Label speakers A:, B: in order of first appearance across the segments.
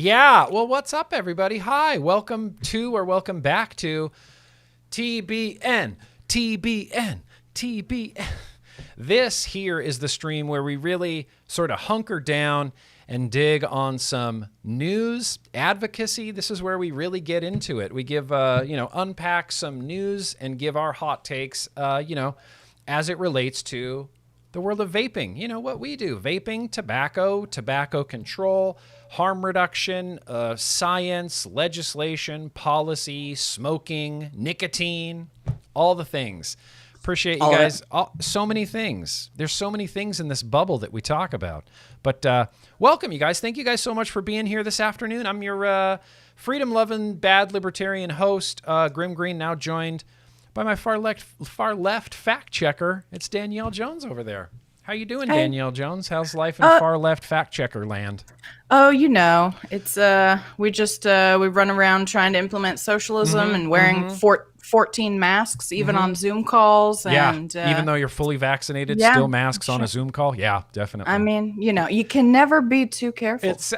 A: Yeah. Well, what's up, everybody? Hi. Welcome to or welcome back to TBN. TBN. TBN. This here is the stream where we really sort of hunker down and dig on some news advocacy. This is where we really get into it. We give, unpack some news and give our hot takes, as it relates to the world of vaping. You know what we do: vaping, tobacco control, harm reduction, science, legislation, policy, smoking, nicotine, all the things. Appreciate you guys. So many things. There's so many things in this bubble that we talk about. But welcome, you guys. Thank you guys so much for being here this afternoon. I'm your freedom-loving, bad libertarian host, GrimmGreen, now joined by my far left fact checker. It's Danielle Jones over there. How you doing,
B: Hi.
A: Danielle Jones? How's life in far left fact checker land?
B: Oh, it's we run around trying to implement socialism and wearing 14 masks, even on Zoom calls. And
A: even though you're fully vaccinated,
B: yeah,
A: still masks on a Zoom call. Yeah, definitely.
B: I mean, you can never be too careful.
A: It's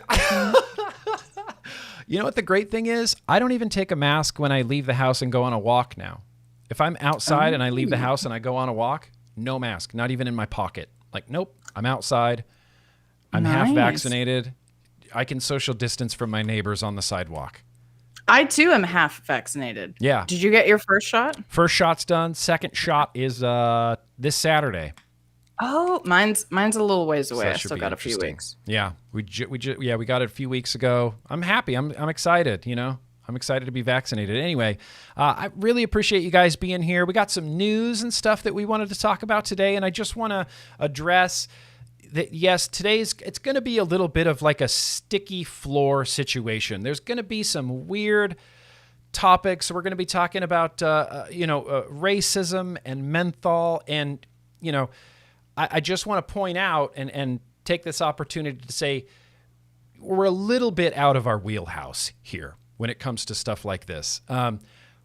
A: you know what the great thing is? I don't even take a mask when I leave the house and go on a walk now. If I'm outside and I leave the house and I go on a walk, no mask, not even in my pocket. Like, nope, I'm outside. I'm half vaccinated. I can social distance from my neighbors on the sidewalk.
B: I too am half vaccinated.
A: Yeah.
B: Did you get your first shot?
A: First shot's done. Second shot is this Saturday.
B: Oh, mine's a little ways away.
A: So
B: I still got a few weeks.
A: Yeah, we got it a few weeks ago. I'm happy. I'm excited. I'm excited to be vaccinated. Anyway, I really appreciate you guys being here. We got some news and stuff that we wanted to talk about today, and I just want to address that. Yes, it's going to be a little bit of like a sticky floor situation. There's going to be some weird topics. We're going to be talking about racism and menthol, and I just want to point out and take this opportunity to say we're a little bit out of our wheelhouse here when it comes to stuff like this.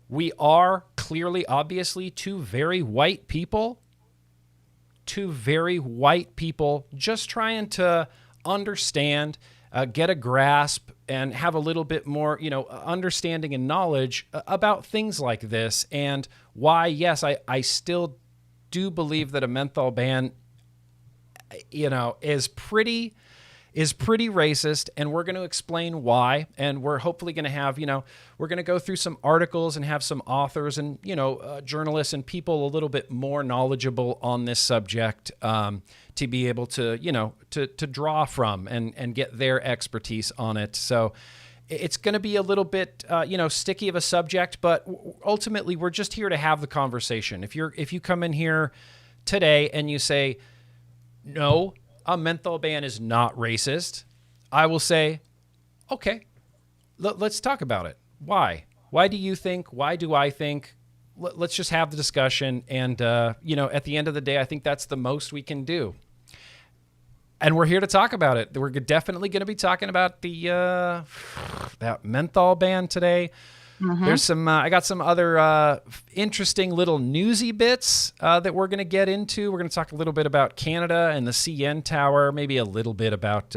A: We are clearly, obviously, two very white people just trying to understand, get a grasp, and have a little bit more, understanding and knowledge about things like this, and why, yes, I still do believe that a menthol ban, is pretty racist, and we're going to explain why. And we're hopefully going to have, we're going to go through some articles and have some authors and, journalists and people a little bit more knowledgeable on this subject to be able to, to draw from and get their expertise on it. So it's going to be a little bit, sticky of a subject, but ultimately we're just here to have the conversation. If you come in here today and you say, no, a menthol ban is not racist, I will say, okay, let's talk about it. Why? Why do you think? Why do I think? Let's just have the discussion. And, at the end of the day, I think that's the most we can do. And we're here to talk about it. We're definitely going to be talking about that menthol ban today. There's I got some other interesting little newsy bits that we're going to get into. We're going to talk a little bit about Canada and the CN Tower, maybe a little bit about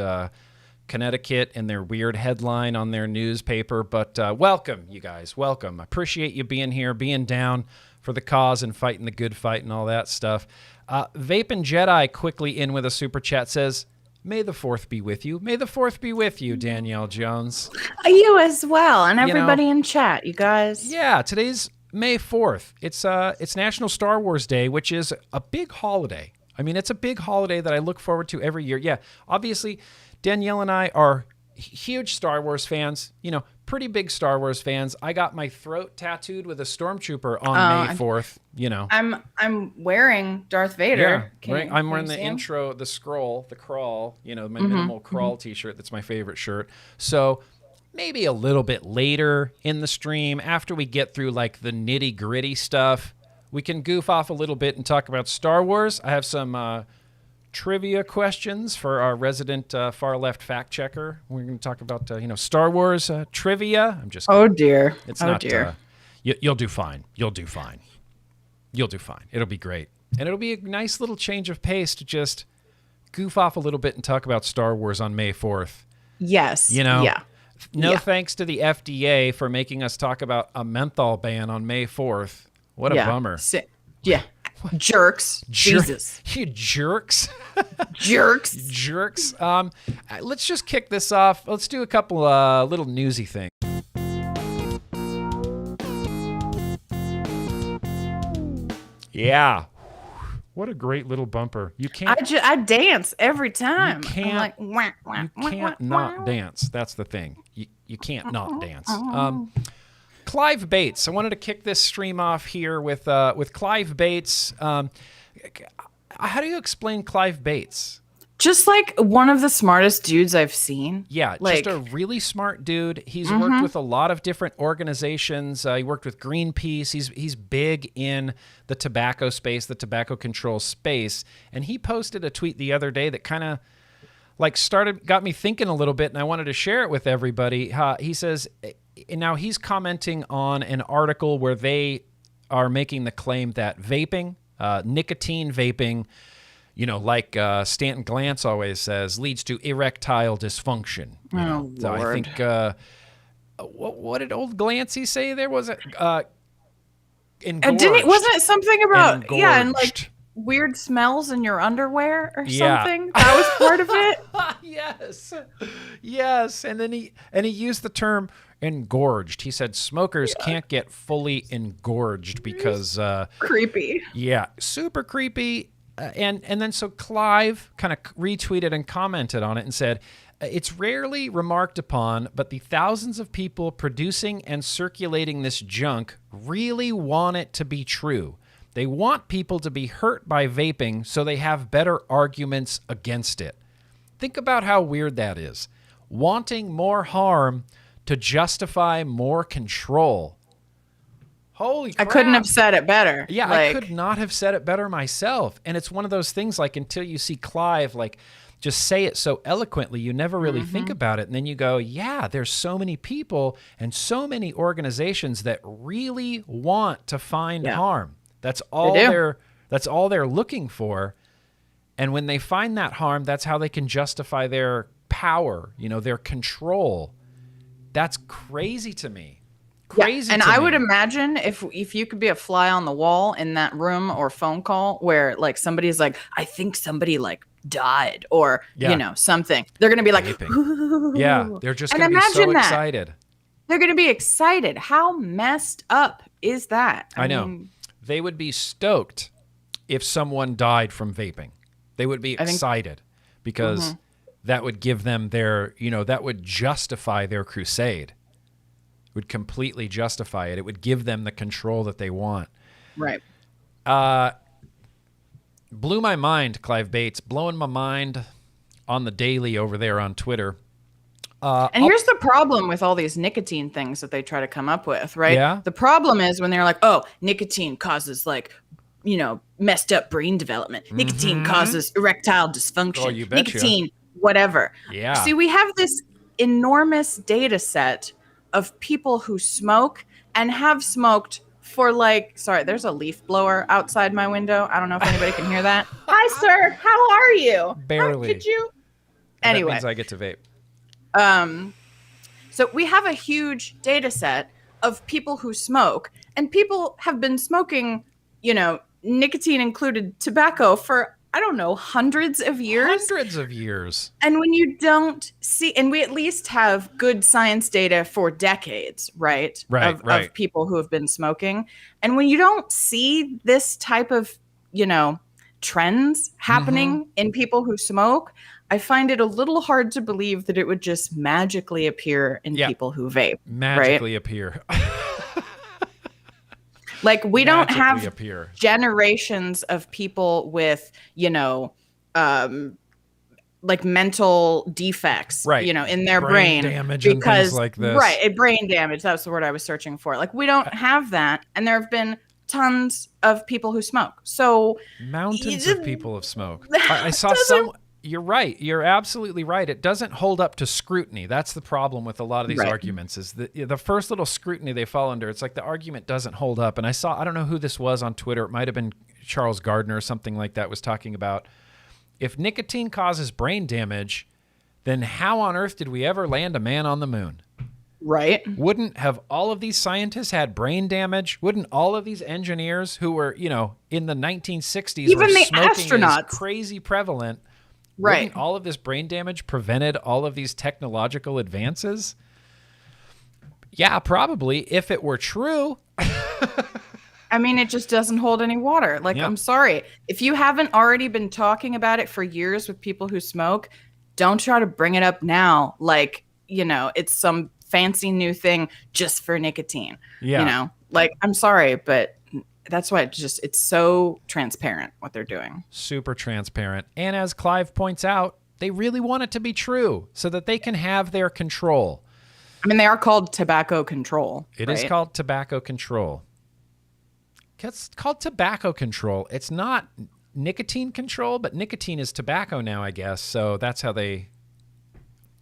A: Connecticut and their weird headline on their newspaper. But welcome, you guys. Welcome. I appreciate you being here, being down for the cause and fighting the good fight and all that stuff. Vapin' Jedi quickly in with a super chat says, "May the 4th be with you." May the 4th be with you, Danielle Jones.
B: You as well, and everybody in chat, you guys.
A: Yeah, today's May 4th. It's National Star Wars Day, which is a big holiday. I mean, it's a big holiday that I look forward to every year. Yeah, obviously, Danielle and I are huge Star Wars fans, pretty big Star Wars fans. I got my throat tattooed with a stormtrooper on May 4th,
B: I'm wearing Darth Vader.
A: Yeah, I'm wearing the intro, the scroll, the crawl, my minimal crawl t-shirt. That's my favorite shirt. So maybe a little bit later in the stream, after we get through like the nitty gritty stuff, we can goof off a little bit and talk about Star Wars. I have some trivia questions for our resident far left fact checker. We're going to talk about Star Wars trivia. I'm just kidding.
B: Oh dear.
A: It's not dear. You'll do fine. You'll do fine. It'll be great. And it'll be a nice little change of pace to just goof off a little bit and talk about Star Wars on May 4th.
B: Yes.
A: Yeah. No thanks to the FDA for making us talk about a menthol ban on May 4th. What a bummer.
B: Jerks. Jesus.
A: You jerks.
B: Jerks.
A: Jerks. Let's just kick this off. Let's do a couple little newsy things. Yeah. What a great little bumper. You can't.
B: I dance every time.
A: You can't,
B: I'm like, wah, wah,
A: you
B: wah,
A: can't
B: wah,
A: not
B: wah.
A: dance. That's the thing. You can't not dance. Clive Bates. I wanted to kick this stream off here with Clive Bates. How do you explain Clive Bates?
B: Just like one of the smartest dudes I've seen.
A: Yeah,
B: like,
A: just a really smart dude. He's worked with a lot of different organizations. He worked with Greenpeace. He's big in the tobacco space, the tobacco control space. And he posted a tweet the other day that kind of like got me thinking a little bit, and I wanted to share it with everybody. He says, now he's commenting on an article where they are making the claim that vaping, nicotine vaping, like Stanton Glantz always says, leads to erectile dysfunction.
B: Lord.
A: So I think, what did old Glancy say there? Was it engorged?
B: Wasn't it something about,
A: engorged.
B: and like weird smells in your underwear or something? That was part of it?
A: Yes. And then he used the term engorged. He said smokers can't get fully engorged because...
B: creepy.
A: Yeah, super creepy. And then so Clive kind of retweeted and commented on it and said, it's rarely remarked upon, but the thousands of people producing and circulating this junk really want it to be true. They want people to be hurt by vaping so they have better arguments against it. Think about how weird that is. Wanting more harm to justify more control. Holy crap.
B: I couldn't have said it better.
A: Yeah, I could not have said it better myself. And it's one of those things, like, until you see Clive, like, just say it so eloquently, you never really think about it. And then you go, yeah, there's so many people and so many organizations that really want to find harm. That's all they're looking for. And when they find that harm, that's how they can justify their power, their control. That's crazy to me. Crazy.
B: And I would imagine if you could be a fly on the wall in that room or phone call where like somebody's like, I think somebody like died or something, they're gonna be like,
A: yeah, they're just gonna be so excited.
B: They're gonna be excited. How messed up is that?
A: I know. They would be stoked if someone died from vaping. They would be excited because that would give them their, that would justify their crusade. Would completely justify it. It would give them the control that they want.
B: Right.
A: Blew my mind, Clive Bates. Blowing my mind on the daily over there on Twitter.
B: And here's the problem with all these nicotine things that they try to come up with, right?
A: Yeah.
B: The problem is when they're like, oh, nicotine causes like, messed up brain development. Nicotine causes erectile dysfunction.
A: Oh, you betcha.
B: Nicotine, whatever.
A: Yeah.
B: See, we have this enormous data set of people who smoke and have smoked for there's a leaf blower outside my window. I don't know if anybody can hear that. Hi, sir. How are you?
A: Barely.
B: Could you?
A: Anyway.
B: Anyway.
A: That means I get to vape.
B: So we have a huge data set of people who smoke, and people have been smoking, nicotine included tobacco for, I don't know, hundreds of years. And when you don't see, and we at least have good science data for decades, right? Of people who have been smoking. And when you don't see this type of, trends happening in people who smoke, I find it a little hard to believe that it would just magically appear in people who vape.
A: Magically appear.
B: Like we don't have
A: appear.
B: generations of people with, like mental defects, in their brain
A: damage and things like this.
B: Right. Brain damage. That's the word I was searching for. Like we don't have that. And there have been tons of people who smoke. So
A: mountains of people have smoked. I saw some. You're right. You're absolutely right. It doesn't hold up to scrutiny. That's the problem with a lot of these arguments is the first little scrutiny they fall under. It's like the argument doesn't hold up. And I don't know who this was on Twitter. It might have been Charles Gardner or something like that was talking about if nicotine causes brain damage, then how on earth did we ever land a man on the moon?
B: Right.
A: Wouldn't have all of these scientists had brain damage? Wouldn't all of these engineers who were, in the 1960s,
B: Even
A: where
B: the
A: smoking
B: astronauts.
A: is crazy prevalent,
B: Right.
A: wouldn't all of this brain damage prevented all of these technological advances? Yeah, probably, if it were true.
B: I mean, it just doesn't hold any water. Like,
A: Yep.
B: I'm sorry. If you haven't already been talking about it for years with people who smoke, don't try to bring it up now. Like, it's some fancy new thing just for nicotine.
A: Yeah.
B: Like, I'm sorry, but that's why it's so transparent what they're doing.
A: Super transparent. And as Clive points out, they really want it to be true so that they can have their control.
B: I mean, they are called tobacco control.
A: It is called tobacco control. It's called tobacco control. It's not nicotine control, but nicotine is tobacco now, I guess. So that's how they...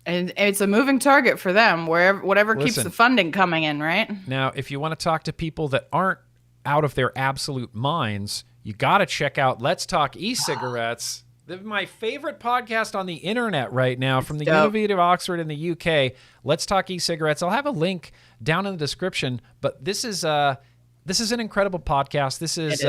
B: And it's a moving target for them, whatever keeps
A: Listen.
B: the funding coming in, right?
A: Now, if you want to talk to people that aren't out of their absolute minds, you got to check out Let's Talk E-Cigarettes. They're my favorite podcast on the internet right now from the University of Oxford in the UK. Let's Talk E-Cigarettes. I'll have a link down in the description, but this is an incredible podcast. This is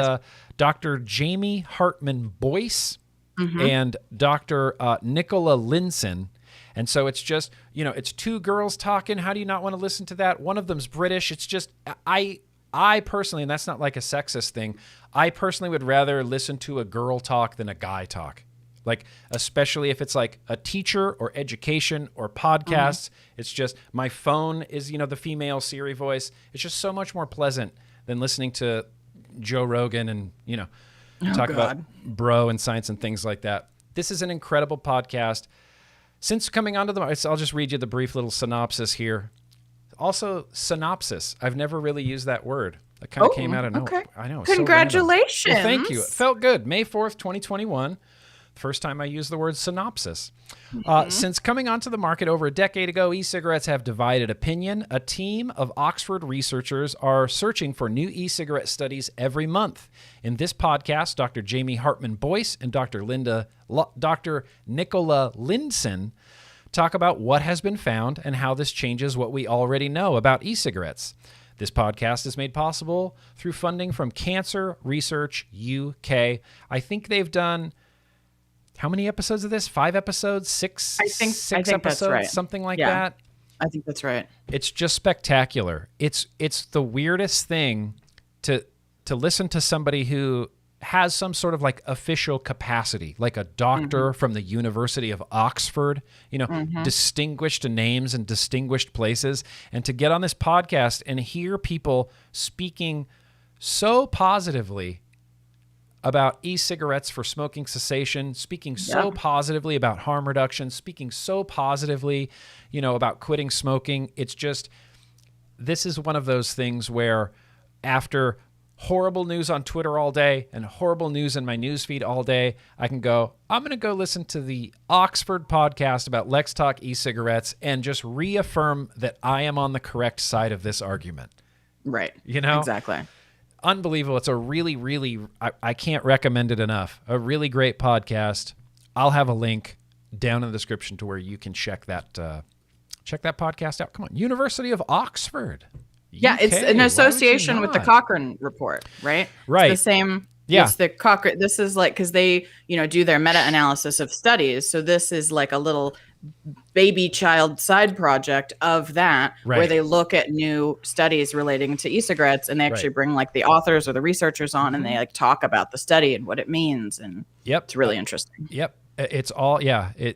A: Dr. Jamie Hartman-Boyce and Dr. Nicola Linson. And so it's just, it's two girls talking. How do you not want to listen to that? One of them's British. It's just, I personally, and that's not like a sexist thing, I personally would rather listen to a girl talk than a guy talk. Like, especially if it's like a teacher or education or podcasts. It's just, my phone is, the female Siri voice. It's just so much more pleasant than listening to Joe Rogan and, talk about bro and science and things like that. This is an incredible podcast. Since coming onto I'll just read you the brief little synopsis here. Also, synopsis. I've never really used that word. That kind of came out of nowhere.
B: Okay.
A: I know.
B: Congratulations.
A: Well, thank you. It felt good. May 4th, 2021. First time I used the word synopsis. Since coming onto the market over a decade ago, e-cigarettes have divided opinion. A team of Oxford researchers are searching for new e-cigarette studies every month. In this podcast, Dr. Jamie Hartman-Boyce and Dr. Nicola Linson talk about what has been found and how this changes what we already know about e-cigarettes. This podcast is made possible through funding from Cancer Research UK. I think they've done... How many episodes of this? 5 episodes? 6?
B: I think
A: episodes?
B: that's right.
A: Something like
B: Yeah.
A: that.
B: I think that's right.
A: It's just spectacular. It's the weirdest thing to listen to somebody who has some sort of like official capacity, like a doctor from the University of Oxford, distinguished names and distinguished places, and to get on this podcast and hear people speaking so positively about e-cigarettes for smoking cessation, speaking so positively about harm reduction, speaking so positively, about quitting smoking. It's just, this is one of those things where after horrible news on Twitter all day and horrible news in my newsfeed all day, I can go, I'm going to go listen to the Oxford podcast about Let's Talk e-cigarettes and just reaffirm that I am on the correct side of this argument.
B: Right.
A: Exactly. Unbelievable. It's a really, really, I can't recommend it enough. A really great podcast. I'll have a link down in the description to where you can check that podcast out. Come on. University of Oxford.
B: Yeah,
A: UK.
B: it's an association with the
A: not?
B: Cochrane report, right?
A: Right.
B: It's the same.
A: Yeah.
B: It's the Cochrane. This is like, because they, do their meta-analysis of studies. So this is like a little baby child side project of that, where they look at new studies relating to e-cigarettes, and they actually bring like the authors or the researchers on, and they like talk about the study and what it means. And it's really interesting.
A: Yep. It's all,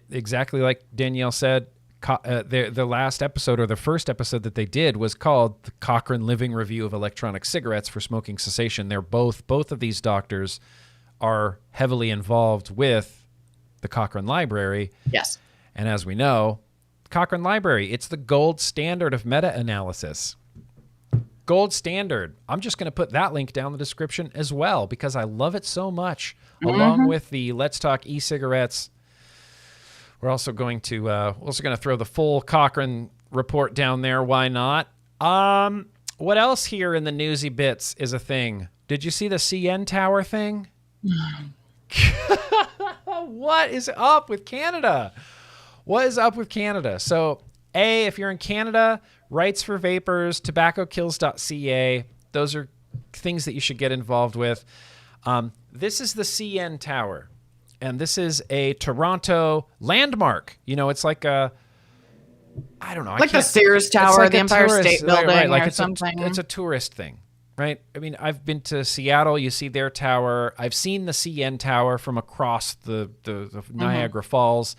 A: exactly like Danielle said. The last episode, or the first episode that they did, was called the Cochrane Living Review of Electronic Cigarettes for Smoking Cessation. They're both of these doctors are heavily involved with the Cochrane Library.
B: Yes.
A: And as we know, Cochrane Library, it's the gold standard of meta-analysis. Gold standard. I'm just going to put that link down in the description as well because I love it so much. Along with the Let's Talk e-cigarettes, we're also going to throw the full Cochrane report down there. Why not? What else here in the newsy bits is a thing? Did you see the CN Tower thing? What is up with Canada? What is up with Canada? So, if you're in Canada, Rights for Vapors, tobaccokills.ca, those are things that you should get involved with. This is the CN Tower, and this is a Toronto landmark. You know, it's like a, I don't know.
B: Like the Sears Tower,
A: like
B: the Empire
A: tourist,
B: State Building
A: like
B: or
A: it's
B: something.
A: It's a tourist thing, right? I mean, I've been to Seattle. You see their tower. I've seen the CN Tower from across the Niagara Falls.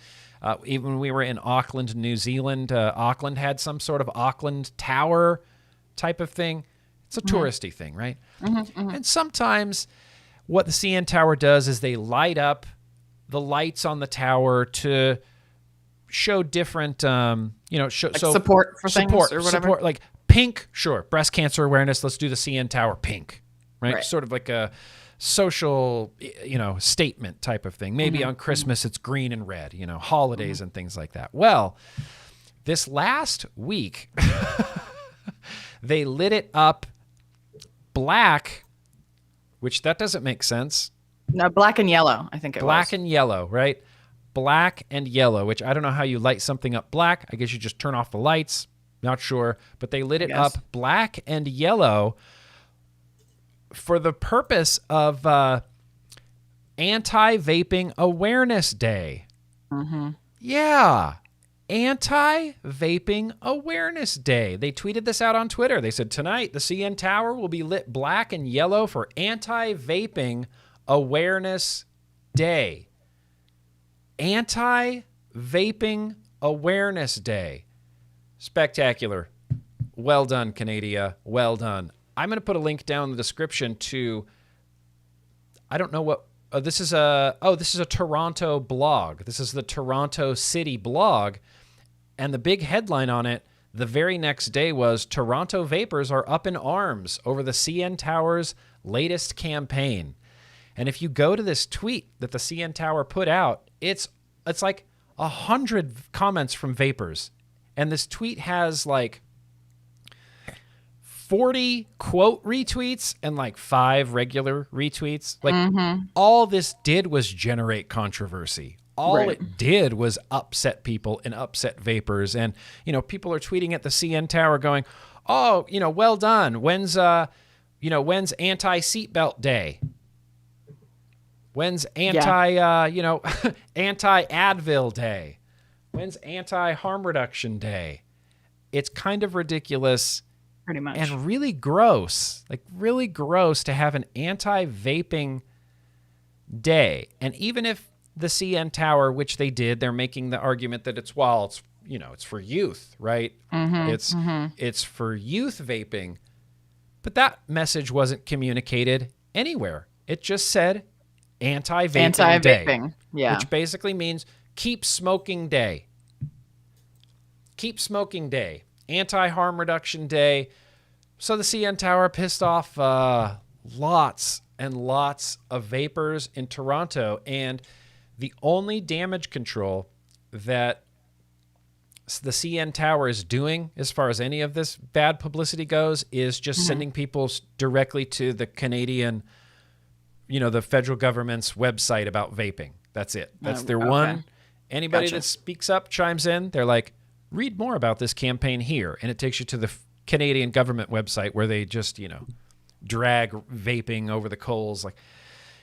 A: Even when we were in Auckland, New Zealand, Auckland had some sort of Auckland Tower type of thing. It's a touristy thing, right? And sometimes what the CN Tower does is they light up the lights on the tower to show different,
B: support for things or whatever.
A: Support, like pink, sure, breast cancer awareness. Let's do the CN Tower pink, right? Sort of like a social, statement type of thing. Maybe on Christmas it's green and red, holidays and things like that. Well, this last week, they lit it up black, which that doesn't make sense.
B: No, black and yellow, I think it was.
A: Black and yellow, right? Black and yellow, which I don't know how you light something up black. I guess you just turn off the lights. Not sure. But they lit it up black and yellow for the purpose of Anti-Vaping Awareness Day. Yeah. Anti-Vaping Awareness Day. They tweeted this out on Twitter. They said, tonight, the CN Tower will be lit black and yellow for Anti-Vaping Awareness Day. Anti-Vaping Awareness Day. Spectacular. Well done, Canada. Well done. I'm going to put a link down in the description to, I don't know what, this is a Toronto blog. This is the Toronto City blog. And the big headline on it the very next day was, Toronto vapors are up in arms over the CN Tower's latest campaign. And if you go to this tweet that the CN Tower put out, it's like 100 comments from vapors. And this tweet has like 40 quote retweets and like 5 regular retweets. Like all this did was generate controversy. All it did was upset people and upset vapors. And, people are tweeting at the CN Tower going, oh, well done. When's anti-seatbelt day? When's anti-Advil day? When's anti-harm reduction day? It's kind of ridiculous.
B: Pretty much.
A: And really gross. Like really gross to have an anti-vaping day. And even if the CN Tower, which they did, they're making the argument that it's for youth, right? It's for youth vaping. But that message wasn't communicated anywhere. It just said anti-vaping day.
B: Yeah.
A: Which basically means keep smoking day. Keep smoking day. Anti-harm reduction day. So the CN Tower pissed off lots and lots of vapors in Toronto. And the only damage control that the CN Tower is doing, as far as any of this bad publicity goes, is just sending people directly to the Canadian, the federal government's website about vaping. That's it. That's their one. Anybody that speaks up, chimes in, they're like, read more about this campaign here. And it takes you to the Canadian government website where they just, drag vaping over the coals, like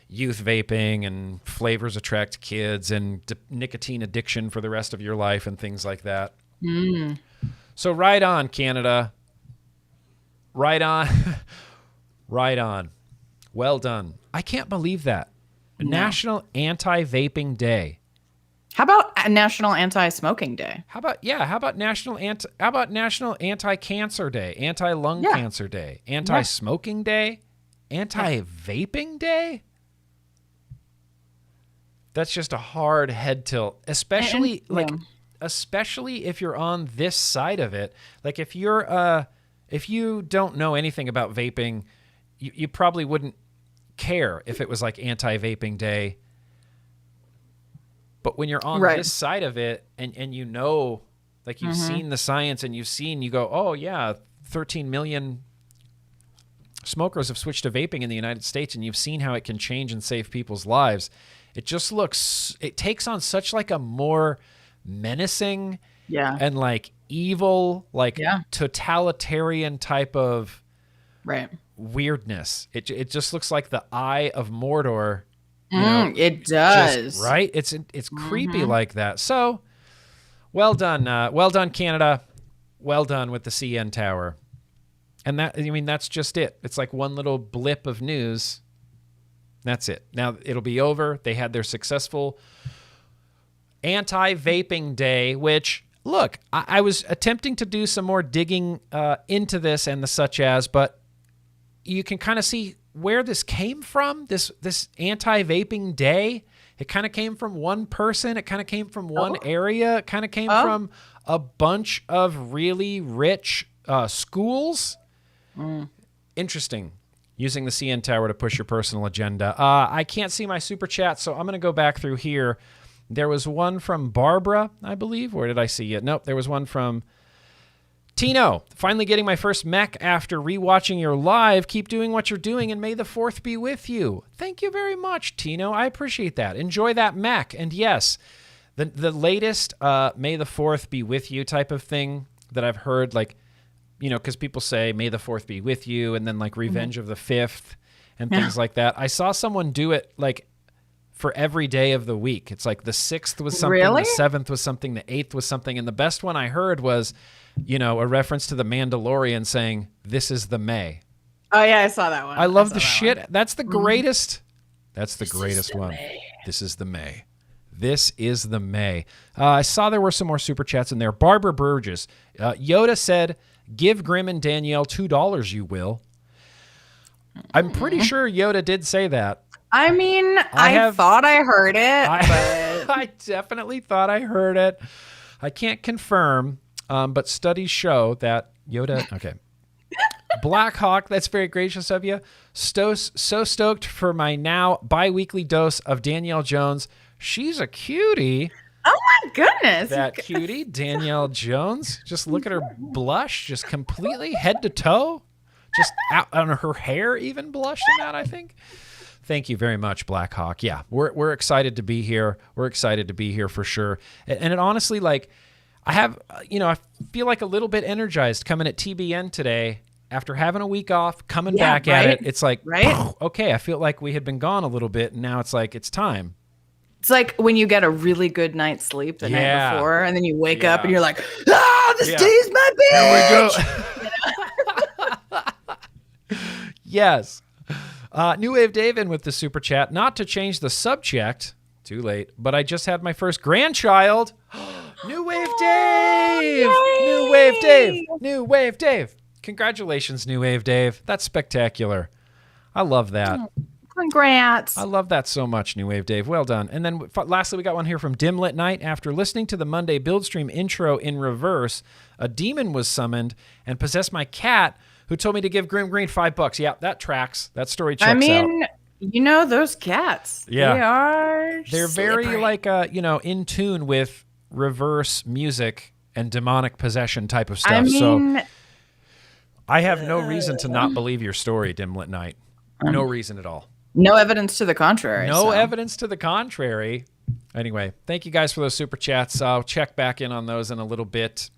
A: youth vaping and flavors attract kids and nicotine addiction for the rest of your life and things like that. So right on, Canada. Right on. Right on. Well done. I can't believe that. No. National Anti-Vaping Day.
B: How about National Anti-Smoking Day?
A: How about National Anti-Cancer Day, Anti-Lung Cancer Day, Anti-Smoking Day, Anti-Vaping Day? That's just a hard head tilt, especially especially if you're on this side of it. Like if you don't know anything about vaping, you probably wouldn't care if it was like Anti-Vaping Day. But when you're on this side of it and like you've seen the science and you go, oh yeah, 13 million smokers have switched to vaping in the United States, and you've seen how it can change and save people's lives. It takes on such like a more menacing
B: Yeah.
A: and like evil, like
B: Yeah.
A: totalitarian type of
B: Right.
A: weirdness. It just looks like the Eye of Mordor. You know,
B: It does.
A: just, right? It's creepy like that. So, well done, Canada. Well done with the CN Tower. And that's just it. It's like one little blip of news. That's it. Now it'll be over. They had their successful Anti-Vaping Day, which, look, I was attempting to do some more digging into this and the such as, but you can kind of see where this came from, this Anti-Vaping Day. It kind of came from one person. It kind of came from one area. It kind of came from a bunch of really rich schools. Interesting. Using the CN Tower to push your personal agenda. I can't see my super chat, so I'm going to go back through here. There was one from Barbara, I believe. Where did I see it? Nope, there was one from Tino. Finally getting my first mech after rewatching your live. Keep doing what you're doing, and may the 4th be with you. Thank you very much, Tino. I appreciate that. Enjoy that mech. And yes, the latest may the 4th be with you type of thing that I've heard, like, you know, because people say, may the 4th be with you, and then like Revenge of the 5th and things like that. I saw someone do it like for every day of the week. It's like the 6th was something,
B: Really?
A: the 7th was something, the 8th was something. And the best one I heard was, you know, a reference to the Mandalorian saying, this is the May.
B: Oh, yeah, I saw that one.
A: I love
B: saw
A: the
B: that
A: shit.
B: one.
A: That's the greatest. That's the greatest
B: the
A: one.
B: May.
A: This is the May. This is the May. I saw there were some more super chats in there. Barbara Burgess. Yoda said, give Grimm and Danielle $2, you will. I'm pretty sure Yoda did say that.
B: I mean, I thought I heard it, but
A: I definitely thought I heard it. I can't confirm, but studies show that Yoda... Okay. Black Hawk, that's very gracious of you. So stoked for my now bi-weekly dose of Danielle Jones. She's a cutie.
B: oh my goodness.
A: That cutie, Danielle Jones. Just look at her blush, just completely head to toe. Just out on her hair, even blushing out, I think. Thank you very much, Black Hawk. Yeah, we're excited to be here. We're excited to be here for sure. And it honestly, like, I have, you know, I feel like a little bit energized coming at TBN today after having a week off, coming back at it. It's like, okay, I feel like we had been gone a little bit, and now it's like, it's time.
B: It's like when you get a really good night's sleep the night before, and then you wake up and you're like, this day's my bitch.
A: Here we go. Yes. New Wave Dave in with the super chat. Not to change the subject, too late, but I just had my first grandchild. New Wave Dave!
B: Yay!
A: New Wave Dave! New Wave Dave! Congratulations, New Wave Dave. That's spectacular. I love that.
B: Congrats.
A: I love that so much, New Wave Dave. Well done. And then lastly, we got one here from Dimlit Night. After listening to the Monday build stream intro in reverse, a demon was summoned and possessed my cat, who told me to give GrimmGreen $5. Yeah, that tracks. That story checks out.
B: I mean, you know, those cats.
A: Yeah.
B: They're
A: very
B: slippery.
A: like, you know, in tune with reverse music and demonic possession type of stuff.
B: I mean,
A: so I have no reason to not believe your story, Dimlit Night. No reason at all.
B: no evidence to the contrary.
A: No evidence to the contrary. Anyway, thank you guys for those super chats. I'll check back in on those in a little bit.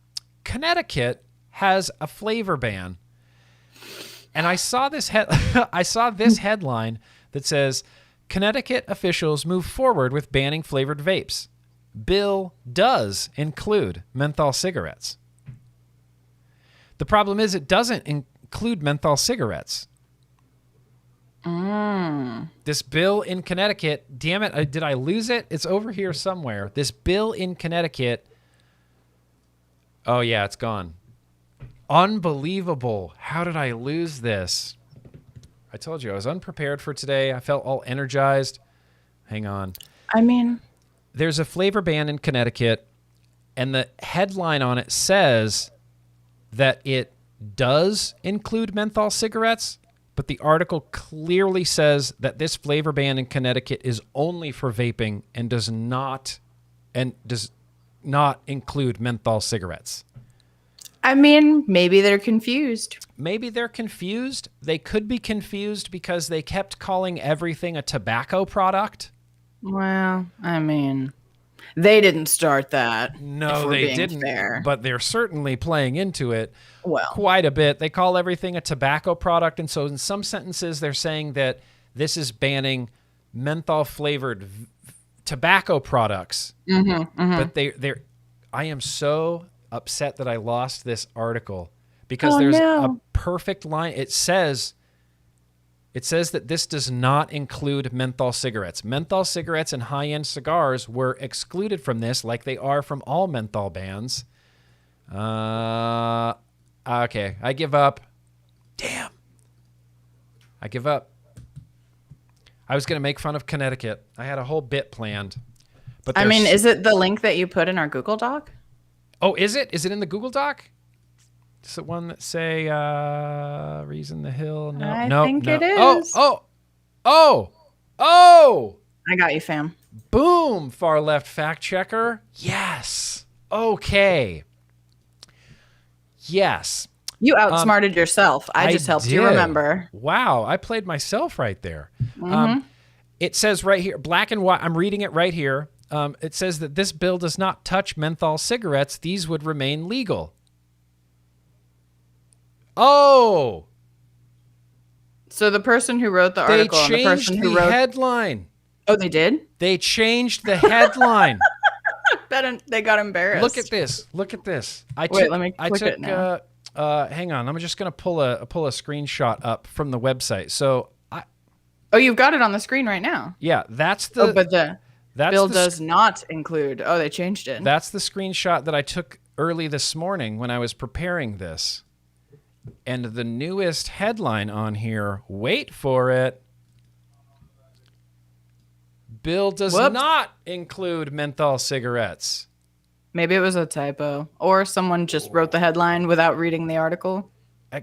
A: Connecticut has a flavor ban. And I saw this headline that says, Connecticut officials move forward with banning flavored vapes. Bill does include menthol cigarettes. The problem is it doesn't include menthol cigarettes. This bill in Connecticut, damn it, did I lose it? It's over here somewhere. This bill in Connecticut, oh yeah, it's gone. Unbelievable. How did I lose this? I told you I was unprepared for today. I felt all energized. Hang on.
B: I mean,
A: there's a flavor ban in Connecticut, and the headline on it says that it does include menthol cigarettes, but the article clearly says that this flavor ban in Connecticut is only for vaping and does not include menthol cigarettes.
B: I mean, maybe they're confused.
A: Maybe they're confused. They could be confused because they kept calling everything a tobacco product.
B: Well, I mean, They didn't start that.
A: No,
B: if we're
A: they
B: being
A: didn't.
B: fair.
A: But they're certainly playing into it
B: Well,
A: quite a bit. They call everything a tobacco product. And so in some sentences, they're saying that this is banning menthol flavored tobacco products. But they're I am so upset that I lost this article because there's a perfect line. It says that this does not include menthol cigarettes. Menthol cigarettes and high-end cigars were excluded from this, like they are from all menthol bans. Okay, I give up. Damn. I give up. I was going to make fun of Connecticut. I had a whole bit planned. But
B: I mean, is it the link that you put in our Google Doc?
A: Oh, is it? Is it in the Google Doc? Is it one that say Reason the Hill? No,
B: I
A: no,
B: think
A: no.
B: it is.
A: Oh!
B: I got you, fam.
A: Boom! Far left fact checker. Yes. Okay. Yes.
B: You outsmarted yourself. I just helped you remember.
A: Wow, I played myself right there. It says right here, black and white. I'm reading it right here. It says that this bill does not touch menthol cigarettes. These would remain legal. Oh.
B: So the person who wrote the article and the person who wrote
A: the headline.
B: Oh, they did?
A: They changed the headline.
B: Bet they got embarrassed.
A: Look at this. Let me click it now. Hang on. I'm just going to pull a screenshot up from the website. So
B: Oh, you've got it on the screen right now.
A: Yeah, that's the
B: but the bill does not include. Oh, they changed it.
A: That's the screenshot that I took early this morning when I was preparing this. And the newest headline on here, wait for it. Bill does not include menthol cigarettes.
B: Maybe it was a typo, or someone just wrote the headline without reading the article.
A: I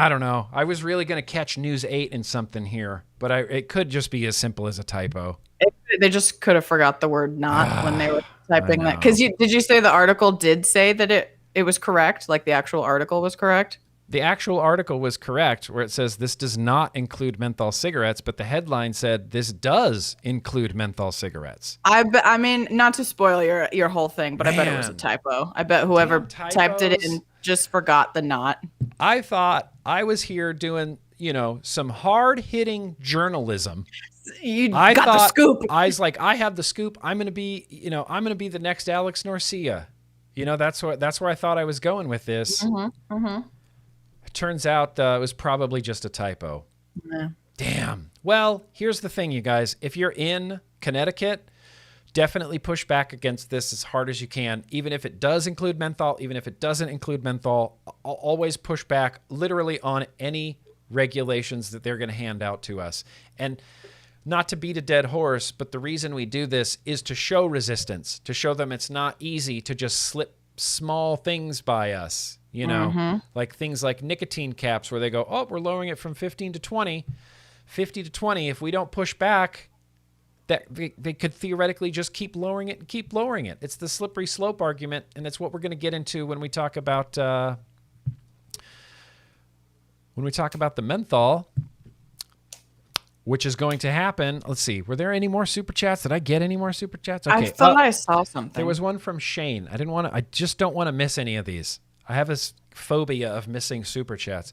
A: don't know. I was really going to catch News 8 in something here, but it could just be as simple as a typo.
B: They just could have forgot the word "not" when they were typing that. Because did you say the article did say that it was correct? Like the actual article was correct?
A: The actual article was correct, where it says this does not include menthol cigarettes, but the headline said this does include menthol cigarettes.
B: I mean, not to spoil your whole thing, but I bet it was a typo. I bet whoever typed it in just forgot the "not."
A: I thought I was here doing, some hard-hitting journalism.
B: I got the scoop.
A: I was like, I have the scoop. I'm gonna be the next Alex Norcia. That's where I thought I was going with this. It turns out it was probably just a typo.
B: Yeah.
A: Damn. Well, here's the thing, you guys. If you're in Connecticut, definitely push back against this as hard as you can. Even if it does include menthol, even if it doesn't include menthol, always push back literally on any regulations that they're going to hand out to us. And not to beat a dead horse, but the reason we do this is to show resistance, to show them it's not easy to just slip small things by us, like things like nicotine caps where they go, oh, we're lowering it from 15 to 20, 50 to 20. If we don't push back, that they could theoretically just keep lowering it and keep lowering it. It's the slippery slope argument, and it's what we're going to get into when we talk about the menthol, which is going to happen. Let's see. Were there any more super chats? Did I get any more super chats? Okay.
B: I thought I saw something.
A: There was one from Shane. I just don't want to miss any of these. I have this phobia of missing super chats.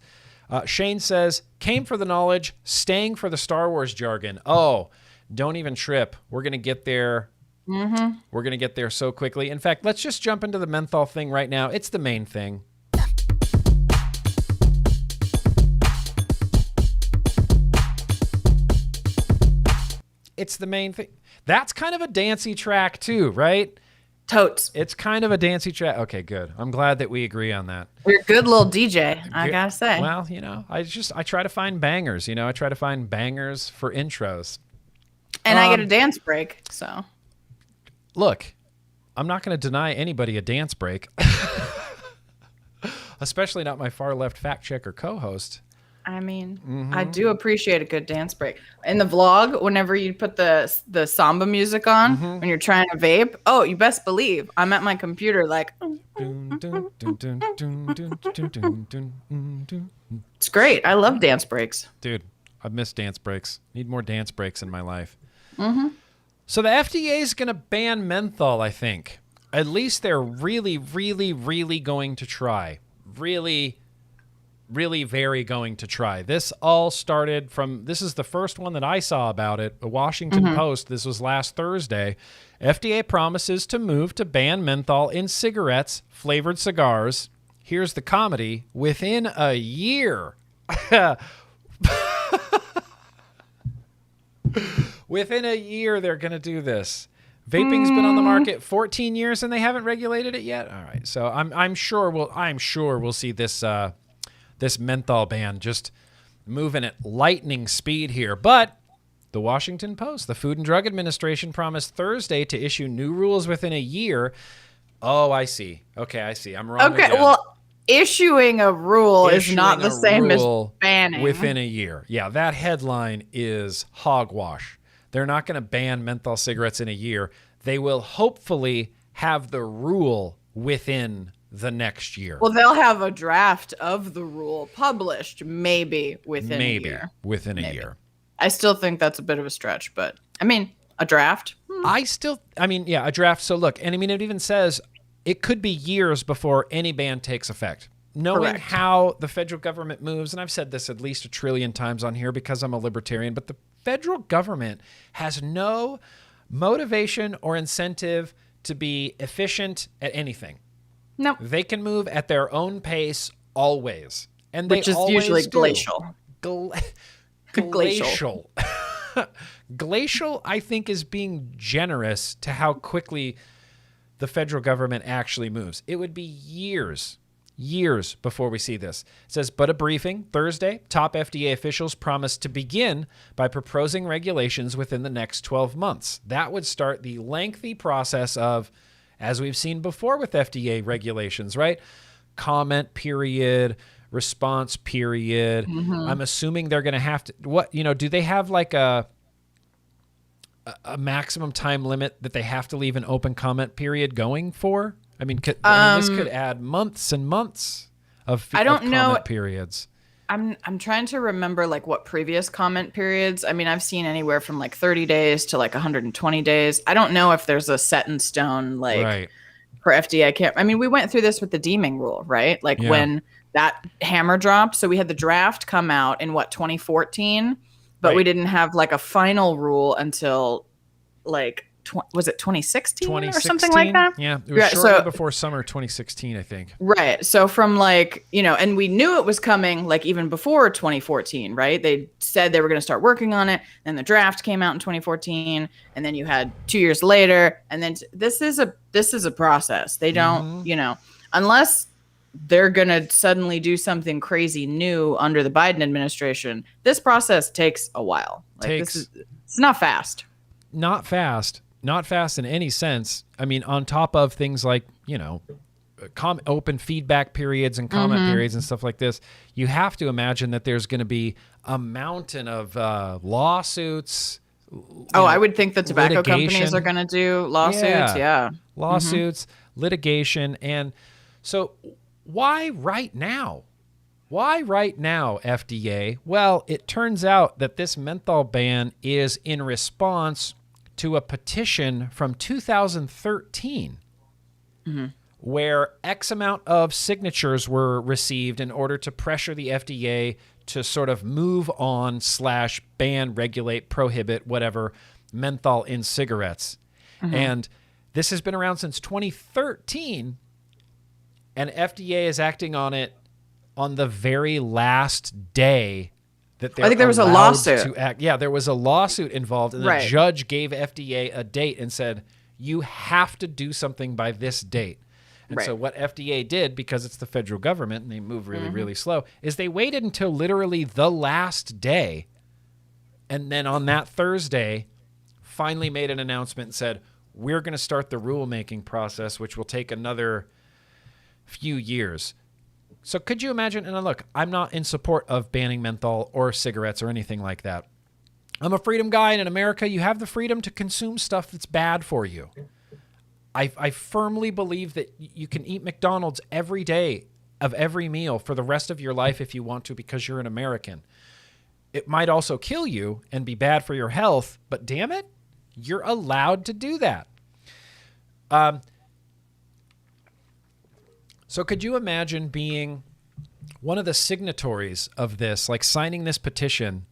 A: Shane says, came for the knowledge, staying for the Star Wars jargon. Oh, don't even trip. We're going to get there. We're going to get there so quickly. In fact, let's just jump into the menthol thing right now. It's the main thing. It's the main thing. That's kind of a dancey track too, right?
B: Totes.
A: It's kind of a dancey track. Okay, good. I'm glad that we agree on that.
B: You're a good little DJ, I gotta say.
A: Well, I try to find bangers. I try to find bangers for intros.
B: And I get a dance break, so.
A: Look, I'm not going to deny anybody a dance break. Especially not my far left fact checker co-host.
B: I mean, I do appreciate a good dance break. In the vlog, whenever you put the samba music on when you're trying to vape, oh, you best believe I'm at my computer like. It's great. I love dance breaks.
A: Dude, I've missed dance breaks. Need more dance breaks in my life. So the FDA is going to ban menthol, I think. At least they're really, really, really going to try. Really, really very going to try. This all started from, this is the first one that I saw about it, the Washington Post. This was last Thursday. FDA promises to move to ban menthol in cigarettes, flavored cigars. Here's the comedy. Within a year. Within a year, they're going to do this. Vaping's been on the market 14 years and they haven't regulated it yet. All right, so I'm sure we'll see this this menthol ban just moving at lightning speed here. But the Washington Post, the Food and Drug Administration, promised Thursday to issue new rules within a year. Oh, I see. Okay, I see. I'm wrong.
B: Okay,
A: again.
B: well, issuing a rule is not the same as banning.
A: Within a year. Yeah, that headline is hogwash. They're not going to ban menthol cigarettes in a year. They will hopefully have the rule within the next year.
B: Well, they'll have a draft of the rule published maybe within a year.
A: Within a year.
B: I still think that's a bit of a stretch, but I mean, a draft.
A: A draft. So look, and I mean, it even says it could be years before any ban takes effect. Knowing
B: Correct.
A: how the federal government moves, and I've said this at least 1 trillion times on here because I'm a libertarian, but the federal government has no motivation or incentive to be efficient at anything.
B: No.
A: They can move at their own pace always. And
B: Which is usually
A: do.
B: glacial.
A: Glacial. Glacial, I think, is being generous to how quickly the federal government actually moves. It would be years before we see this. It says, but a briefing Thursday, top FDA officials promised to begin by proposing regulations within the next 12 months. That would start the lengthy process of, as we've seen before with FDA regulations, right? Comment period, response period. I'm assuming they're going to have to, do they have like a maximum time limit that they have to leave an open comment period going for? I mean, this could add months and months of comment periods.
B: I'm trying to remember like what previous comment periods. I mean, I've seen anywhere from like 30 days to like 120 days. I don't know if there's a set in stone like for FDA. We went through this with the deeming rule, right? Like when that hammer dropped. So we had the draft come out in 2014, but we didn't have like a final rule until like was it 2016 or something like that?
A: Yeah, it was shortly before summer 2016, I think.
B: Right. So from like, and we knew it was coming like even before 2014, right? They said they were going to start working on it. Then the draft came out in 2014, and then you had 2 years later, and then this is a process. They don't, unless they're going to suddenly do something crazy new under the Biden administration, this process takes a while. It's not fast. Not fast in any sense. I mean, on top of things like, open feedback periods and comment periods and stuff like this, you have to imagine that there's going to be a mountain of lawsuits. I would think the tobacco companies are going to do lawsuits. Yeah.
A: Lawsuits, litigation. And so why right now? Why right now, FDA? Well, it turns out that this menthol ban is in response to a petition from 2013 where X amount of signatures were received in order to pressure the FDA to sort of move on / ban, regulate, prohibit, whatever, menthol in cigarettes. And this has been around since 2013, and FDA is acting on it on the very last day that I think there was a lawsuit. There was a lawsuit involved, and the judge gave FDA a date and said, you have to do something by this date. And so what FDA did, because it's the federal government and they move really, really slow, is they waited until literally the last day, and then on that Thursday finally made an announcement and said, we're going to start the rulemaking process, which will take another few years. So could you imagine, and look, I'm not in support of banning menthol or cigarettes or anything like that. I'm a freedom guy, and in America, you have the freedom to consume stuff that's bad for you. I firmly believe that you can eat McDonald's every day of every meal for the rest of your life if you want to, because you're an American. It might also kill you and be bad for your health, but damn it, You're allowed to do that. So could you imagine being one of the signatories of this, like signing this petition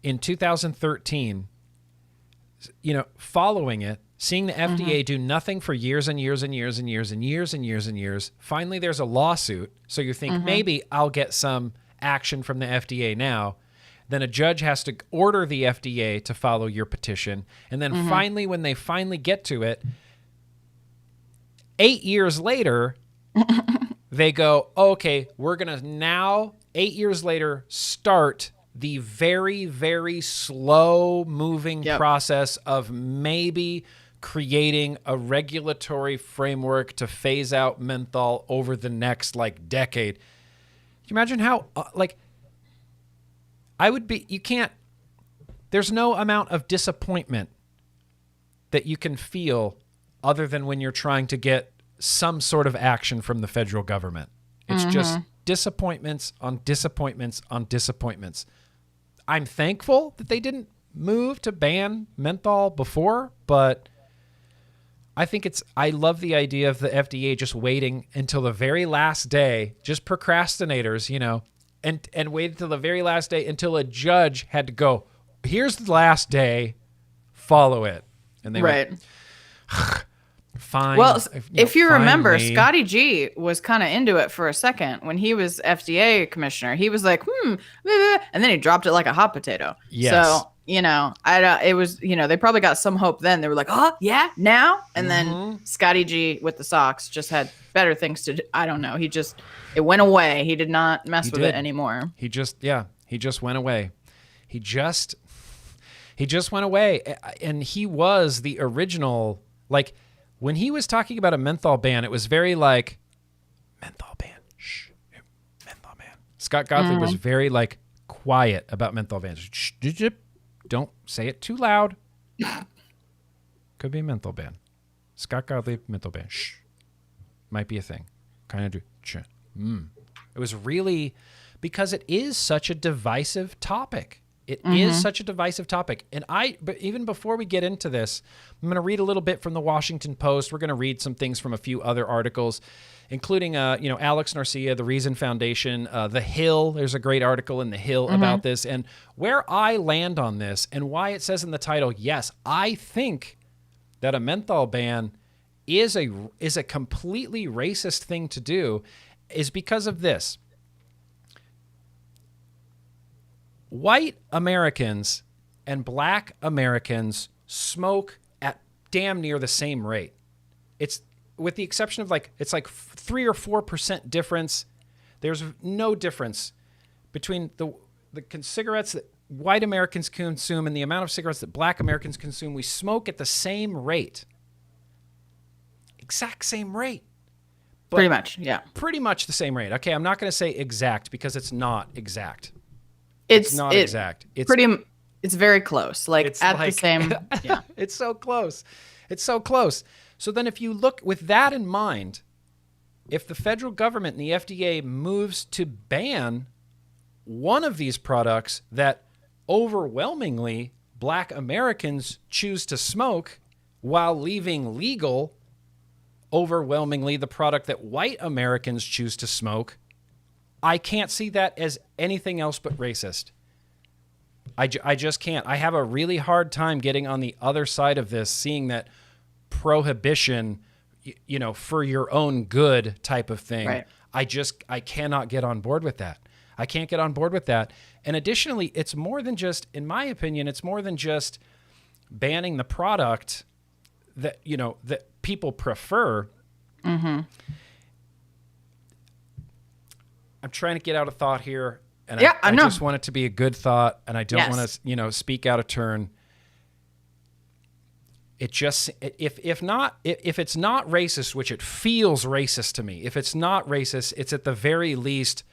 A: in 2013, following it, seeing the FDA do nothing for years and years and years and years and years and years and years. Finally, there's a lawsuit. So you think maybe I'll get some action from the FDA now. Then a judge has to order the FDA to follow your petition. And then finally, when they finally get to it, 8 years later, they go, okay, we're going to now, 8 years later, start the very, very slow moving process of maybe creating a regulatory framework to phase out menthol over the next decade. Can you imagine how there's no amount of disappointment that you can feel other than when you're trying to get some sort of action from the federal government. It's just disappointments on disappointments on disappointments. I'm thankful that they didn't move to ban menthol before, but I love the idea of the FDA just waiting until the very last day, just procrastinators, and waited until the very last day until a judge had to go, here's the last day, follow it. And they went, fine.
B: Well, if you remember,
A: finally.
B: Scotty G was kind of into it for a second when he was FDA commissioner. He was like, and then he dropped it like a hot potato.
A: Yes.
B: So, it was, they probably got some hope then. They were like, oh, yeah, now? And then Scotty G with the socks just had better things to do. I don't know. It went away. He did not mess with it anymore.
A: He just went away. He just went away. And he was the original, when he was talking about a menthol ban, it was very menthol ban. Shh, menthol ban. Scott Gottlieb was very quiet about menthol bans. Shh, don't say it too loud. Could be a menthol ban. Scott Gottlieb, menthol ban. Shh. Might be a thing. Kind of do. It was really because it is such a divisive topic. It is such a divisive topic. But even before we get into this, I'm going to read a little bit from the Washington Post. We're going to read some things from a few other articles, including, Alex Narcia, the Reason Foundation, The Hill. There's a great article in The Hill about this. And where I land on this and why it says in the title, yes, I think that a menthol ban is a completely racist thing to do, is because of this. White Americans and black Americans smoke at damn near the same rate. It's with the exception of it's 3 or 4% difference. There's no difference between the cigarettes that white Americans consume and the amount of cigarettes that black Americans consume. We smoke at the same rate. Exact same rate. But
B: pretty much, yeah.
A: Pretty much the same rate. Okay, I'm not going to say exact because it's not exact.
B: It's
A: not exact.
B: It's very close. It's at the same. Yeah.
A: It's so close. It's so close. So then if you look with that in mind, if the federal government and the FDA moves to ban one of these products that overwhelmingly black Americans choose to smoke while leaving legal overwhelmingly the product that white Americans choose to smoke, I can't see that as anything else but racist. I just can't. I have a really hard time getting on the other side of this, seeing that prohibition, for your own good type of thing.
B: Right.
A: I cannot get on board with that. I can't get on board with that. And additionally, it's more than just, in my opinion, it's more than just banning the product that, that people prefer. I'm trying to get out of thought here, and I just want it to be a good thought, and I don't want to, speak out of turn. It just, if it's not racist, which it feels racist to me, if it's not racist, it's at the very least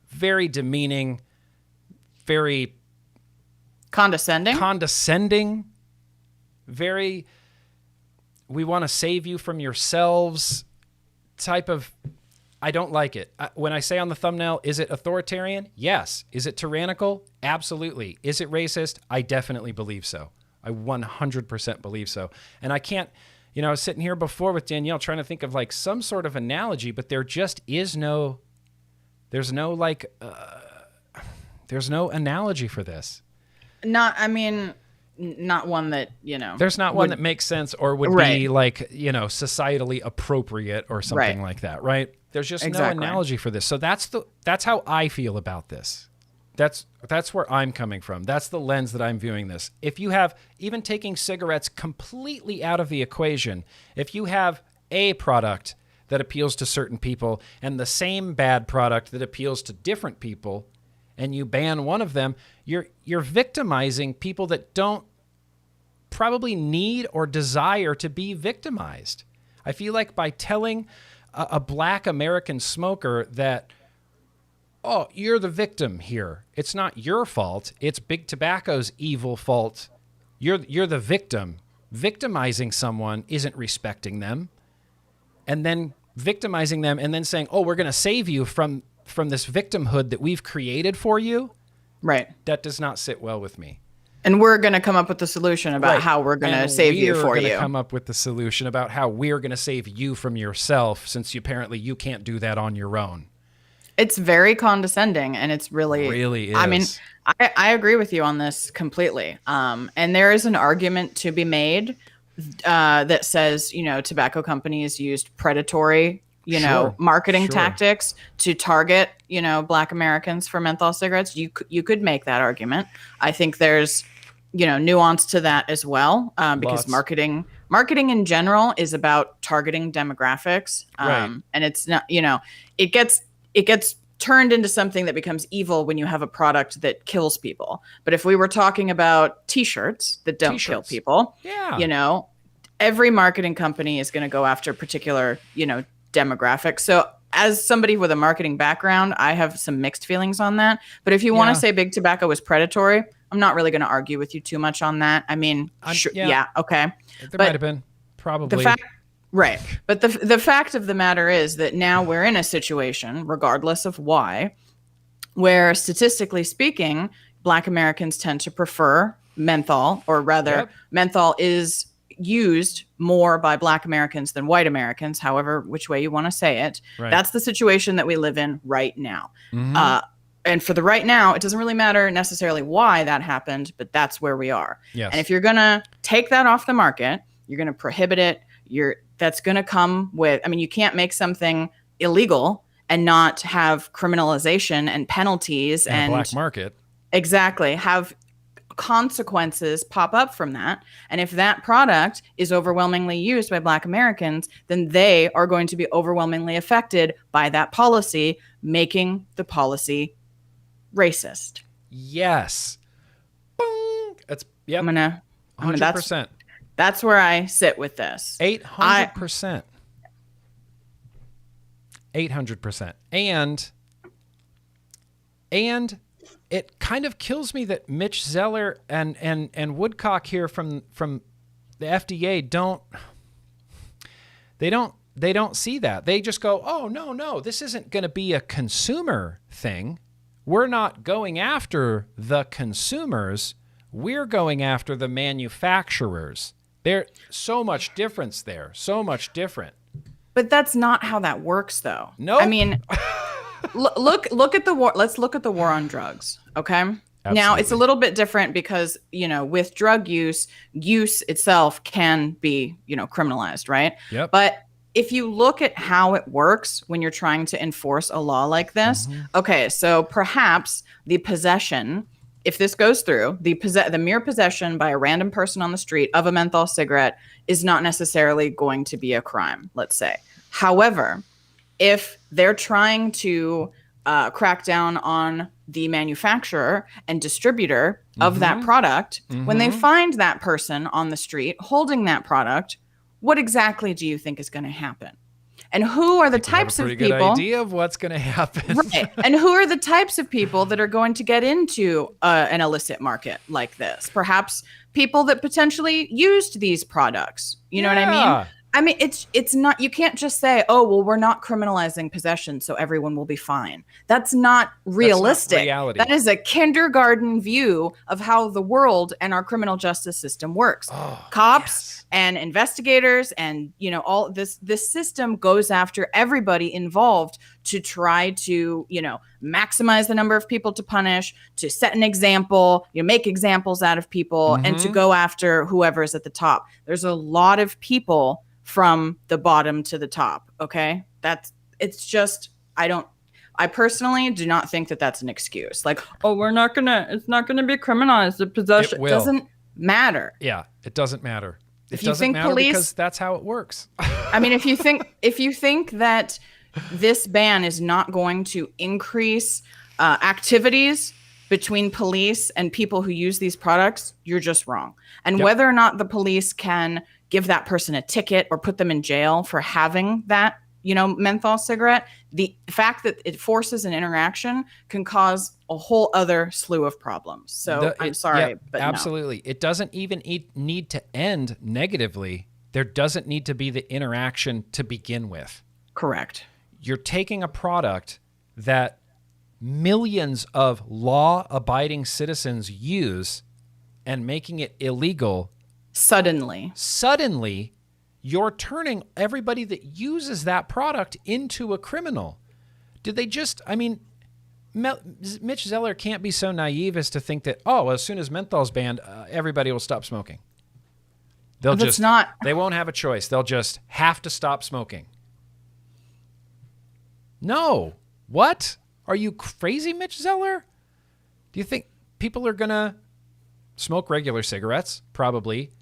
A: very demeaning, very condescending, very, we want to save you from yourselves type of. I don't like it. When I say on the thumbnail, is it authoritarian? Yes. Is it tyrannical? Absolutely. Is it racist? I definitely believe so. I 100% believe so. And I can't, I was sitting here before with Danielle trying to think of like some sort of analogy, but there just is there's no analogy for this.
B: Not one that,
A: There's not one that makes sense or would be like, societally appropriate or something like that, right? There's just no analogy for this. So that's how I feel about this. That's where I'm coming from. That's the lens that I'm viewing this. If you have, even taking cigarettes completely out of the equation, if you have a product that appeals to certain people and the same bad product that appeals to different people, and you ban one of them, you're victimizing people that don't probably need or desire to be victimized. I feel like by telling a Black American smoker that, oh, you're the victim here. It's not your fault. It's Big Tobacco's evil fault. You're the victim. Victimizing someone isn't respecting them. And then victimizing them and then saying, oh, we're going to save you from this victimhood that we've created for you.
B: Right.
A: That does not sit well with me.
B: And we're going to come up with the solution about how we're going to save you for you. We're going to
A: come up with the solution about how we're going to save you from yourself, since apparently you can't do that on your own.
B: It's very condescending, and it's really
A: is.
B: I mean, I agree with you on this completely. And there is an argument to be made that says, tobacco companies used predatory, marketing tactics to target, Black Americans for menthol cigarettes. You could make that argument. I think there's, nuance to that as well, because marketing in general is about targeting demographics. And it's not, it gets turned into something that becomes evil when you have a product that kills people. But if we were talking about t-shirts that don't kill people, every marketing company is going to go after particular, demographics. So as somebody with a marketing background, I have some mixed feelings on that. But if you want to say Big Tobacco was predatory, I'm not really going to argue with you too much on that. I mean, okay.
A: There might have been, probably.
B: Right. But the fact of the matter is that now we're in a situation, regardless of why, where statistically speaking, Black Americans tend to prefer menthol, or rather menthol is used more by Black Americans than white Americans, however, which way you want to say it. Right. That's the situation that we live in right now. Mm-hmm. And for the right now, it doesn't really matter necessarily why that happened, but that's where we are. Yes. And if you're going to take that off the market, you're going to prohibit it. That's going to come with, you can't make something illegal and not have criminalization and penalties and
A: black market.
B: Exactly. Have consequences pop up from that. And if that product is overwhelmingly used by Black Americans, then they are going to be overwhelmingly affected by that policy, making the policy racist.
A: Yes. Boom. That's, yep.
B: 100%. That's where I sit with this.
A: 800%. 800%. And it kind of kills me that Mitch Zeller and Woodcock here from the FDA don't see that. They just go, oh, no, this isn't going to be a consumer thing. We're not going after the consumers. We're going after the manufacturers. There's so much difference there. So much different.
B: But that's not how that works, though.
A: No.
B: Look at the war. Let's look at the war on drugs. Okay. Absolutely. Now it's a little bit different because, with drug use itself can be, criminalized, right?
A: Yep.
B: But if you look at how it works when you're trying to enforce a law like this, okay, so perhaps the possession, if this goes through, the mere possession by a random person on the street of a menthol cigarette is not necessarily going to be a crime, let's say. However, if they're trying to crack down on the manufacturer and distributor of that product, when they find that person on the street holding that product, what exactly do you think is going to happen? And who are the types of people?
A: Good idea of what's going to happen.
B: Right. And who are the types of people that are going to get into an illicit market like this? Perhaps people that potentially used these products. You know what I mean? I mean, it's not, you can't just say, oh, well, we're not criminalizing possession, so everyone will be fine. That's not realistic.
A: That's not reality.
B: That is a kindergarten view of how the world and our criminal justice system works. Cops and investigators and, you know, all this system goes after everybody involved to try to, you know, maximize the number of people to punish, to set an example, you know, make examples out of people, and to go after whoever's at the top. There's a lot of people from the bottom to the top. Okay. It's just, I personally do not think that that's an excuse. Like, oh, it's not gonna be criminalized. The possession doesn't matter.
A: Yeah. It doesn't matter.
B: If you think police,
A: because that's how it works.
B: I mean, if you think that this ban is not going to increase activities between police and people who use these products, you're just wrong. And whether or not the police can give that person a ticket or put them in jail for having that, you know, menthol cigarette, the fact that it forces an interaction can cause a whole other slew of problems. So I'm sorry, but
A: absolutely.
B: No.
A: It doesn't even need to end negatively. There doesn't need to be the interaction to begin with.
B: Correct.
A: You're taking a product that millions of law-abiding citizens use and making it illegal. Suddenly, you're turning everybody that uses that product into a criminal. Did they just, I mean, Mitch Zeller can't be so naive as to think that, oh, as soon as menthol's banned, everybody will stop smoking. They won't have a choice. They'll just have to stop smoking. No. What? Are you crazy, Mitch Zeller? Do you think people are going to smoke regular cigarettes? Probably.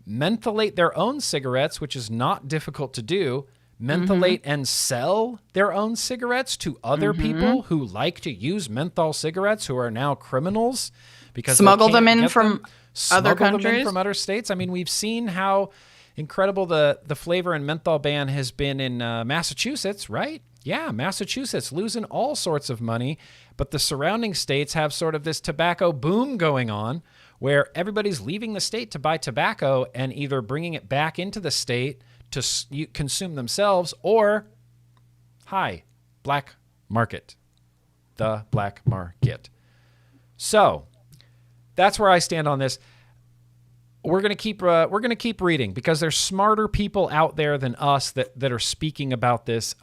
A: Mentholate their own cigarettes, which is not difficult to do. Mentholate and sell their own cigarettes to other people who like to use menthol cigarettes, who are now criminals because
B: smuggle them in from other countries,
A: from other states. I mean, we've seen how incredible the flavor and menthol ban has been in Massachusetts, right? Yeah, Massachusetts losing all sorts of money, but the surrounding states have sort of this tobacco boom going on where everybody's leaving the state to buy tobacco and either bringing it back into the state to consume themselves or, black market. The black market. So that's where I stand on this. We're gonna keep reading because there's smarter people out there than us that are speaking about this.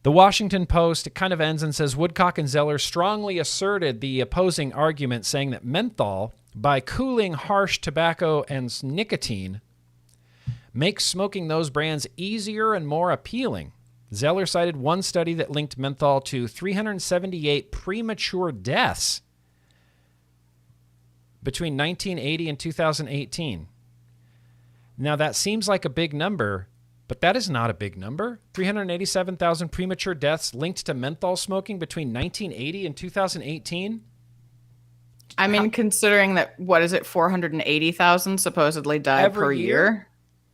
A: The Washington Post, it kind of ends and says, Woodcock and Zeller strongly asserted the opposing argument, saying that menthol, by cooling harsh tobacco and nicotine, makes smoking those brands easier and more appealing. Zeller cited one study that linked menthol to 378 premature deaths between 1980 and 2018. Now, that seems like a big number, but that is not a big number. 387,000 premature deaths linked to menthol smoking between 1980 and 2018.
B: I mean, considering that, 480,000 supposedly die per year?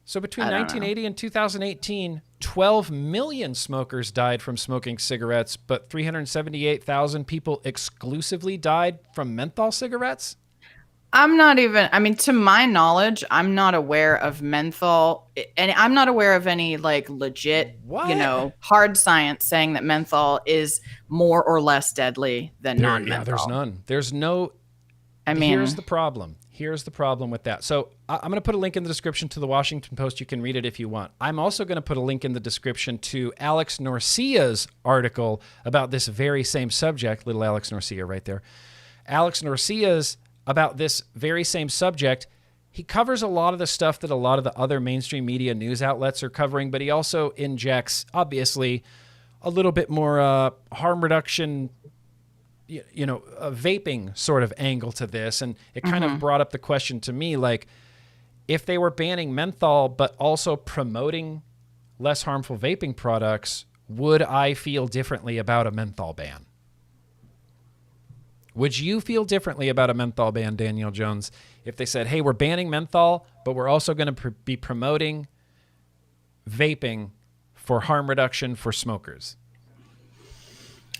A: So between 1980 and 2018, 12 million smokers died from smoking cigarettes, but 378,000 people exclusively died from menthol cigarettes?
B: To my knowledge, I'm not aware of menthol, and I'm not aware of any like legit, hard science saying that menthol is more or less deadly than non-menthol.
A: Yeah, there's none. There's no. Here's the problem. Here's the problem with that. So I'm going to put a link in the description to the Washington Post. You can read it if you want. I'm also going to put a link in the description to Alex Norcia's article about this very same subject. Little Alex Norcia right there. Alex Norcia's about this very same subject. He covers a lot of the stuff that a lot of the other mainstream media news outlets are covering, but he also injects, obviously, a little bit more harm reduction, a vaping sort of angle to this. And it kind of brought up the question to me, like, if they were banning menthol but also promoting less harmful vaping products, would I feel differently about a menthol ban? Would you feel differently about a menthol ban, Danielle Jones, if they said, hey, we're banning menthol, but we're also going to be promoting vaping for harm reduction for smokers?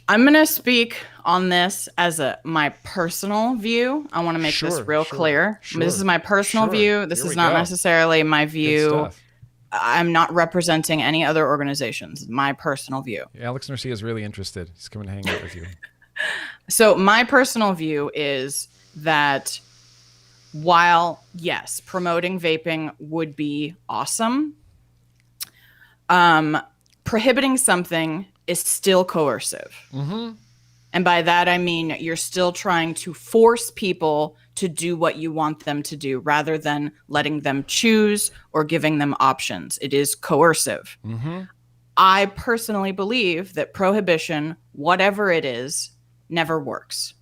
B: I'm going to speak on this as my personal view. I want to make this real clear. This is my personal view. This is not necessarily my view I'm not representing any other organizations. My personal view.
A: Alex Garcia is really interested. He's coming to hang out with you.
B: So my personal view is that while, yes, promoting vaping would be awesome, prohibiting something is still coercive.
A: Mm-hmm.
B: And by that, I mean you're still trying to force people to do what you want them to do rather than letting them choose or giving them options. It is coercive.
A: Mm-hmm.
B: I personally believe that prohibition, whatever it is, never works.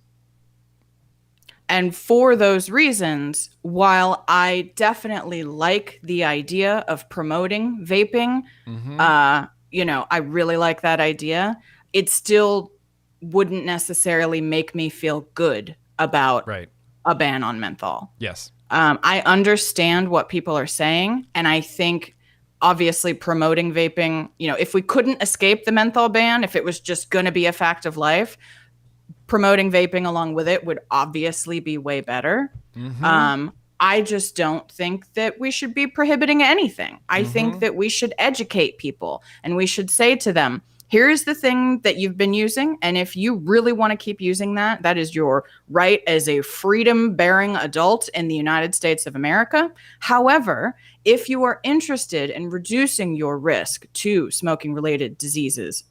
B: And for those reasons, while I definitely like the idea of promoting vaping, I really like that idea. It still wouldn't necessarily make me feel good about a ban on menthol.
A: Yes.
B: I understand what people are saying, and I think obviously promoting vaping, if we couldn't escape the menthol ban, if it was just going to be a fact of life, promoting vaping along with it would obviously be way better. Mm-hmm. I just don't think that we should be prohibiting anything. I think that we should educate people, and we should say to them, here's the thing that you've been using, and if you really want to keep using that, that is your right as a freedom-bearing adult in the United States of America. However, if you are interested in reducing your risk to smoking-related diseases,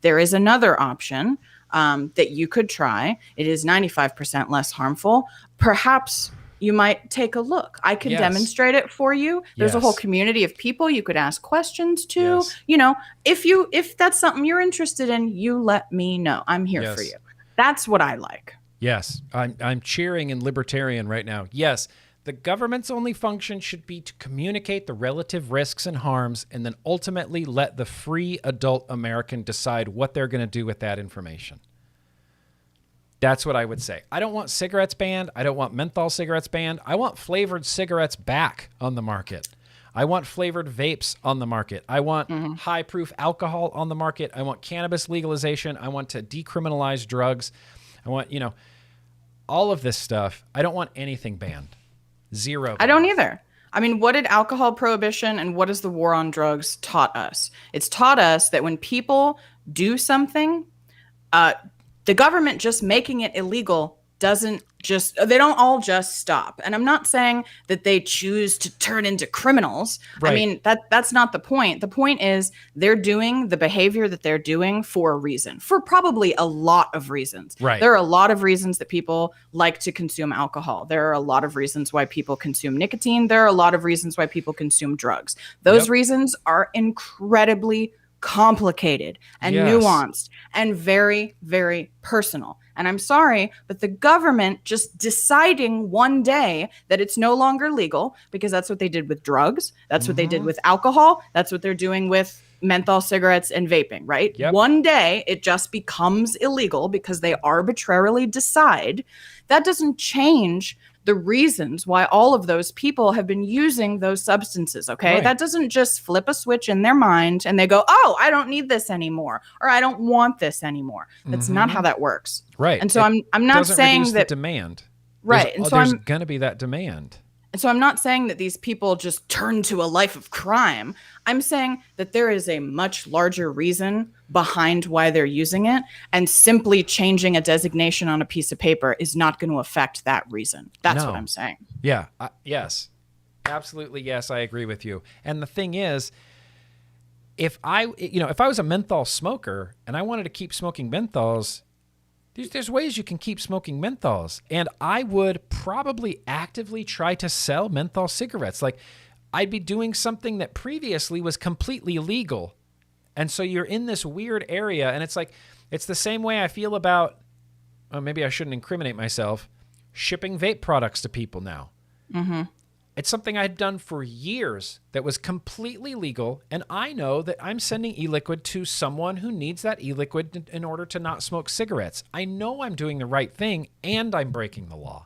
B: there is another option that you could try. It is 95% less harmful. Perhaps you might take a look. I can demonstrate it for you. There's a whole community of people you could ask questions to. If that's something you're interested in, you let me know. I'm here for you. That's what I like.
A: Yes, I'm cheering in libertarian right now. Yes, the government's only function should be to communicate the relative risks and harms, and then ultimately let the free adult American decide what they're going to do with that information. That's what I would say. I don't want cigarettes banned. I don't want menthol cigarettes banned. I want flavored cigarettes back on the market. I want flavored vapes on the market. I want high-proof alcohol on the market. I want cannabis legalization. I want to decriminalize drugs. I want, all of this stuff. I don't want anything banned. Zero.
B: I don't either. I mean, what did alcohol prohibition and what has the war on drugs taught us? It's taught us that when people do something, the government just making it illegal they don't all just stop. And I'm not saying that they choose to turn into criminals. Right. I mean, that's not the point. The point is they're doing the behavior that they're doing for a reason, for probably a lot of reasons.
A: Right.
B: There are a lot of reasons that people like to consume alcohol. There are a lot of reasons why people consume nicotine. There are a lot of reasons why people consume drugs. Those reasons are incredibly complicated and nuanced and very, very personal. And I'm sorry, but the government just deciding one day that it's no longer legal, because that's what they did with drugs. That's what they did with alcohol. That's what they're doing with menthol cigarettes and vaping, right? Yep. One day it just becomes illegal because they arbitrarily decide. That doesn't change the reasons why all of those people have been using those substances, okay? Right. That doesn't just flip a switch in their mind and they go, oh, I don't need this anymore, or I don't want this anymore. That's not how that works.
A: Right.
B: And so I'm not saying that
A: the demand.
B: Right.
A: There's going to be that demand.
B: And so I'm not saying that these people just turn to a life of crime. I'm saying that there is a much larger reason behind why they're using it, and simply changing a designation on a piece of paper is not going to affect that reason. That's what I'm saying.
A: Yeah. Yes. Absolutely. Yes. I agree with you. And the thing is, if I was a menthol smoker and I wanted to keep smoking menthols, there's ways you can keep smoking menthols. And I would probably actively try to sell menthol cigarettes. Like, I'd be doing something that previously was completely illegal. And so you're in this weird area. And it's like, it's the same way I feel about, maybe I shouldn't incriminate myself, shipping vape products to people now. Mm-hmm. It's something I'd done for years that was completely legal, and I know that I'm sending e-liquid to someone who needs that e-liquid in order to not smoke cigarettes. I know I'm doing the right thing, and I'm breaking the law.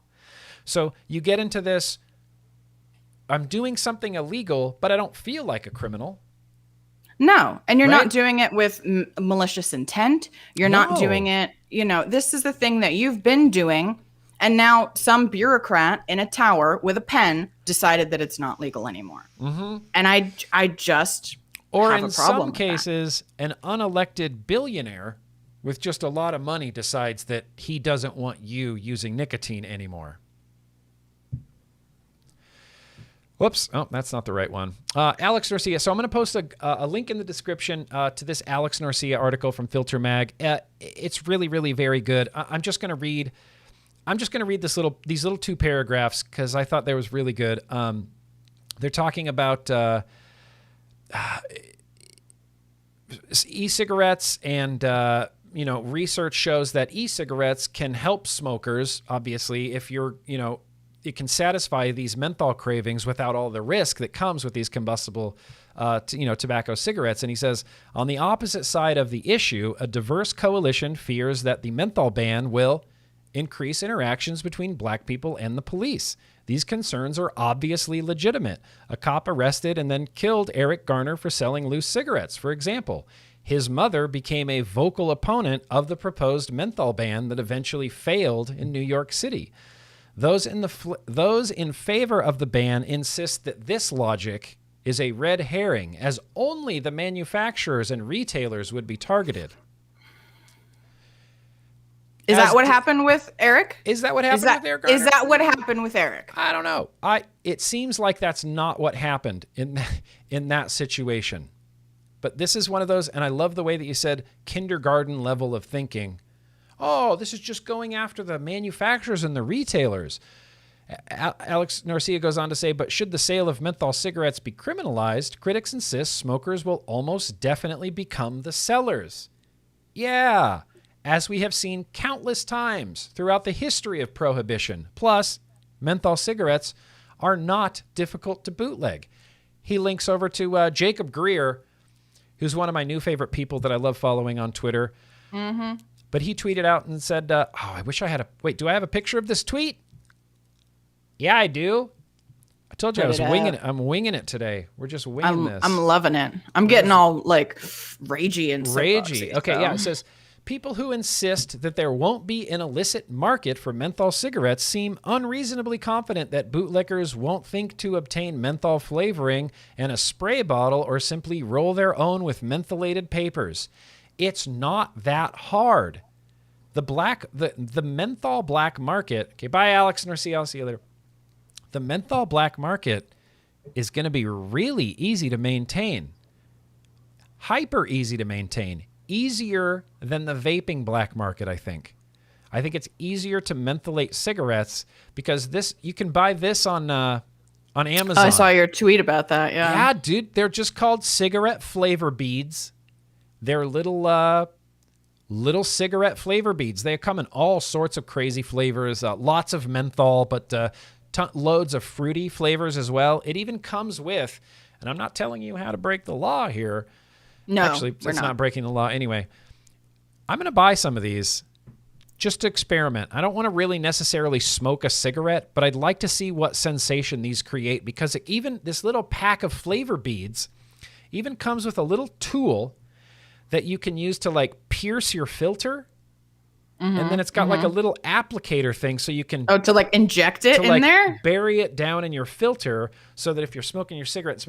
A: So you get into this, I'm doing something illegal, but I don't feel like a criminal.
B: No, and you're not doing it with malicious intent. You're not doing it, this is the thing that you've been doing. And now some bureaucrat in a tower with a pen decided that it's not legal anymore. And I just
A: or
B: have
A: in
B: a problem
A: some cases, an unelected billionaire with just a lot of money decides that he doesn't want you using nicotine anymore. Whoops. Oh, that's not the right one. Alex Norcia. So I'm going to post a link in the description to this Alex Norcia article from Filter Mag. It's really, really very good. I'm just going to read these little 2 paragraphs because I thought they was really good. They're talking about e-cigarettes and research shows that e-cigarettes can help smokers. Obviously, if you're it can satisfy these menthol cravings without all the risk that comes with these combustible, tobacco cigarettes. And he says, on the opposite side of the issue, a diverse coalition fears that the menthol ban will increase interactions between black people and the police. These concerns are obviously legitimate. A cop arrested and then killed Eric Garner for selling loose cigarettes, for example. His mother became a vocal opponent of the proposed menthol ban that eventually failed in New York City. Those in favor of the ban insist that this logic is a red herring, as only the manufacturers and retailers would be targeted.
B: Is that what happened with Eric?
A: Is that what happened with Eric Garner?
B: Is that what happened with Eric?
A: I don't know. It seems like that's not what happened in that situation. But this is one of those, and I love the way that you said kindergarten level of thinking. Oh, this is just going after the manufacturers and the retailers. Alex Norcia goes on to say, but should the sale of menthol cigarettes be criminalized, critics insist smokers will almost definitely become the sellers. Yeah, as we have seen countless times throughout the history of prohibition. Plus, menthol cigarettes are not difficult to bootleg. He links over to Jacob Greer, who's one of my new favorite people that I love following on Twitter. Mm-hmm. But he tweeted out and said, I wish I had wait, do I have a picture of this tweet? Yeah, I do. I told you I was winging it. I'm winging it today. We're just winging this.
B: I'm loving it. I'm getting all like ragey and
A: ragey. Okay,
B: so.
A: Yeah, it says, people who insist that there won't be an illicit market for menthol cigarettes seem unreasonably confident that bootlickers won't think to obtain menthol flavoring in a spray bottle or simply roll their own with mentholated papers. It's not that hard. The menthol black market. Okay, bye, Alex Norcia. I'll see you later. The menthol black market is going to be really easy to maintain. Hyper easy to maintain. Easier than the vaping black market, I think. I think it's easier to mentholate cigarettes because you can buy this on Amazon.
B: I saw your tweet about that.
A: Yeah, dude. They're just called cigarette flavor beads. They're little cigarette flavor beads. They come in all sorts of crazy flavors, lots of menthol, but loads of fruity flavors as well. It even comes with, and I'm not telling you how to break the law here.
B: No,
A: actually, it's not breaking the law anyway. I'm going to buy some of these just to experiment. I don't want to really necessarily smoke a cigarette, but I'd like to see what sensation these create because even this little pack of flavor beads even comes with a little tool that you can use to like pierce your filter. Mm-hmm, and then it's got like a little applicator thing so you can...
B: Oh, to like inject it in there?
A: Bury it down in your filter so that if you're smoking your cigarette,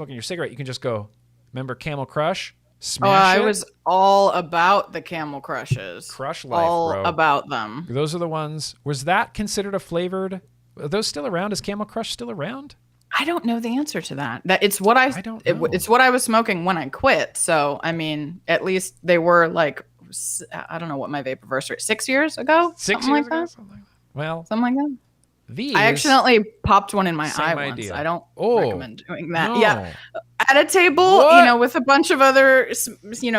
A: you can just go, remember Camel Crush? Smash it.
B: I was all about the Camel Crushes.
A: Crush life, bro.
B: About them.
A: Those are the ones... Was that considered a flavored... Are those still around? Is Camel Crush still around?
B: I don't know the answer to that. It's what it's what I was smoking when I quit. So, I mean, at least they were like... I don't know what my vape anniversary 6 years ago.
A: 6 years ago, something like that. Well,
B: something like that.
A: These
B: I accidentally popped one in my eye
A: idea.
B: once. I don't recommend doing that.
A: No.
B: Yeah, at a table, with a bunch of other,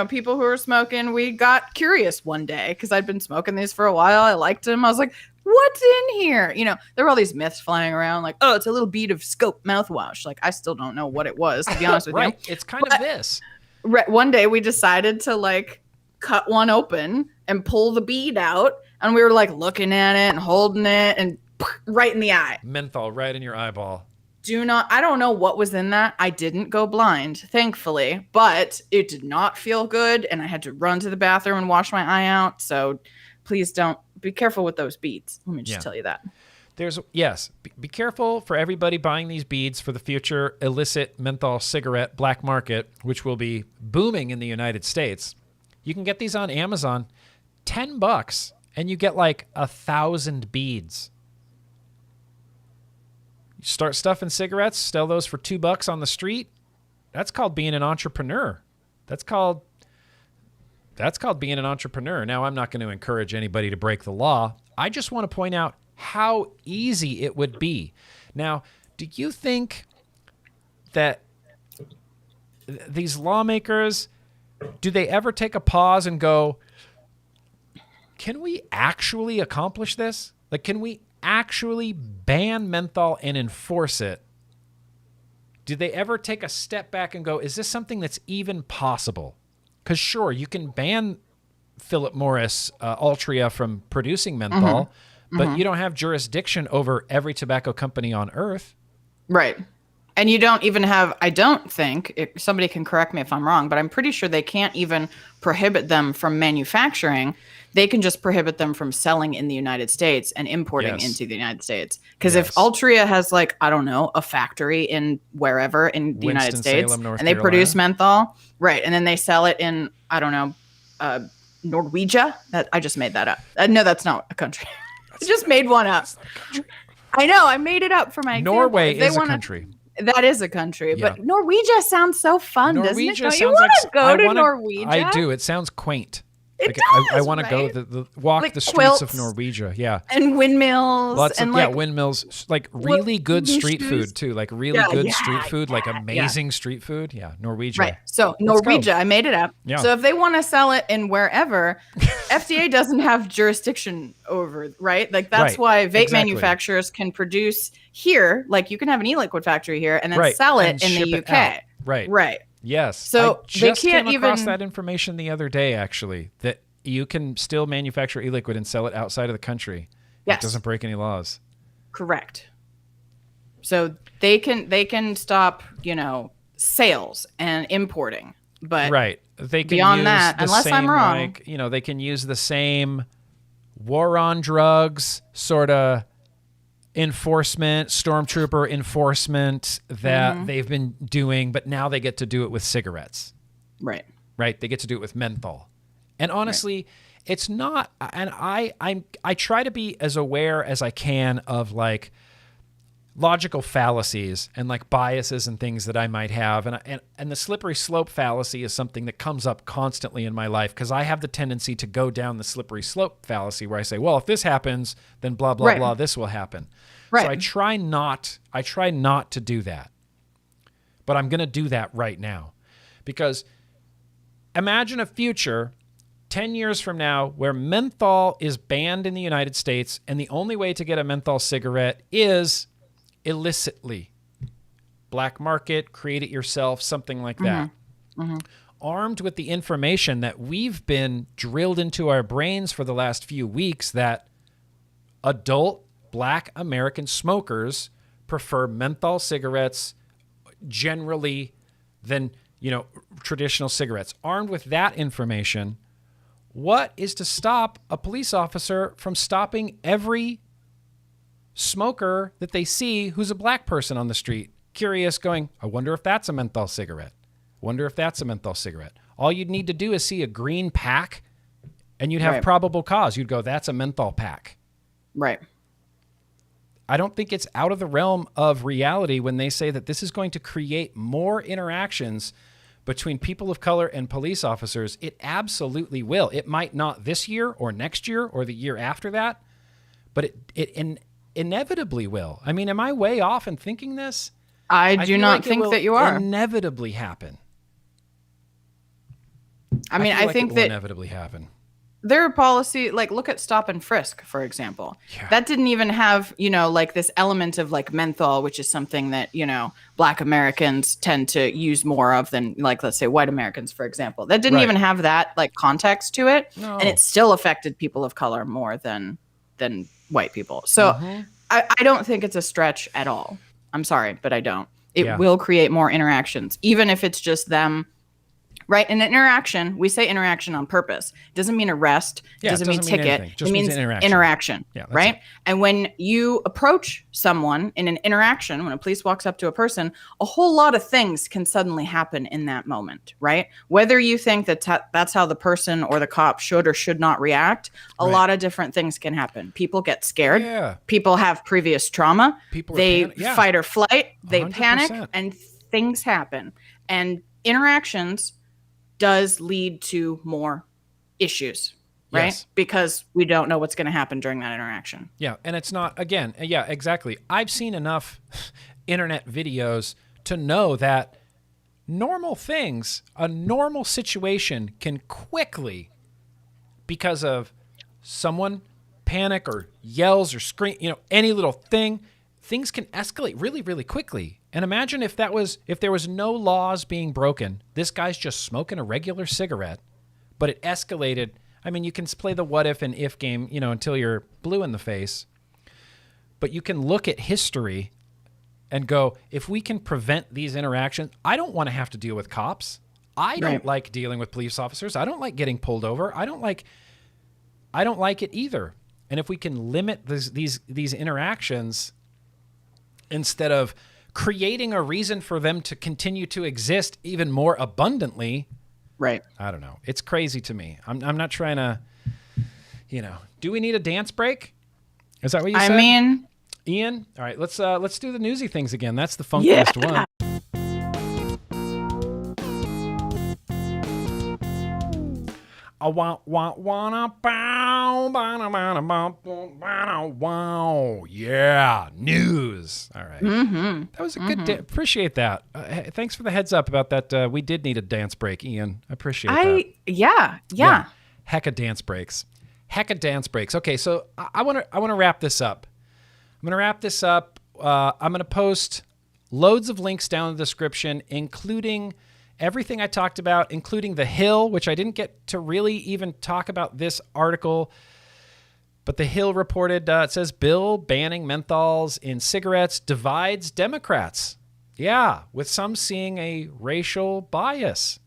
B: people who were smoking. We got curious one day because I'd been smoking these for a while. I liked them. I was like, "What's in here?" There were all these myths flying around, like, "Oh, it's a little bead of Scope mouthwash." Like, I still don't know what it was, to be honest with
A: right.
B: you.
A: It's kind of this.
B: One day we decided to like cut one open and pull the bead out, and we were like looking at it and holding it and right in the eye.
A: Menthol right in your eyeball.
B: I don't know what was in that. I didn't go blind, thankfully, but it did not feel good, and I had to run to the bathroom and wash my eye out. So please don't be careful with those beads. Let me just tell you that.
A: Be careful for everybody buying these beads for the future illicit menthol cigarette black market, which will be booming in the United States. You can get these on Amazon, $10, and you get like 1,000 beads. You start stuffing cigarettes, sell those for $2 on the street. That's called being an entrepreneur. That's called being an entrepreneur. Now, I'm not going to encourage anybody to break the law. I just want to point out how easy it would be. Now, do you think that these lawmakers, do they ever take a pause and go, can we actually accomplish this? Like, can we actually ban menthol and enforce it? Do they ever take a step back and go, is this something that's even possible? Because sure, you can ban Philip Morris Altria from producing menthol, but you don't have jurisdiction over every tobacco company on earth.
B: Right. And you don't even have, I don't think, somebody can correct me if I'm wrong, but I'm pretty sure they can't even prohibit them from manufacturing. They can just prohibit them from selling in the United States and importing into the United States. Because if Altria has, like, I don't know, a factory in wherever in the United States, and they produce menthol, right, and then they sell it in, I don't know, Norwegia? I just made that up. No, that's not a country. I just made one up. I know, I made it up for my example.
A: Norway is a country.
B: That is a country, but Norwegia sounds so fun, doesn't it? Don't you want to go to Norwegia?
A: I do. It sounds quaint.
B: It does,
A: I want to go walk like the streets of Norwegia. Yeah.
B: And windmills.
A: Lots of windmills. Like really good street food too. Like really good street food. Like amazing street food. Yeah. Norwegia.
B: Right. So Norwegia, I made it up. Yeah. So if they want to sell it in wherever, FDA doesn't have jurisdiction over, right? Like that's why vape manufacturers can produce here. Like you can have an e-liquid factory here and then sell it in the UK.
A: Right.
B: Right.
A: Yes.
B: So
A: I just came across that information the other day, actually, that you can still manufacture e-liquid and sell it outside of the country. Yes. It doesn't break any laws.
B: Correct. So they can stop, sales and importing, but
A: they can
B: beyond
A: use
B: that, unless I'm wrong,
A: they can use the same war on drugs sort of enforcement, stormtrooper enforcement that they've been doing, but now they get to do it with cigarettes.
B: Right.
A: Right. They get to do it with menthol. And honestly, it's not, and I try to be as aware as I can of like logical fallacies and like biases and things that I might have. And the slippery slope fallacy is something that comes up constantly in my life because I have the tendency to go down the slippery slope fallacy where I say, well, if this happens, then blah, blah, blah, this will happen. Right. So I try not to do that. But I'm going to do that right now because imagine a future 10 years from now where menthol is banned in the United States and the only way to get a menthol cigarette is illicitly. Black market, create it yourself, something like that. Armed with the information that we've been drilled into our brains for the last few weeks that adult Black American smokers prefer menthol cigarettes generally than, traditional cigarettes. Armed with that information, what is to stop a police officer from stopping every smoker that they see who's a Black person on the street, curious, going, I wonder if that's a menthol cigarette. Wonder if that's a menthol cigarette. All you'd need to do is see a green pack and you'd have probable cause. You'd go, that's a menthol pack.
B: Right.
A: I don't think it's out of the realm of reality when they say that this is going to create more interactions between people of color and police officers. It absolutely will. It might not this year or next year or the year after that, but it inevitably will. I mean, am I way off in thinking this?
B: I do not think that you are.
A: Inevitably happen.
B: I mean, I think that
A: inevitably happen.
B: There are policy, like look at stop and frisk, for example.
A: Yeah.
B: That didn't even have, like this element of like menthol, which is something that, Black Americans tend to use more of than like, let's say white Americans, for example. That didn't even have that like context to it. No. And it still affected people of color more than white people. So I don't think it's a stretch at all. I'm sorry, but I don't. It will create more interactions, even if it's just them Right. In an interaction, we say interaction on purpose. It doesn't mean arrest. It doesn't mean ticket.
A: It means
B: interaction.
A: Yeah,
B: right.
A: It.
B: And when you approach someone in an interaction, when a police walks up to a person, a whole lot of things can suddenly happen in that moment. Right. Whether you think that that's how the person or the cop should or should not react, a lot of different things can happen. People get scared.
A: Yeah.
B: People have previous trauma. They fight or flight. They
A: 100%.
B: panic and things happen. And interactions does lead to more issues, right?
A: Yes.
B: Because we don't know what's going to happen during that interaction.
A: Yeah, and it's not, again, yeah, exactly. I've seen enough internet videos to know that normal things, a normal situation can quickly, because of someone panic or yells or scream, any little thing, things can escalate really, really quickly. And imagine if there was no laws being broken, this guy's just smoking a regular cigarette, but it escalated. I mean, you can play the what if and if game, until you're blue in the face, but you can look at history and go, if we can prevent these interactions, I don't want to have to deal with cops. I don't like dealing with police officers. I don't like getting pulled over. I don't like it either. And if we can limit these interactions, instead of creating a reason for them to continue to exist even more abundantly.
B: Right.
A: I don't know. It's crazy to me. I'm not trying to, do we need a dance break? Is that what you said?
B: I mean,
A: Ian? All right, let's do the Newsy Things again. That's the funkiest one. Wow. Yeah. News. All right.
B: Mm-hmm.
A: That was a good day. Appreciate that. Thanks for the heads up about that. We did need a dance break, Ian. I appreciate that.
B: Yeah.
A: Heck of dance breaks. Okay, so I want to wrap this up. I'm going to post loads of links down in the description, including everything I talked about, including The Hill, which I didn't get to really even talk about this article. But The Hill reported, it says, bill banning menthols in cigarettes divides Democrats. Yeah, with some seeing a racial bias.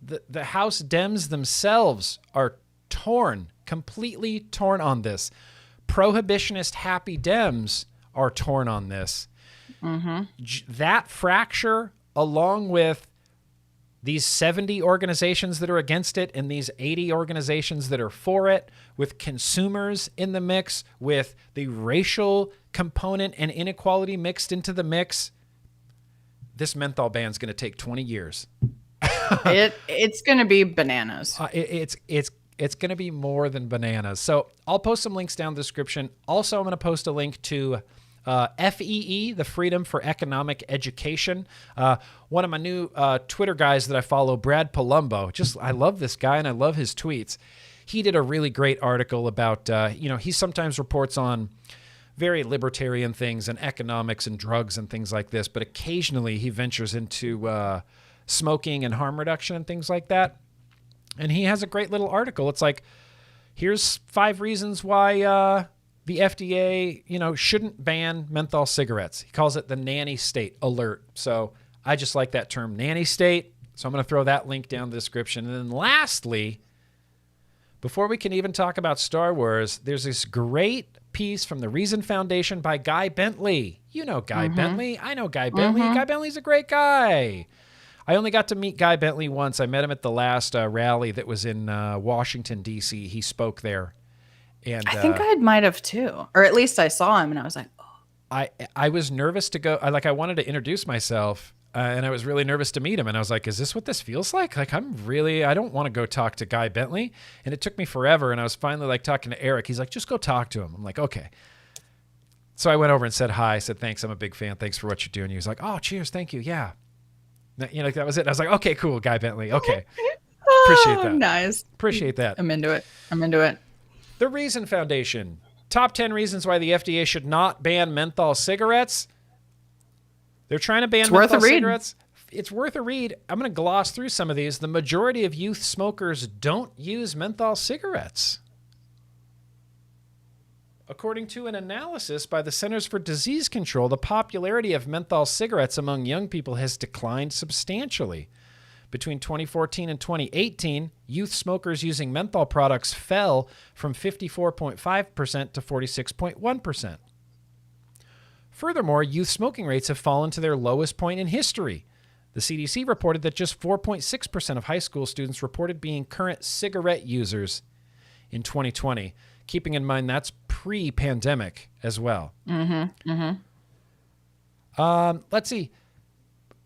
A: The House Dems themselves are completely torn on this. Prohibitionist happy Dems are torn on this. Mm-hmm. That fracture, along with these 70 organizations that are against it and these 80 organizations that are for it, with consumers in the mix, with the racial component and inequality mixed into the mix, this menthol ban is going to take 20 years.
B: It's going to be bananas.
A: It's going to be more than bananas. So I'll post some links down in the description. Also, I'm going to post a link to FEE, the Freedom for Economic Education. One of my new Twitter guys that I follow, Brad Palumbo, I love this guy and I love his tweets. He did a really great article about, he sometimes reports on very libertarian things and economics and drugs and things like this, but occasionally he ventures into smoking and harm reduction and things like that. And he has a great little article. It's like, here's 5 reasons why the FDA, shouldn't ban menthol cigarettes. He calls it the nanny state alert. So I just like that term, nanny state. So I'm going to throw that link down in the description. And then lastly, before we can even talk about Star Wars, there's this great piece from the Reason Foundation by Guy Bentley. You know Guy Bentley. I know Guy Bentley. Guy Bentley's a great guy. I only got to meet Guy Bentley once. I met him at the last rally that was in Washington, D.C. He spoke there. And
B: I think I might have too, or at least I saw him and I was like, oh.
A: I was nervous to go. I wanted to introduce myself and I was really nervous to meet him. And I was like, is this what this feels like? Like, I don't want to go talk to Guy Bentley. And it took me forever. And I was finally talking to Eric. He's like, just go talk to him. I'm like, okay. So I went over and said hi. I said, thanks. I'm a big fan. Thanks for what you're doing. He was like, oh, cheers. Thank you. Yeah. That was it. I was like, okay, cool, Guy Bentley. Okay. Appreciate that.
B: Nice.
A: Appreciate that.
B: I'm into it.
A: The Reason Foundation. Top 10 reasons why the FDA should not ban menthol cigarettes. They're trying to ban menthol cigarettes. It's worth a read. I'm going to gloss through some of these. The majority of youth smokers don't use menthol cigarettes. According to an analysis by the Centers for Disease Control, the popularity of menthol cigarettes among young people has declined substantially. Between 2014 and 2018, youth smokers using menthol products fell from 54.5% to 46.1%. Furthermore, youth smoking rates have fallen to their lowest point in history. The CDC reported that just 4.6% of high school students reported being current cigarette users in 2020, keeping in mind that's pre-pandemic as well. Let's see.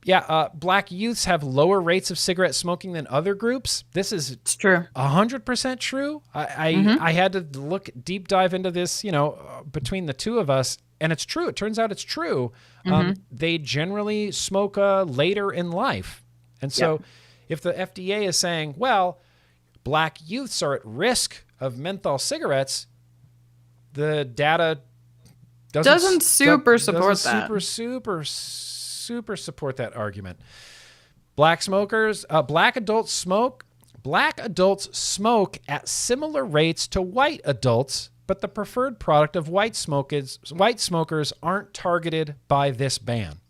A: Yeah, black youths have lower rates of cigarette smoking than other groups. It's
B: true.
A: 100% true. I had to look deep dive into this, between the two of us, and it's true. It turns out it's true. They generally smoke later in life. And so if the FDA is saying, well, black youths are at risk of menthol cigarettes, the data doesn't support that argument. Black adults smoke at similar rates to white adults, but the preferred product of white smokers aren't targeted by this ban.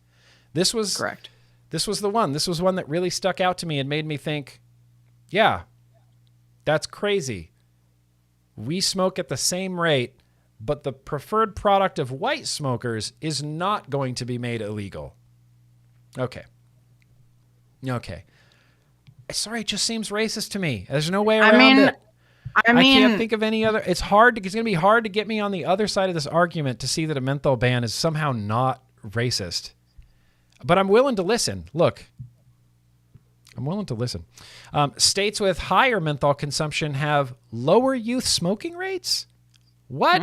A: This was
B: correct.
A: This was the one. This was one that really stuck out to me and made me think, yeah, that's crazy. We smoke at the same rate, but the preferred product of white smokers is not going to be made illegal. Okay. Sorry, it just seems racist to me. There's no way around it. I can't think of any other. It's going to be hard to get me on the other side of this argument to see that a menthol ban is somehow not racist. But I'm willing to listen. Look, I'm willing to listen. States with higher menthol consumption have lower youth smoking rates? What?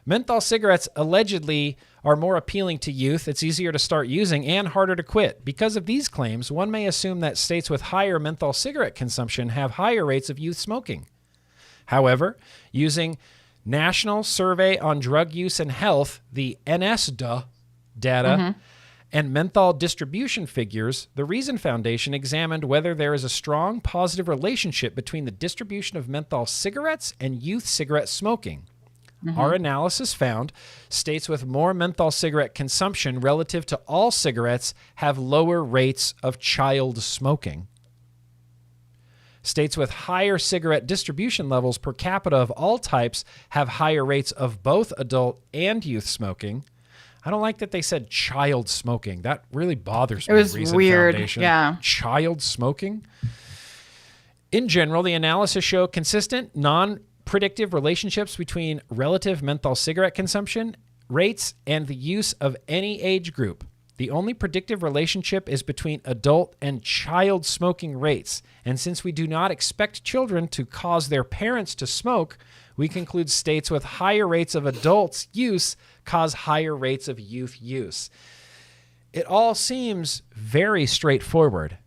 A: Menthol cigarettes allegedly are more appealing to youth. It's easier to start using and harder to quit. Because of these claims, one may assume that states with higher menthol cigarette consumption have higher rates of youth smoking. However, using National Survey on Drug Use and Health, the NSDA data, and menthol distribution figures, the Reason Foundation examined whether there is a strong positive relationship between the distribution of menthol cigarettes and youth cigarette smoking. Our analysis found states with more menthol cigarette consumption relative to all cigarettes have lower rates of child smoking. States with higher cigarette distribution levels per capita of all types have higher rates of both adult and youth smoking. I don't like that they said child smoking. That really bothers me.
B: It was
A: Reason
B: weird.
A: Foundation.
B: Yeah.
A: Child smoking. In general, the analysis showed consistent, non-predictive relationships between relative menthol cigarette consumption rates and the use of any age group. The only predictive relationship is between adult and child smoking rates. And since we do not expect children to cause their parents to smoke, we conclude states with higher rates of adults use cause higher rates of youth use. It all seems very straightforward.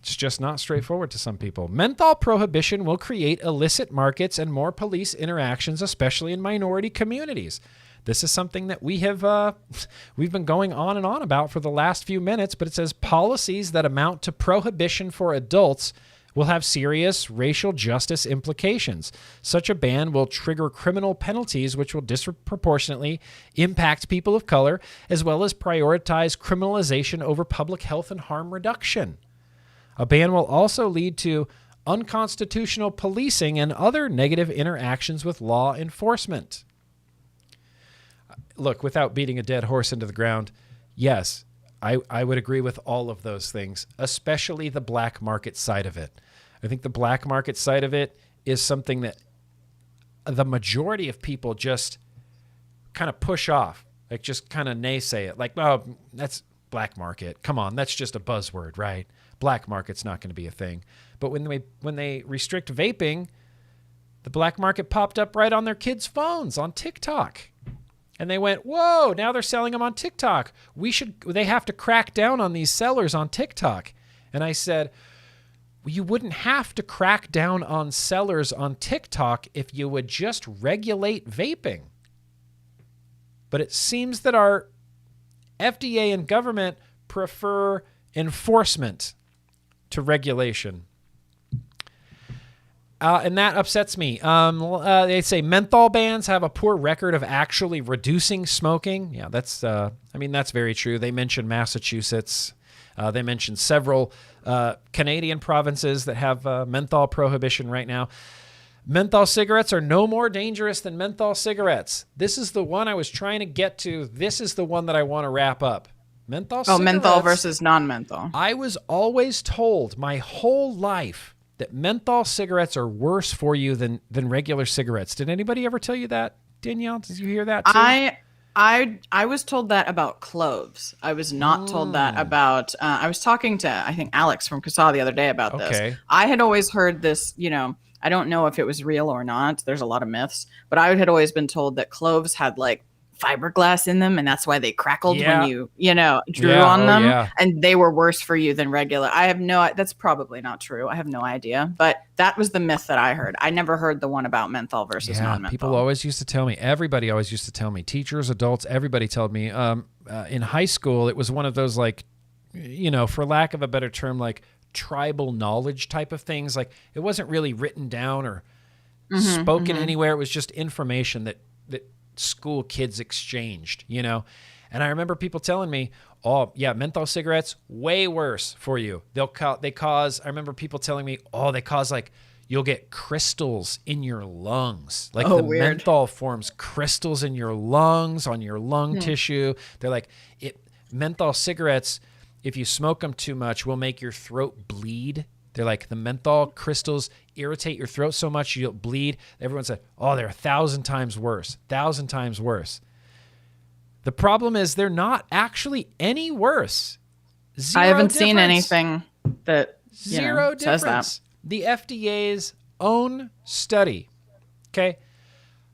A: It's just not straightforward to some people. Menthol prohibition will create illicit markets and more police interactions, especially in minority communities. This is something that we've been going on and on about for the last few minutes, but it says policies that amount to prohibition for adults will have serious racial justice implications. Such a ban will trigger criminal penalties, which will disproportionately impact people of color, as well as prioritize criminalization over public health and harm reduction. A ban will also lead to unconstitutional policing and other negative interactions with law enforcement. Look, without beating a dead horse into the ground, yes, I would agree with all of those things, especially the black market side of it. I think the black market side of it is something that the majority of people just kind of push off, like just kind of naysay it, like, oh, that's black market. Come on, that's just a buzzword, right? Black market's not going to be a thing. But when they restrict vaping, the black market popped up right on their kids' phones on TikTok. And they went, whoa, now they're selling them on TikTok. They have to crack down on these sellers on TikTok. And I said, well, you wouldn't have to crack down on sellers on TikTok if you would just regulate vaping. But it seems that our FDA and government prefer enforcement to regulation. And that upsets me. They say menthol bans have a poor record of actually reducing smoking. Yeah, that's very true. They mentioned Massachusetts. They mentioned several Canadian provinces that have menthol prohibition right now. Menthol cigarettes are no more dangerous than menthol cigarettes. This is the one I was trying to get to. This is the one that I want to wrap up. Menthol cigarettes.
B: Menthol versus non-menthol.
A: I was always told my whole life that menthol cigarettes are worse for you than regular cigarettes. Did anybody ever tell you that, Danielle? Did you hear that too?
B: I was told that about cloves. I was not told that about. I was talking to, I think, Alex from Casa the other day about this. I had always heard this. I don't know if it was real or not. There's a lot of myths, but I had always been told that cloves had like fiberglass in them, and that's why they crackled when you drew on them, and they were worse for you than regular. That's probably not true. I have no idea, but that was the myth that I heard. I never heard the one about menthol versus non-menthol.
A: People always used to tell me, everybody always used to tell me, teachers, adults, everybody told me, in high school, it was one of those, like, for lack of a better term, like tribal knowledge type of things. Like, it wasn't really written down or spoken anywhere. It was just information that school kids exchanged, and I remember people telling me, oh yeah, menthol cigarettes way worse for you. They cause, I remember people telling me, oh, they cause, like, you'll get crystals in your lungs. Like, weird. Menthol forms crystals in your lungs, on your lung tissue. They're like, menthol cigarettes, if you smoke them too much, will make your throat bleed. They're like, the menthol crystals irritate your throat so much you'll bleed. Everyone said, oh, they're 1,000 times worse. 1,000 times worse. The problem is they're not actually any worse.
B: I haven't seen anything that
A: Zero difference.
B: Says that.
A: The FDA's own study, okay?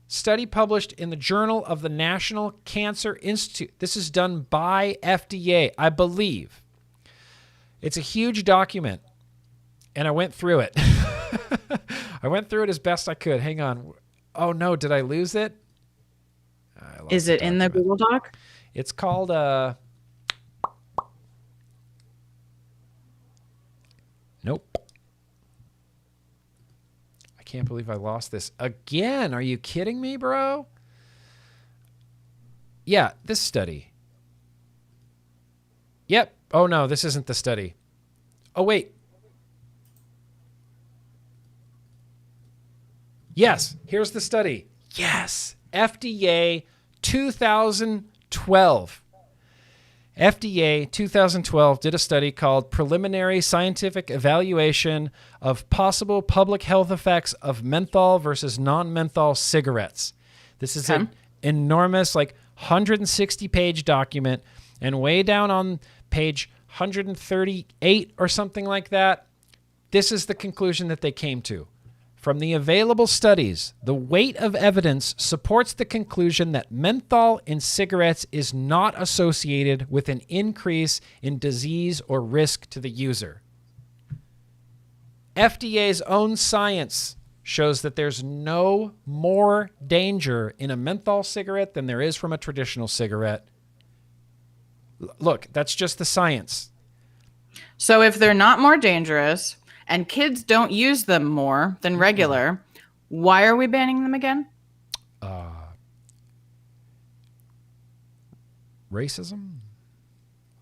A: Study published in the Journal of the National Cancer Institute. This is done by FDA, I believe. It's a huge document. And I went through it. I went through it as best I could. Hang on. Oh, no. Did I lose it?
B: Is it in the Google Doc?
A: It's called... Nope. I can't believe I lost this again. Are you kidding me, bro? Yeah, this study. Yep. Oh, no. This isn't the study. Oh, wait. Yes, here's the study. Yes, FDA 2012. FDA 2012 did a study called Preliminary Scientific Evaluation of Possible Public Health Effects of Menthol versus Non-Menthol Cigarettes. This is an enormous, like, 160-page document, and way down on page 138 or something like that, this is the conclusion that they came to. From the available studies, the weight of evidence supports the conclusion that menthol in cigarettes is not associated with an increase in disease or risk to the user. FDA's own science shows that there's no more danger in a menthol cigarette than there is from a traditional cigarette. Look, that's just the science.
B: So if they're not more dangerous and kids don't use them more than regular, why are we banning them again?
A: Racism?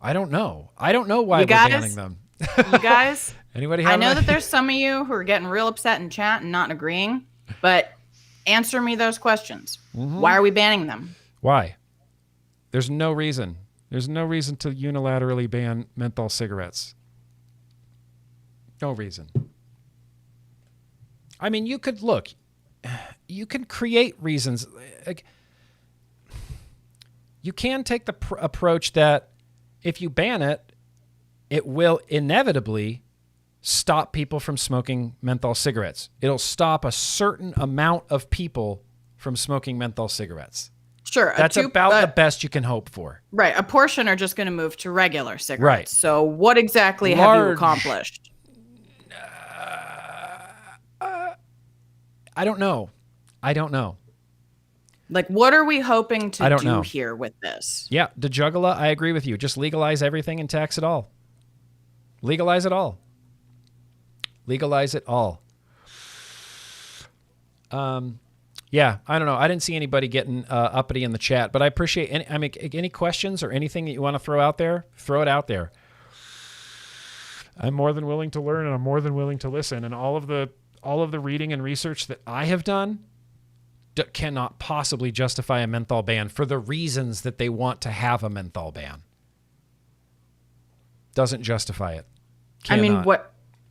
A: I don't know. I don't know why we're banning them.
B: You guys,
A: anybody have
B: I know that there's some of you who are getting real upset in chat and not agreeing, but answer me those questions. Why are we banning them?
A: Why? There's no reason. There's no reason to unilaterally ban menthol cigarettes. No reason. I mean, you could look. You can create reasons. Like, you can take the approach that if you ban it, it will inevitably stop people from smoking menthol cigarettes. It'll stop a certain amount of people from smoking menthol cigarettes.
B: Sure.
A: That's about the best you can hope for.
B: Right. A portion are just going to move to regular cigarettes.
A: Right.
B: So what exactly have you accomplished?
A: I don't know.
B: Like, what are we hoping to do
A: know.
B: here with this?
A: Yeah, the juggler, I agree with you. Just legalize everything and tax it all. Legalize it all. Legalize it all. Yeah, I don't know. I didn't see anybody getting uppity in the chat, but I appreciate any questions or anything that you want to throw out there. Throw it out there. I'm more than willing to learn, and I'm more than willing to listen. And all of the reading and research that I have done cannot possibly justify a menthol ban for the reasons that they want to have a menthol ban. Doesn't justify it. Cannot.
B: I mean,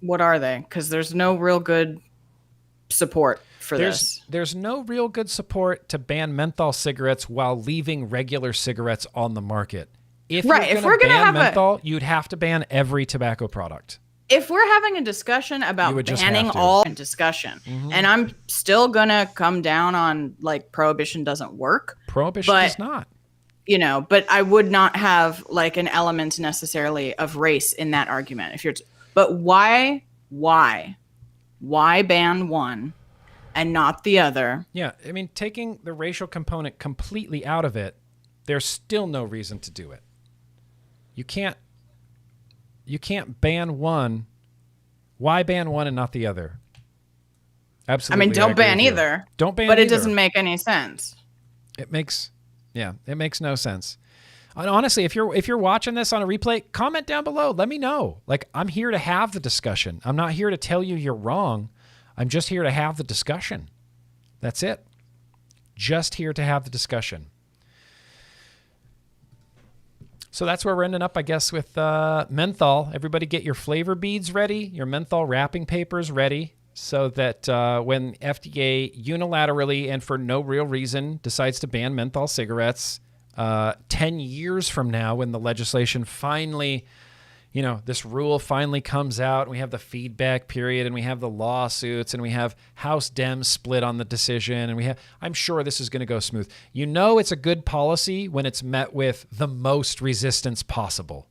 B: what are they? Because there's no real good support for this.
A: There's no real good support to ban menthol cigarettes while leaving regular cigarettes on the market. If we're going to ban menthol, you'd have to ban every tobacco product.
B: If we're having a discussion about banning all discussion, and I'm still going to come down on like prohibition doesn't work.
A: Prohibition does not.
B: You know, but I would not have like an element necessarily of race in that argument. But why ban one and not the other?
A: Yeah, I mean, taking the racial component completely out of it, there's still no reason to do it. You can't ban one. Why ban one and not the other? Absolutely.
B: I mean, don't ban either.
A: Don't ban
B: but
A: either.
B: It doesn't make any sense.
A: It makes no sense. And honestly, if you're watching this on a replay, comment down below. Let me know. Like, I'm here to have the discussion. I'm not here to tell you you're wrong. I'm just here to have the discussion. That's it. Just here to have the discussion. So that's where we're ending up, I guess, with menthol. Everybody get your flavor beads ready, your menthol wrapping papers ready, so that when FDA unilaterally and for no real reason decides to ban menthol cigarettes 10 years from now, when the legislation finally, this rule finally comes out, and we have the feedback period, and we have the lawsuits, and we have House Dems split on the decision, and I'm sure this is going to go smooth. It's a good policy when it's met with the most resistance possible.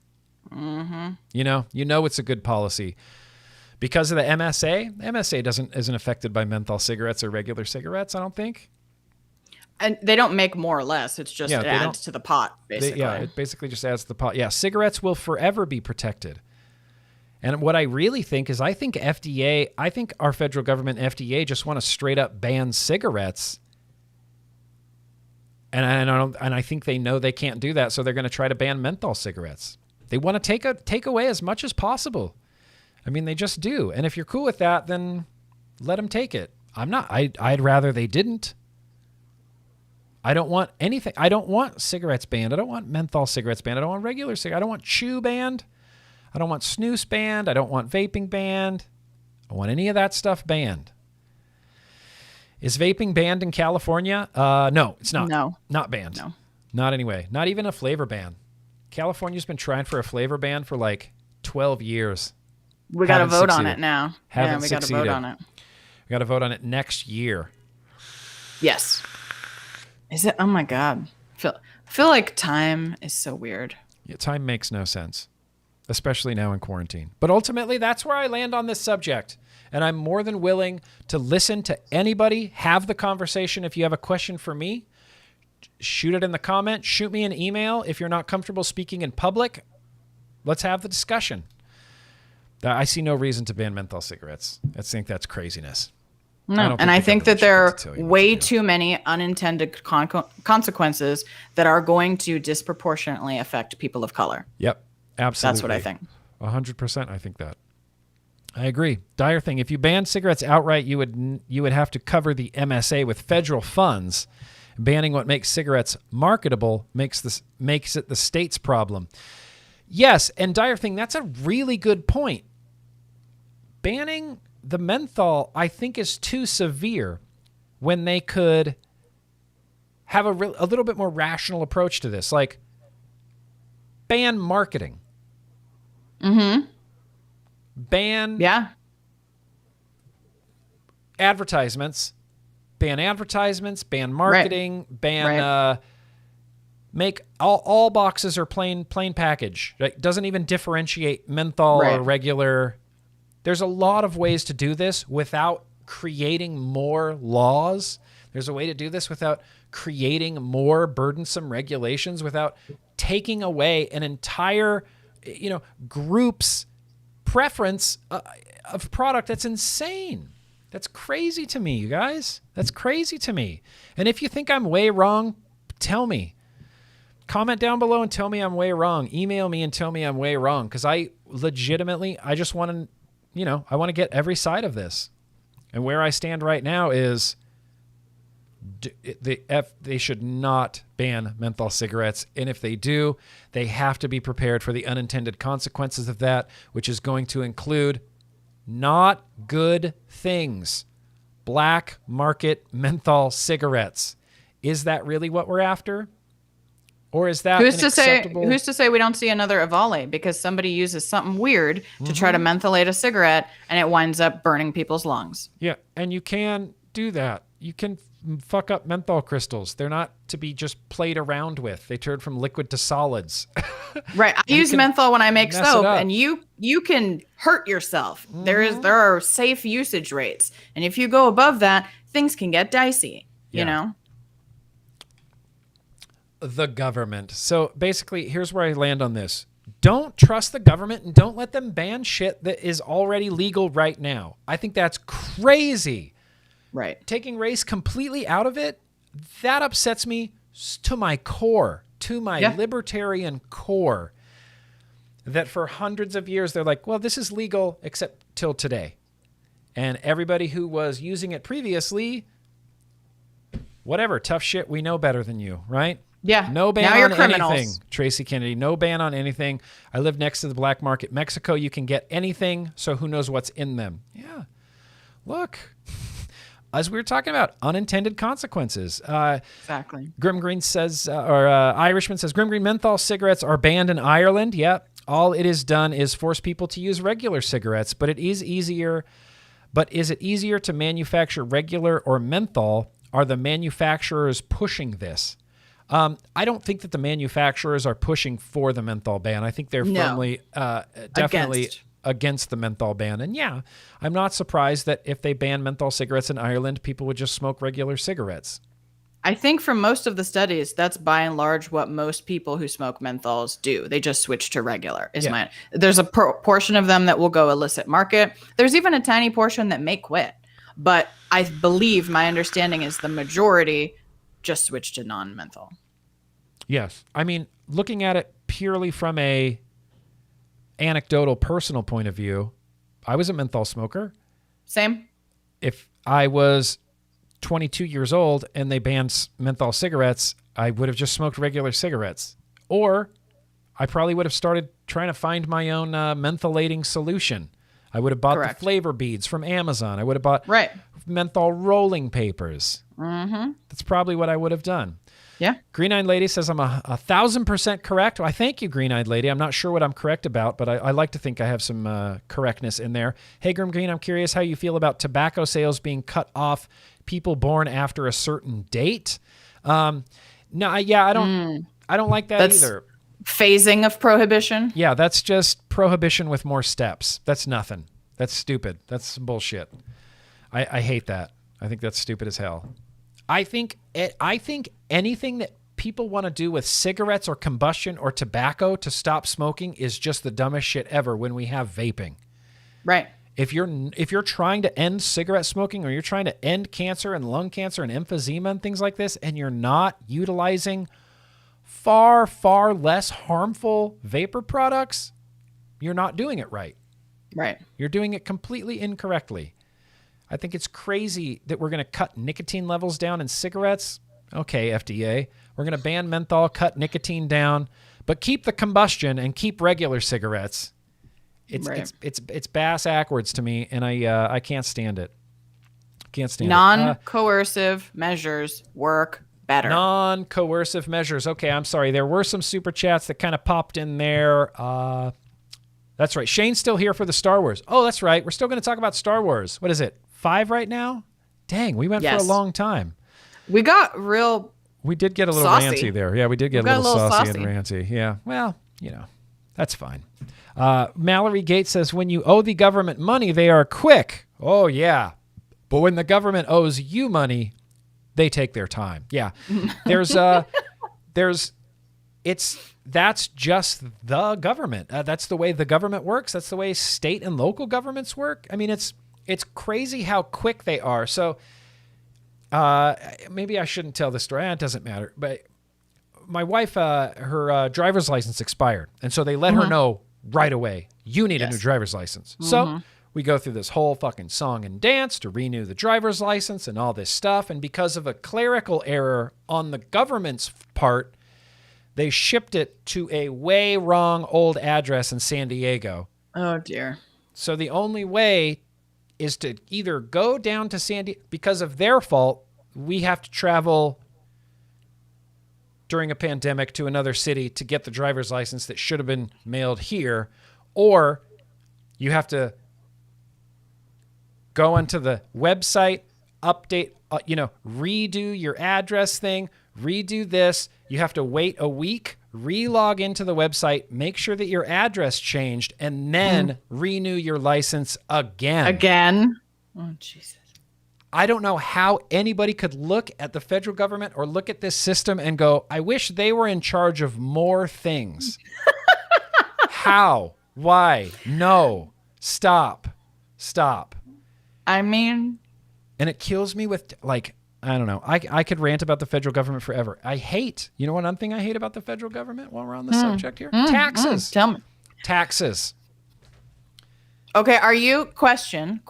A: Mm-hmm. It's a good policy. Because of the MSA isn't affected by menthol cigarettes or regular cigarettes, I don't think.
B: And they don't make more or less. It's just it adds to the pot, basically.
A: It basically just adds to the pot. Yeah, cigarettes will forever be protected. And what I really think is I think our federal government, FDA, just want to straight up ban cigarettes. And I think they know they can't do that, so they're going to try to ban menthol cigarettes. They want to take away as much as possible. I mean, they just do. And if you're cool with that, then let them take it. I'm not. I'd rather they didn't. I don't want anything. I don't want cigarettes banned. I don't want menthol cigarettes banned. I don't want regular cigarettes. I don't want chew banned. I don't want snus banned. I don't want vaping banned. I don't want any of that stuff banned. Is vaping banned in California? No, it's not.
B: No.
A: Not banned.
B: No.
A: Not anyway. Not even a flavor ban. California's been trying for a flavor ban for like 12 years.
B: We got to vote on it now. We got to vote on it.
A: We got to vote on it next year.
B: Yes. Is it? Oh my God. I feel like time is so weird.
A: Yeah, time makes no sense, especially now in quarantine. But ultimately, that's where I land on this subject. And I'm more than willing to listen to anybody, have the conversation. If you have a question for me, shoot it in the comments. Shoot me an email. If you're not comfortable speaking in public, let's have the discussion. I see no reason to ban menthol cigarettes. I think that's craziness.
B: No, and I think that there are way too many unintended consequences that are going to disproportionately affect people of color.
A: Yep, absolutely.
B: That's what I think.
A: 100%, I think that. I agree. Dire thing. If you banned cigarettes outright, you would have to cover the MSA with federal funds. Banning what makes cigarettes marketable makes it the state's problem. Yes, and dire thing. That's a really good point. Banning the menthol, I think, is too severe when they could have a little bit more rational approach to this. Like, ban marketing.
B: Mm-hmm.
A: Ban advertisements. Ban advertisements, ban marketing, ban make all boxes are plain package. It doesn't even differentiate menthol or regular. There's a lot of ways to do this without creating more laws. There's a way to do this without creating more burdensome regulations, without taking away an entire, group's preference of product. That's insane. That's crazy to me, you guys. That's crazy to me. And if you think I'm way wrong, tell me. comment down below and tell me I'm way wrong. Email me and tell me I'm way wrong, because I legitimately, I just want to, you know, I want to get every side of this. And where I stand right now is they should not ban menthol cigarettes. And if they do, they have to be prepared for the unintended consequences of that, which is going to include not good things. Black market menthol cigarettes. Is that really what we're after? Or is that
B: who's to say we don't see another Avale because somebody uses something weird to try to mentholate a cigarette and it winds up burning people's lungs?
A: Yeah, and you can do that. You can fuck up menthol crystals. They're not to be just played around with. They turn from liquid to solids.
B: Right. I use menthol when I make soap, and you can hurt yourself. There are safe usage rates, and if you go above that, things can get dicey. You know.
A: The government. So basically, here's where I land on this. Don't trust the government and don't let them ban shit that is already legal right now. I think that's crazy.
B: Right.
A: Taking race completely out of it, that upsets me to my core, to my libertarian core, that for hundreds of years, they're like, well, this is legal except till today. And everybody who was using it previously, whatever, tough shit, we know better than you, right?
B: Yeah.
A: No ban
B: now you're
A: on
B: criminals.
A: anything, Tracy Kennedy. No ban on anything. I live next to the black market. Mexico, you can get anything, so who knows what's in them. Yeah. Look, as we were talking about, unintended consequences.
B: Exactly.
A: GrimmGreen says, Irishman says, GrimmGreen menthol cigarettes are banned in Ireland. Yep. All it has done is force people to use regular cigarettes, but it is easier. But is it easier to manufacture regular or menthol? Are the manufacturers pushing this? I don't think that the manufacturers are pushing for the menthol ban. I think they're firmly, definitely against the menthol ban. And yeah, I'm not surprised that if they ban menthol cigarettes in Ireland, people would just smoke regular cigarettes.
B: I think from most of the studies, that's by and large what most people who smoke menthols do. They just switch to regular. There's a portion of them that will go illicit market. There's even a tiny portion that may quit. But I believe my understanding is the majority just switch to non-menthol.
A: Yes. I mean, looking at it purely from a anecdotal personal point of view, I was a menthol smoker.
B: Same.
A: If I was 22 years old and they banned menthol cigarettes, I would have just smoked regular cigarettes. Or I probably would have started trying to find my own mentholating solution. I would have bought the flavor beads from Amazon. I would have bought menthol rolling papers. That's probably what I would have done.
B: Yeah.
A: Green-Eyed Lady says I'm 1,000% correct. Well, I thank you, Green-Eyed Lady. I'm not sure what I'm correct about, but I like to think I have some correctness in there. Hey, GrimmGreen, I'm curious how you feel about tobacco sales being cut off people born after a certain date. I don't like that either.
B: Phasing of prohibition.
A: Yeah, that's just prohibition with more steps. That's nothing. That's stupid. That's bullshit. I hate that. I think that's stupid as hell. I think anything that people want to do with cigarettes or combustion or tobacco to stop smoking is just the dumbest shit ever when we have vaping.
B: Right.
A: If you're trying to end cigarette smoking or you're trying to end cancer and lung cancer and emphysema and things like this, and you're not utilizing far, far less harmful vapor products, you're not doing it right.
B: Right.
A: You're doing it completely incorrectly. I think it's crazy that we're going to cut nicotine levels down in cigarettes. Okay, FDA. We're going to ban menthol, cut nicotine down, but keep the combustion and keep regular cigarettes. It's bass backwards to me, and I can't stand it. Can't stand it.
B: Non-coercive measures work better.
A: Non-coercive measures. Okay, I'm sorry. There were some super chats that kind of popped in there. That's right. Shane's still here for the Star Wars. Oh, that's right. We're still going to talk about Star Wars. What is it? 5 right now? Dang, we went for a long time.
B: We did get
A: a little
B: saucy.
A: Ranty there. Yeah, we did get a little saucy and ranty. Yeah, well, that's fine. Mallory Gates says, when you owe the government money, they are quick. Oh, yeah. But when the government owes you money, they take their time. Yeah. That's just the government. That's the way the government works. That's the way state and local governments work. I mean, it's crazy how quick they are. So maybe I shouldn't tell this story. It doesn't matter. But my wife, her driver's license expired. And so they let her know right away, you need a new driver's license. So we go through this whole fucking song and dance to renew the driver's license and all this stuff. And because of a clerical error on the government's part, they shipped it to a way wrong old address in San Diego.
B: Oh, dear.
A: So the only way is to either go down to San Diego. Because of their fault, we have to travel during a pandemic to another city to get the driver's license that should have been mailed here. Or you have to go onto the website, update, redo your address thing, redo this. You have to wait a week, re-log into the website, make sure that your address changed, and then renew your license again.
B: Again? Oh, Jesus.
A: I don't know how anybody could look at the federal government or look at this system and go, I wish they were in charge of more things. How? Why? No. Stop.
B: I mean...
A: And it kills me with, like, I don't know. I could rant about the federal government forever. You know one thing I hate about the federal government while we're on the subject here? Taxes.
B: Tell me.
A: Taxes.
B: Okay, are you, question,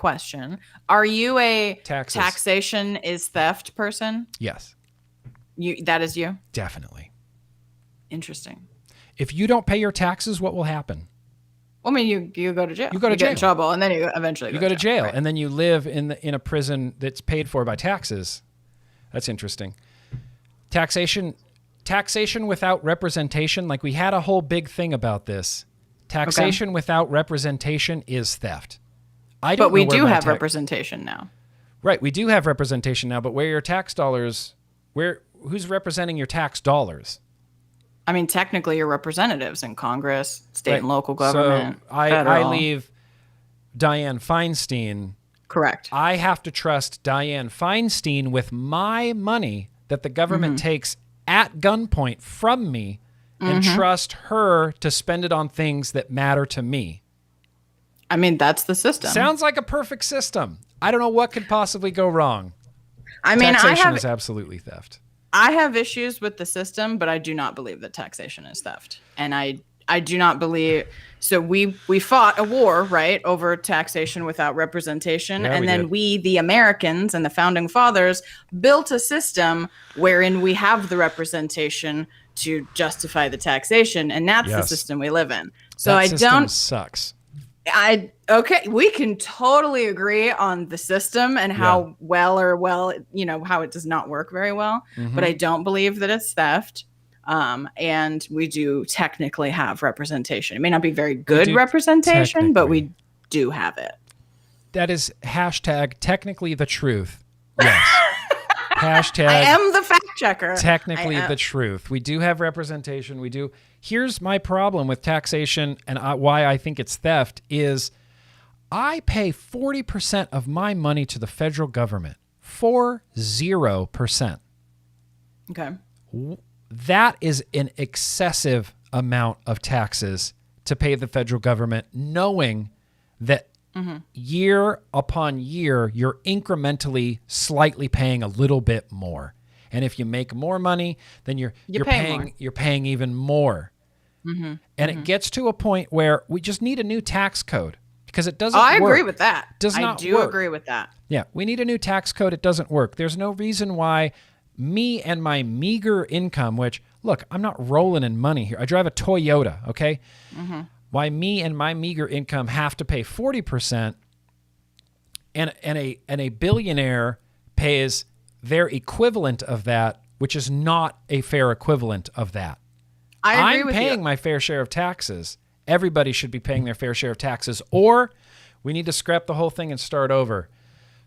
B: are you a
A: Taxes.
B: taxation is theft person?
A: Yes.
B: That is you?
A: Definitely.
B: Interesting.
A: If you don't pay your taxes, what will happen?
B: I mean, you go to jail.
A: You go to jail.
B: Get in trouble, and then you eventually
A: go to jail,
B: right.
A: And then you live in a prison that's paid for by taxes. That's interesting. Taxation without representation. Like, we had a whole big thing about this. Taxation without representation is theft.
B: But we do have representation now.
A: Right, we do have representation now. But where your tax dollars? Who's representing your tax dollars?
B: I mean, technically, your representatives in Congress, state and local government.
A: So I leave Dianne Feinstein.
B: Correct.
A: I have to trust Dianne Feinstein with my money that the government takes at gunpoint from me and trust her to spend it on things that matter to me.
B: I mean, that's the system.
A: Sounds like a perfect system. I don't know what could possibly go wrong.
B: I mean,
A: taxation is absolutely theft.
B: I have issues with the system, but I do not believe that taxation is theft. And I do not believe... So we fought a war, right, over taxation without representation.
A: Yeah,
B: and then we, the Americans and the founding fathers, built a system wherein we have the representation to justify the taxation. And that's the system we live in. So
A: that system sucks.
B: Okay, we can totally agree on the system and how how it does not work very well, but I don't believe that it's theft. And we do technically have representation. It may not be very good representation, but we do have it.
A: That is hashtag technically the truth. Yes. Hashtag
B: I am the fact checker.
A: Technically the truth. We do have representation. We do. Here's my problem with taxation and why I think it's theft is I pay 40% of my money to the federal government. 40%.
B: Okay.
A: That is an excessive amount of taxes to pay the federal government, knowing that year upon year, you're incrementally slightly paying a little bit more. And if you make more money, then you're paying even more. And it gets to a point where we just need a new tax code because it doesn't work.
B: I agree with that.
A: I
B: do agree with that.
A: Yeah, we need a new tax code. It doesn't work. There's no reason why me and my meager income, which, look, I'm not rolling in money here. I drive a Toyota, okay? Why me and my meager income have to pay 40% and a billionaire pays their equivalent of that, which is not a fair equivalent of that.
B: I agree with you.
A: I'm paying my fair share of taxes. Everybody should be paying their fair share of taxes, or we need to scrap the whole thing and start over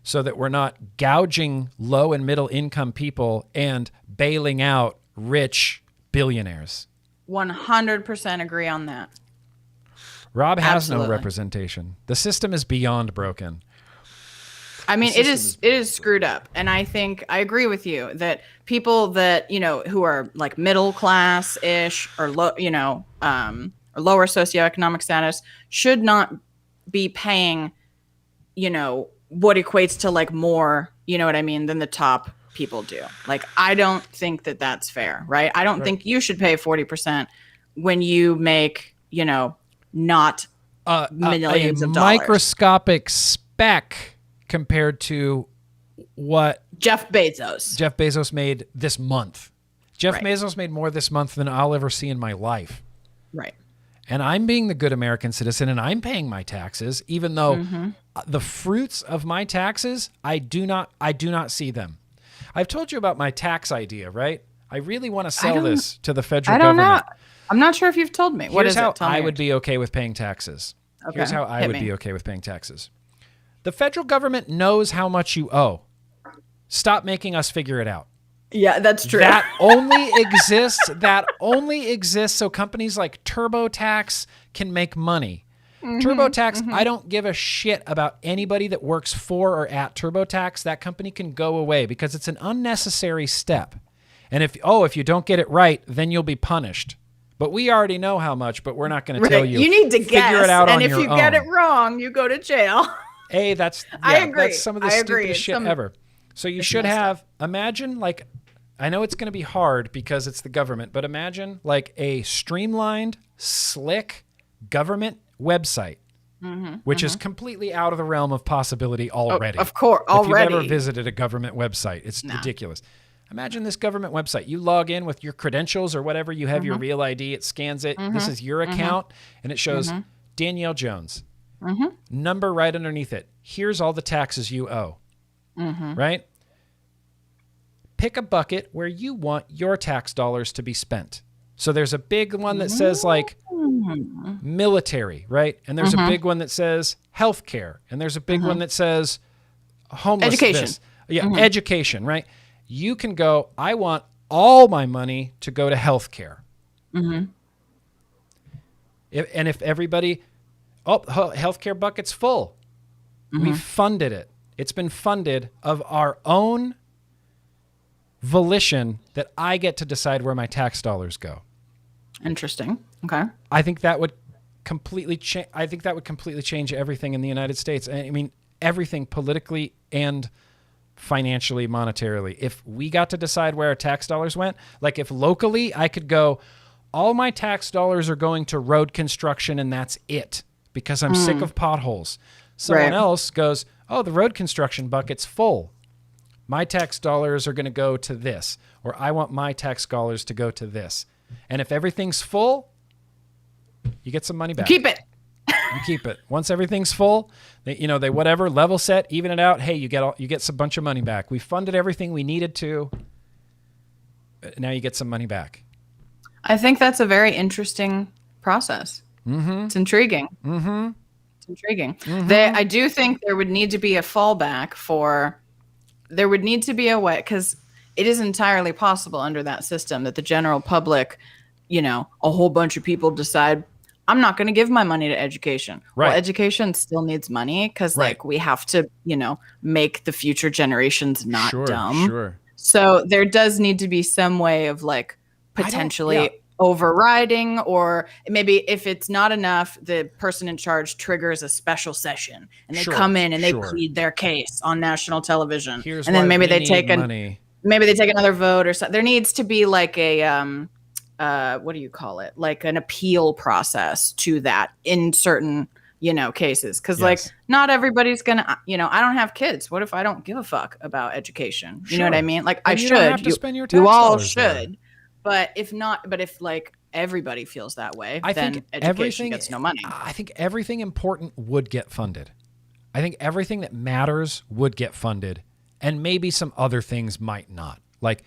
A: so that we're not gouging low and middle income people and bailing out rich billionaires.
B: 100% agree on that.
A: Rob has no representation. The system is beyond broken.
B: I mean, it is screwed up. And I think I agree with you that people that, who are like middle class-ish or low, or lower socioeconomic status should not be paying, what equates to like more, you know what I mean, than the top people do. Like, I don't think that that's fair, right? I don't think you should pay 40% when you make, you know, not millions of dollars.
A: Microscopic speck compared to what
B: Jeff Bezos
A: made this month. Jeff Bezos made more this month than I'll ever see in my life.
B: Right.
A: And I'm being the good American citizen, and I'm paying my taxes, even though the fruits of my taxes, I do not see them. I've told you about my tax idea, right? I really want to sell this to the federal government.
B: I don't know. I'm not sure if you've told me. What is it?
A: Here's how I would be okay with paying taxes.
B: Okay.
A: Here's how I would be okay with paying taxes. The federal government knows how much you owe. Stop making us figure it out.
B: Yeah, that's true.
A: That only exists so companies like TurboTax can make money. TurboTax, I don't give a shit about anybody that works for or at TurboTax. That company can go away because it's an unnecessary step. And if you don't get it right, then you'll be punished. But we already know how much, but we're not going to tell you.
B: You need to
A: figure
B: guess,
A: it out
B: and
A: on
B: if
A: your
B: you
A: own.
B: get it wrong, you go to jail.
A: Hey, that's
B: I agree.
A: That's some of the stupidest shit ever. So you should have, imagine like, I know it's going to be hard because it's the government, but imagine like a streamlined, slick government website, which is completely out of the realm of possibility already.
B: Of course, already.
A: If you've ever visited a government website, it's ridiculous. Imagine this government website. You log in with your credentials or whatever. You have your real ID. It scans it. This is your account, and it shows Danielle Jones. Number right underneath it. Here's all the taxes you owe. Right? Pick a bucket where you want your tax dollars to be spent. So there's a big one that says like military, right? And there's a big one that says healthcare. And there's a big one that says homelessness.
B: Education.
A: Yeah, education, right? You can go, I want all my money to go to healthcare. If everybody, healthcare bucket's full. We funded it. It's been funded of our own volition that I get to decide where my tax dollars go.
B: Interesting. Okay.
A: I think that would completely change. I think that would completely change everything in the United States. I mean, everything politically and financially, monetarily. If we got to decide where our tax dollars went, like if locally I could go, all my tax dollars are going to road construction and that's it because I'm sick of potholes. Someone else goes, oh, the road construction bucket's full. My tax dollars are going to go to this, or I want my tax dollars to go to this. And if everything's full, you get some money back.
B: Keep it.
A: You keep it. Once everything's full, they whatever, level set, even it out. Hey, you get some bunch of money back. We funded everything we needed to. Now you get some money back.
B: I think that's a very interesting process. It's intriguing. It's intriguing. I do think there would need to be a fallback for. There would need to be a way, because it is entirely possible under that system that the general public, a whole bunch of people decide, I'm not going to give my money to education.
A: Right.
B: Well, education still needs money because we have to, make the future generations not dumb.
A: Sure.
B: So there does need to be some way of potentially overriding, or maybe if it's not enough, the person in charge triggers a special session and they come in and they plead their case on national television.
A: Here's
B: and then maybe they take
A: maybe
B: they take another vote or something. There needs to be like a what do you call it? Like an appeal process to that in certain cases, because not everybody's gonna I don't have kids. What if I don't give a fuck about education? You know what I mean? Like I should.
A: Don't have to spend your tax
B: you all
A: dollars
B: should. There. But if everybody feels that way, then education gets no money.
A: I think everything important would get funded. I think everything that matters would get funded, and maybe some other things might not. Like,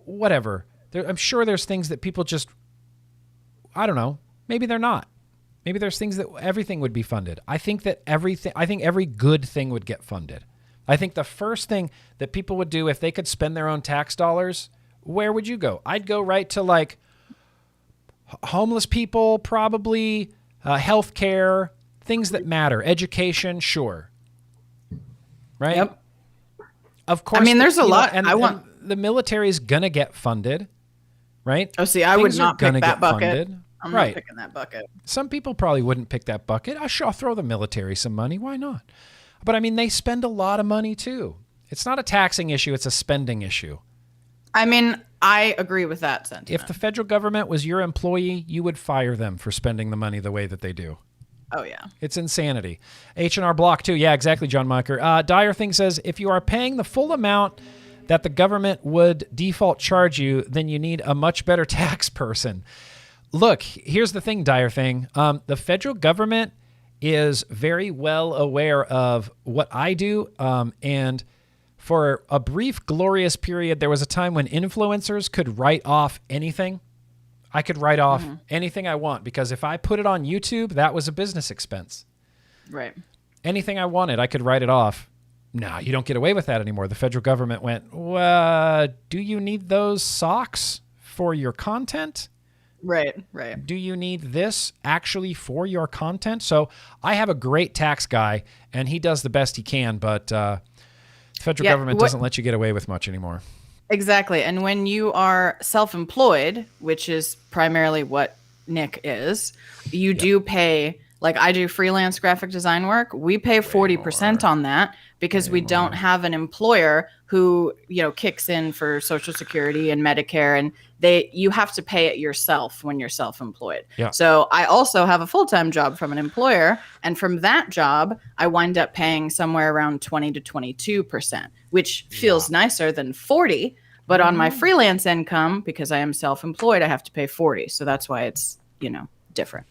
A: whatever. I'm sure there's things that people just, I don't know. Maybe they're not. Maybe there's things that everything would be funded. I think every good thing would get funded. I think the first thing that people would do if they could spend their own tax dollars, where would you go? I'd go right to homeless people, probably healthcare, things that matter, education, sure. Right?
B: Yep.
A: Of course.
B: I mean, there's a lot.
A: And the military is going to get funded, right?
B: Oh, see, I would not pick that bucket. I'm not picking that bucket.
A: Some people probably wouldn't pick that bucket. I'll throw the military some money. Why not? But I mean, they spend a lot of money too. It's not a taxing issue. It's a spending issue.
B: I mean, I agree with that sentiment.
A: If the federal government was your employee, you would fire them for spending the money the way that they do.
B: Oh, yeah.
A: It's insanity. H&R Block, too. Yeah, exactly, John Meeker. Dire Thing says, if you are paying the full amount that the government would default charge you, then you need a much better tax person. Look, here's the thing, Dire Thing. The federal government is very well aware of what I do, and for a brief, glorious period, there was a time when influencers could write off anything. I could write off anything I want because if I put it on YouTube, that was a business expense.
B: Right.
A: Anything I wanted, I could write it off. No, you don't get away with that anymore. The federal government went, well, do you need those socks for your content?
B: Right, right.
A: Do you need this actually for your content? So I have a great tax guy, and he does the best he can, but the federal government doesn't let you get away with much anymore.
B: Exactly. And when you are self-employed, which is primarily what Nick is, you do pay, like I do freelance graphic design work. We pay 40% on that because we don't have an employer who, you know, kicks in for Social Security and Medicare, and you have to pay it yourself when you're self-employed.
A: Yeah.
B: So I also have a full-time job from an employer, and from that job, I wind up paying somewhere around 20 to 22%, which feels nicer than 40. But on my freelance income, because I am self-employed, I have to pay 40. So that's why it's, you know, different.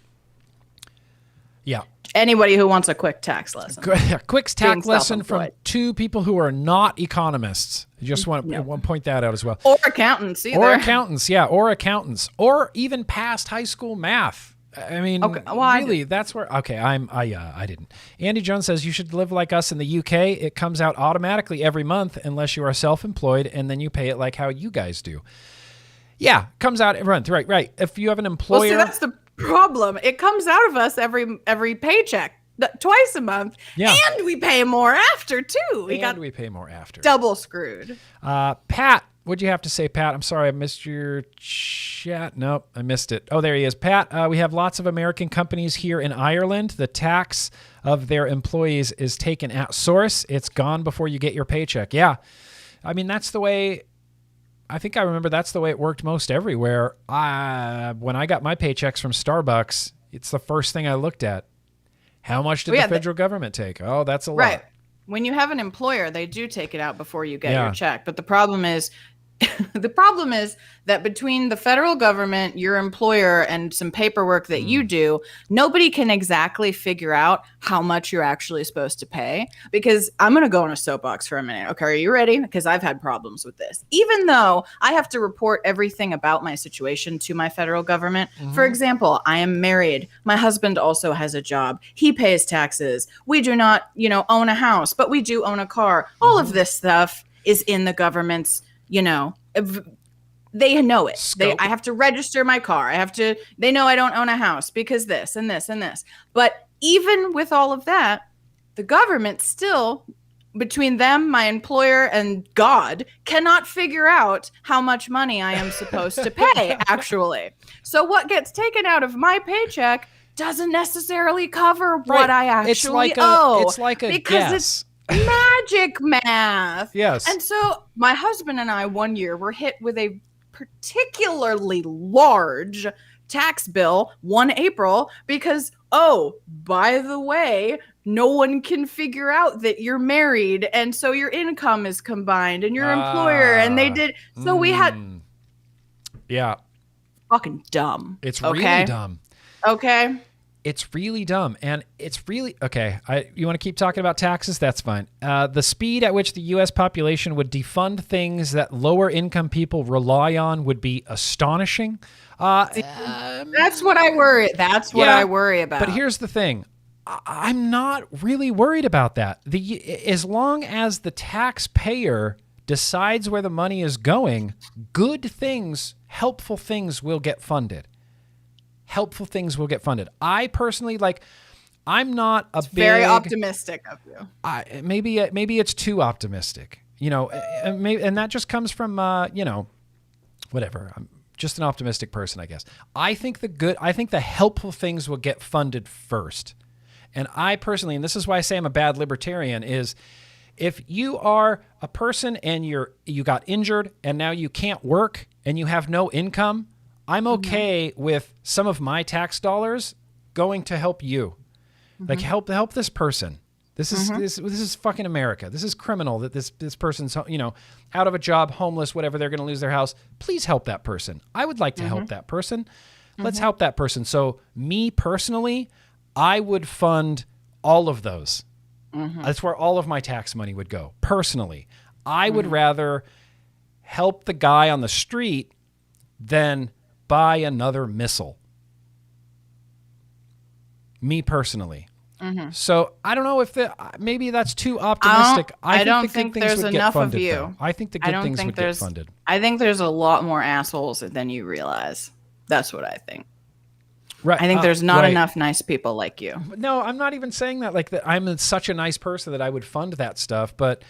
A: Yeah.
B: Anybody who wants a quick tax lesson.
A: Quick tax lesson from two people who are not economists. I just want to point that out as well.
B: Or accountants either.
A: Or accountants, yeah. Or accountants. Or even past high school math. I mean, really, that's where... Okay, I didn't. Andy Jones says, you should live like us in the UK. It comes out automatically every month unless you are self-employed, and then you pay it like how you guys do. Yeah, comes out every month. Right. If you have an employer...
B: Well, see, that's the problem. It comes out of us every paycheck, twice a month, and we pay more after, too. We
A: pay more after.
B: Double screwed.
A: Pat, what'd you have to say, Pat? I'm sorry, I missed your chat. Nope, I missed it. Oh, there he is. Pat, we have lots of American companies here in Ireland. The tax of their employees is taken at source. It's gone before you get your paycheck. Yeah. I mean, that's the way... I think I remember that's the way it worked most everywhere. When I got my paychecks from Starbucks, it's the first thing I looked at. How much did the federal government take? Oh, that's a lot.
B: Right. When you have an employer, they do take it out before you get your check. But the problem is that between the federal government, your employer, and some paperwork that you do, nobody can exactly figure out how much you're actually supposed to pay. Because I'm going to go on a soapbox for a minute. Okay, are you ready? Because I've had problems with this. Even though I have to report everything about my situation to my federal government. For example, I am married. My husband also has a job. He pays taxes. We do not, own a house, but we do own a car. All of this stuff is in the government's, they know it. I have to register my car. They know I don't own a house because this and this and this. But even with all of that, the government still, between them, my employer, and God, cannot figure out how much money I am supposed to pay, actually. So what gets taken out of my paycheck doesn't necessarily cover what I actually owe.
A: It's like a guess.
B: Magic math.
A: Yes.
B: And so my husband and I one year were hit with a particularly large tax bill one April because, by the way, no one can figure out that you're married. And so your income is combined and your employer. And they did. So we had.
A: Yeah.
B: Fucking dumb.
A: It's really dumb.
B: Okay.
A: It's really dumb, and it's really... Okay, you want to keep talking about taxes? That's fine. The speed at which the U.S. population would defund things that lower-income people rely on would be astonishing.
B: That's what I worry. That's what I worry about.
A: But here's the thing. I'm not really worried about that. As long as the taxpayer decides where the money is going, good things, helpful things will get funded. Helpful things will get funded. I personally, I'm not a big...
B: Very optimistic of you.
A: Maybe it's too optimistic, and that just comes from, whatever. I'm just an optimistic person, I guess. I think the helpful things will get funded first. And I personally, and this is why I say I'm a bad libertarian, is if you are a person and you got injured and now you can't work and you have no income, I'm okay with some of my tax dollars going to help you. Like help this person. This is fucking America. This is criminal that this person's, you know, out of a job, homeless, whatever, they're going to lose their house. Please help that person. I would like to help that person. Let's help that person. So me personally, I would fund all of those. That's where all of my tax money would go. Personally, I would rather help the guy on the street than buy another missile. Me personally. So I don't know if maybe that's too optimistic.
B: I don't think there's enough of you.
A: Though. I think the good things would get funded.
B: I think there's a lot more assholes than you realize. That's what I think.
A: Right.
B: I think there's not enough nice people like you.
A: No, I'm not even saying that. Like that, I'm such a nice person that I would fund that stuff. But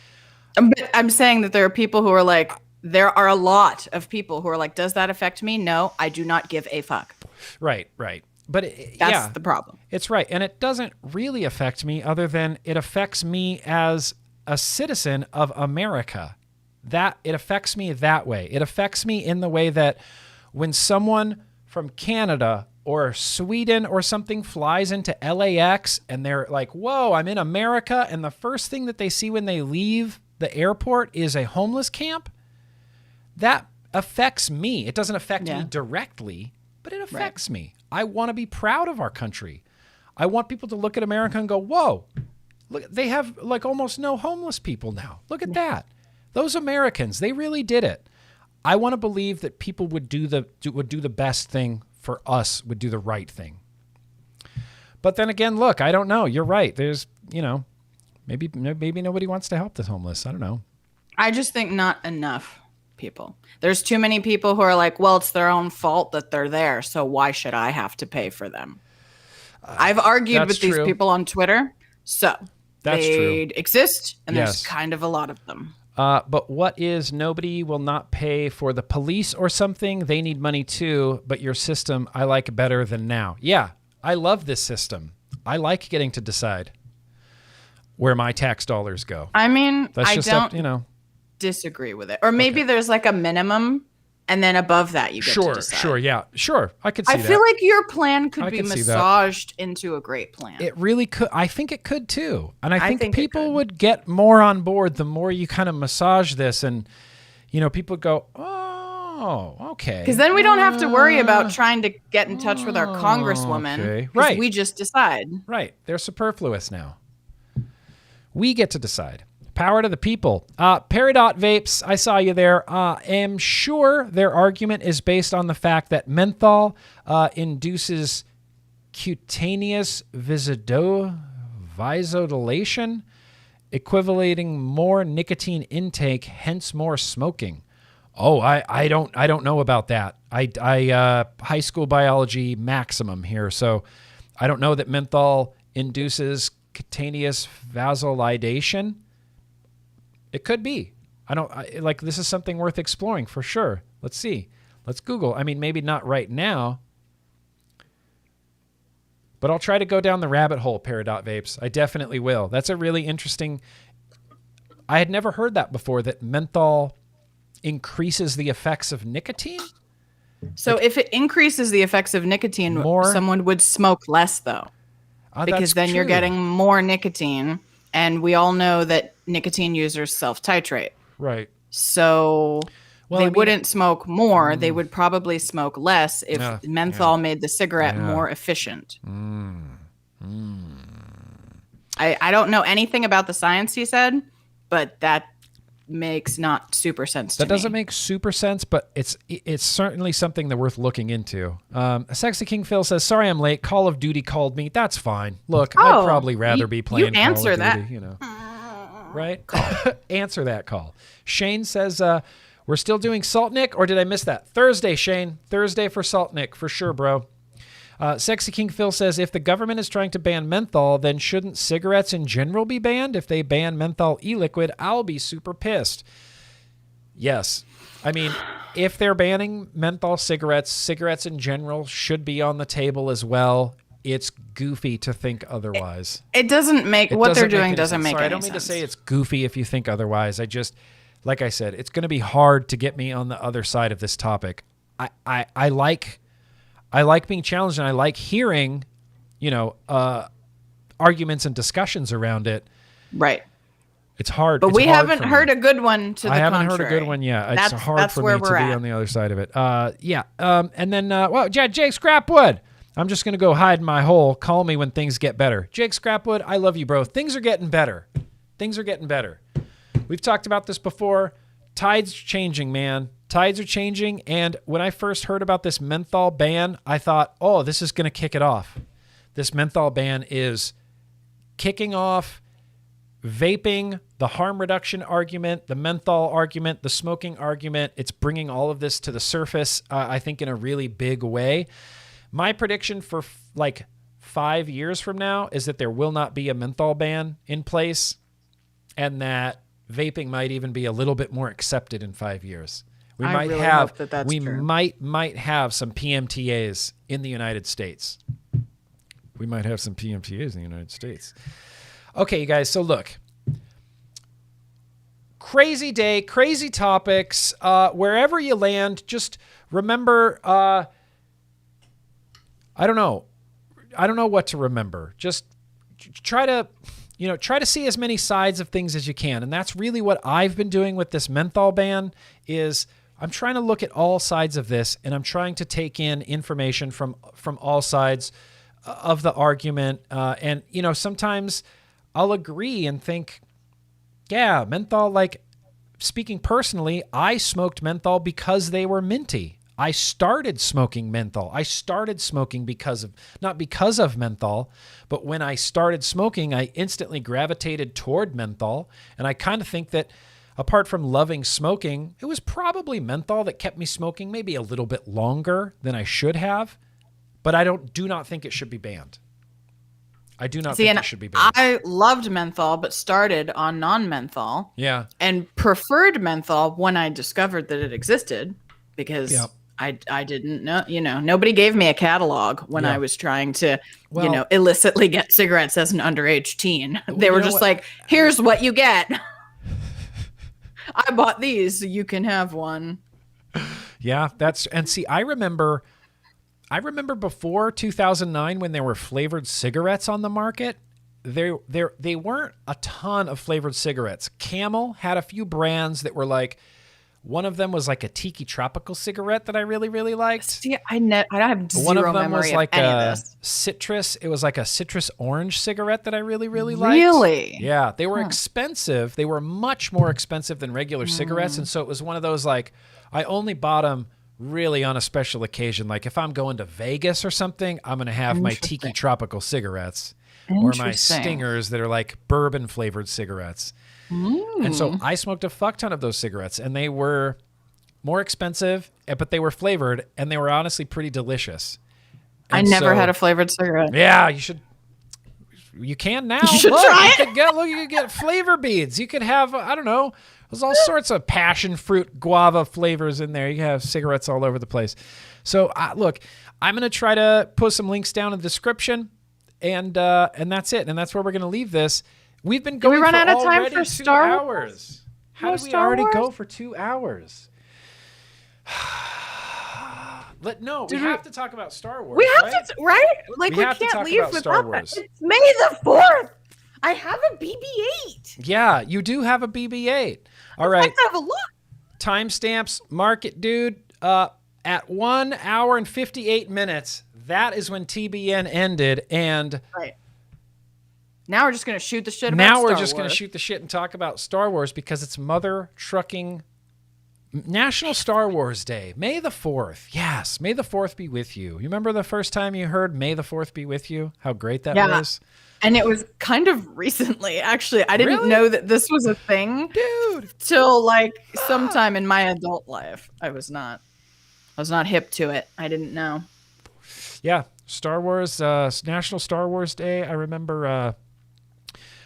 B: I'm saying that there are people who are like, there are a lot of people who are like, does that affect me? No, I do not give a fuck.
A: Right. But
B: that's the problem.
A: It's right. And it doesn't really affect me other than it affects me as a citizen of America. That it affects me that way. It affects me in the way that when someone from Canada or Sweden or something flies into LAX and they're like, whoa, I'm in America. And the first thing that they see when they leave the airport is a homeless camp. That affects me. It doesn't affect me directly, but it affects me. I want to be proud of our country. I want people to look at America and go, whoa, look, they have like almost no homeless people now. Look at that. Those Americans, they really did it. I want to believe that people would do the best thing for us, would do the right thing. But then again, look, I don't know. You're right. There's, you know, maybe nobody wants to help the homeless. I don't know.
B: I just think not enough people. There's too many people who are like, well, it's their own fault that they're there, so why should I have to pay for them? I've argued with these people on Twitter, so they exist, and there's kind of a lot of them.
A: But what is nobody will not pay for the police or something? They need money too, but your system I like better than now. Yeah, I love this system. I like getting to decide where my tax dollars go.
B: I mean,
A: that's
B: I
A: just
B: don't
A: you know,
B: disagree with it. Or maybe there's like a minimum, and then above that you get to decide.
A: Sure. I could see that.
B: I feel like your plan could be massaged into a great plan.
A: It really could. I think it could too. And I think people would get more on board the more you kind of massage this, and you know, people would go, oh, okay.
B: Because then we don't have to worry about trying to get in touch with our congresswoman.
A: Okay. Right.
B: We just decide.
A: Right. They're superfluous now. We get to decide. Power to the people. Peridot Vapes, I saw you there. Am sure their argument is based on the fact that menthol induces cutaneous vasodilation, equivalating more nicotine intake, hence more smoking. Oh, I don't know about that. I high school biology maximum here, so I don't know that menthol induces cutaneous vasodilation. It could be. Like this is something worth exploring for sure. Let's see. Let's Google. I mean, maybe not right now, but I'll try to go down the rabbit hole, Peridot Vapes. I definitely will. That's a really interesting. I had never heard that before, that menthol increases the effects of nicotine.
B: So if it increases the effects of nicotine, someone would smoke less though. Because then you're getting more nicotine. And we all know that nicotine users self-titrate. Right. So they wouldn't smoke more. They would probably smoke less if menthol made the cigarette more efficient. I don't know anything about the science, he said, but that makes not super sense to me.
A: That doesn't make super sense, but it's certainly something that worth looking into. Sexy King Phil says, sorry I'm late. Call of Duty called me. That's fine. Look, I'd probably rather be playing Call of Duty. You know. Right? Answer that call. Shane says, we're still doing Salt Nick, or did I miss that? Thursday, Shane. Thursday for Salt Nick, for sure, bro. Sexy King Phil says, if the government is trying to ban menthol, then shouldn't cigarettes in general be banned? If they ban menthol e-liquid, I'll be super pissed. Yes. I mean, if they're banning menthol cigarettes, cigarettes in general should be on the table as well. It's goofy to think otherwise.
B: It doesn't make
A: It
B: what they're
A: doesn't make
B: doing
A: any
B: doesn't
A: sense.
B: make
A: Sorry,
B: any
A: I don't mean
B: sense.
A: to say it's goofy if you think otherwise. I just, like I said, it's going to be hard to get me on the other side of this topic. I like being challenged, and I like hearing, arguments and discussions around it.
B: Right.
A: It's hard.
B: But
A: it's
B: we
A: hard
B: haven't
A: for me.
B: heard a good one to the
A: I haven't
B: contrary.
A: heard a good one yet. It's hard for me to be on the other side of it. And then, Jake Scrapwood. I'm just going to go hide in my hole. Call me when things get better. Jake Scrapwood, I love you, bro. Things are getting better. Things are getting better. We've talked about this before. Tides are changing, man. Tides are changing. And when I first heard about this menthol ban, I thought, oh, this is going to kick it off. This menthol ban is kicking off vaping, the harm reduction argument, the menthol argument, the smoking argument. It's bringing all of this to the surface, I think, in a really big way. My prediction for 5 years from now is that there will not be a menthol ban in place, and that vaping might even be a little bit more accepted in 5 years. We might have some PMTAs in the United States. We might have some PMTAs in the United States. Okay, you guys, so look. Crazy day, crazy topics. Wherever you land, just remember, I don't know what to remember. Just try to see as many sides of things as you can. And that's really what I've been doing with this menthol ban is I'm trying to look at all sides of this, and I'm trying to take in information from all sides of the argument. And sometimes I'll agree and think, yeah, menthol, speaking personally, I smoked menthol because they were minty. I started smoking menthol. I started smoking not because of menthol, but when I started smoking, I instantly gravitated toward menthol. And I kind of think that apart from loving smoking, it was probably menthol that kept me smoking maybe a little bit longer than I should have. But I do not think it should be banned. I do not think it should be banned.
B: I loved menthol, but started on non-menthol.
A: Yeah.
B: And preferred menthol when I discovered that it existed, because I didn't know, nobody gave me a catalog when I was trying to, illicitly get cigarettes as an underage teen. They were just like, here's what you get. I bought these, so you can have one.
A: Yeah, I remember before 2009 when there were flavored cigarettes on the market, they weren't a ton of flavored cigarettes. Camel had a few brands that were one of them was a tiki tropical cigarette that I really, really liked.
B: See, I have zero
A: One of them
B: memory
A: was
B: of any of this.
A: citrus. It was like a citrus orange cigarette that I really, really liked.
B: Really?
A: Yeah. They were expensive. They were much more expensive than regular cigarettes. And so it was one of those I only bought them really on a special occasion. If I'm going to Vegas or something, I'm going to have my tiki tropical cigarettes or my stingers that are bourbon flavored cigarettes. And so I smoked a fuck ton of those cigarettes, and they were more expensive, but they were flavored, and they were honestly pretty delicious. And
B: I never had a flavored cigarette.
A: Yeah, you should. You can now.
B: You should try it.
A: You could get flavor beads. You could have, I don't know, there's all sorts of passion fruit, guava flavors in there. You can have cigarettes all over the place. So look, I'm going to try to put some links down in the description, and that's it. And that's where we're going to leave this. We've been going.
B: Did we run out of time for
A: 2
B: Star
A: hours. How did we already go for 2 hours? We have to talk about Star Wars.
B: We have to, right? We can't leave without that. It's May the 4th. I have a BB-8.
A: Yeah, you do have a BB-8. All right.
B: Let's have a look.
A: Timestamps, mark it, dude. At 1 hour and 58 minutes, that is when TBN ended, and
B: now we're just going to shoot the shit about Star Wars.
A: Now we're just going to shoot the shit and talk about Star Wars because it's Mother Trucking National Star Wars Day, May the 4th. Yes, May the 4th be with you. You remember the first time you heard May the 4th be with you? How great that was?
B: And it was kind of recently, actually. I didn't know that this was a thing,
A: dude,
B: till sometime in my adult life. I was not hip to it. I didn't know.
A: Yeah, Star Wars, National Star Wars Day. I remember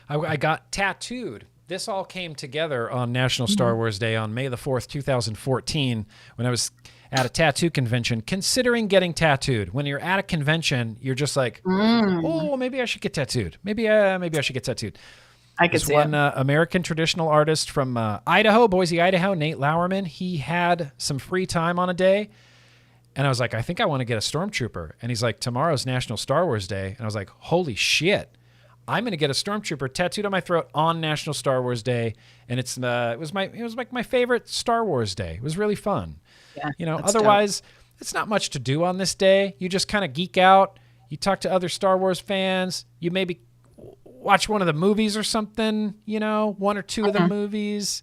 A: I got tattooed. This all came together on National Star Wars Day on May the 4th, 2014, when I was at a tattoo convention considering getting tattooed. When you're at a convention, you're just like, oh, maybe I should get tattooed. Maybe I should get tattooed.
B: I could see
A: one American traditional artist from Idaho, Boise, Idaho, Nate Lauerman. He had some free time on a day. And I was like, I think I want to get a Stormtrooper. And he's like, tomorrow's National Star Wars Day. And I was like, holy shit. I'm going to get a Stormtrooper tattooed on my throat on National Star Wars Day. And it was like my favorite Star Wars day. It was really fun.
B: Yeah,
A: you know, otherwise, it's not much to do on this day. You just kind of geek out. You talk to other Star Wars fans. You maybe watch one of the movies or something, you know, one or two of the movies.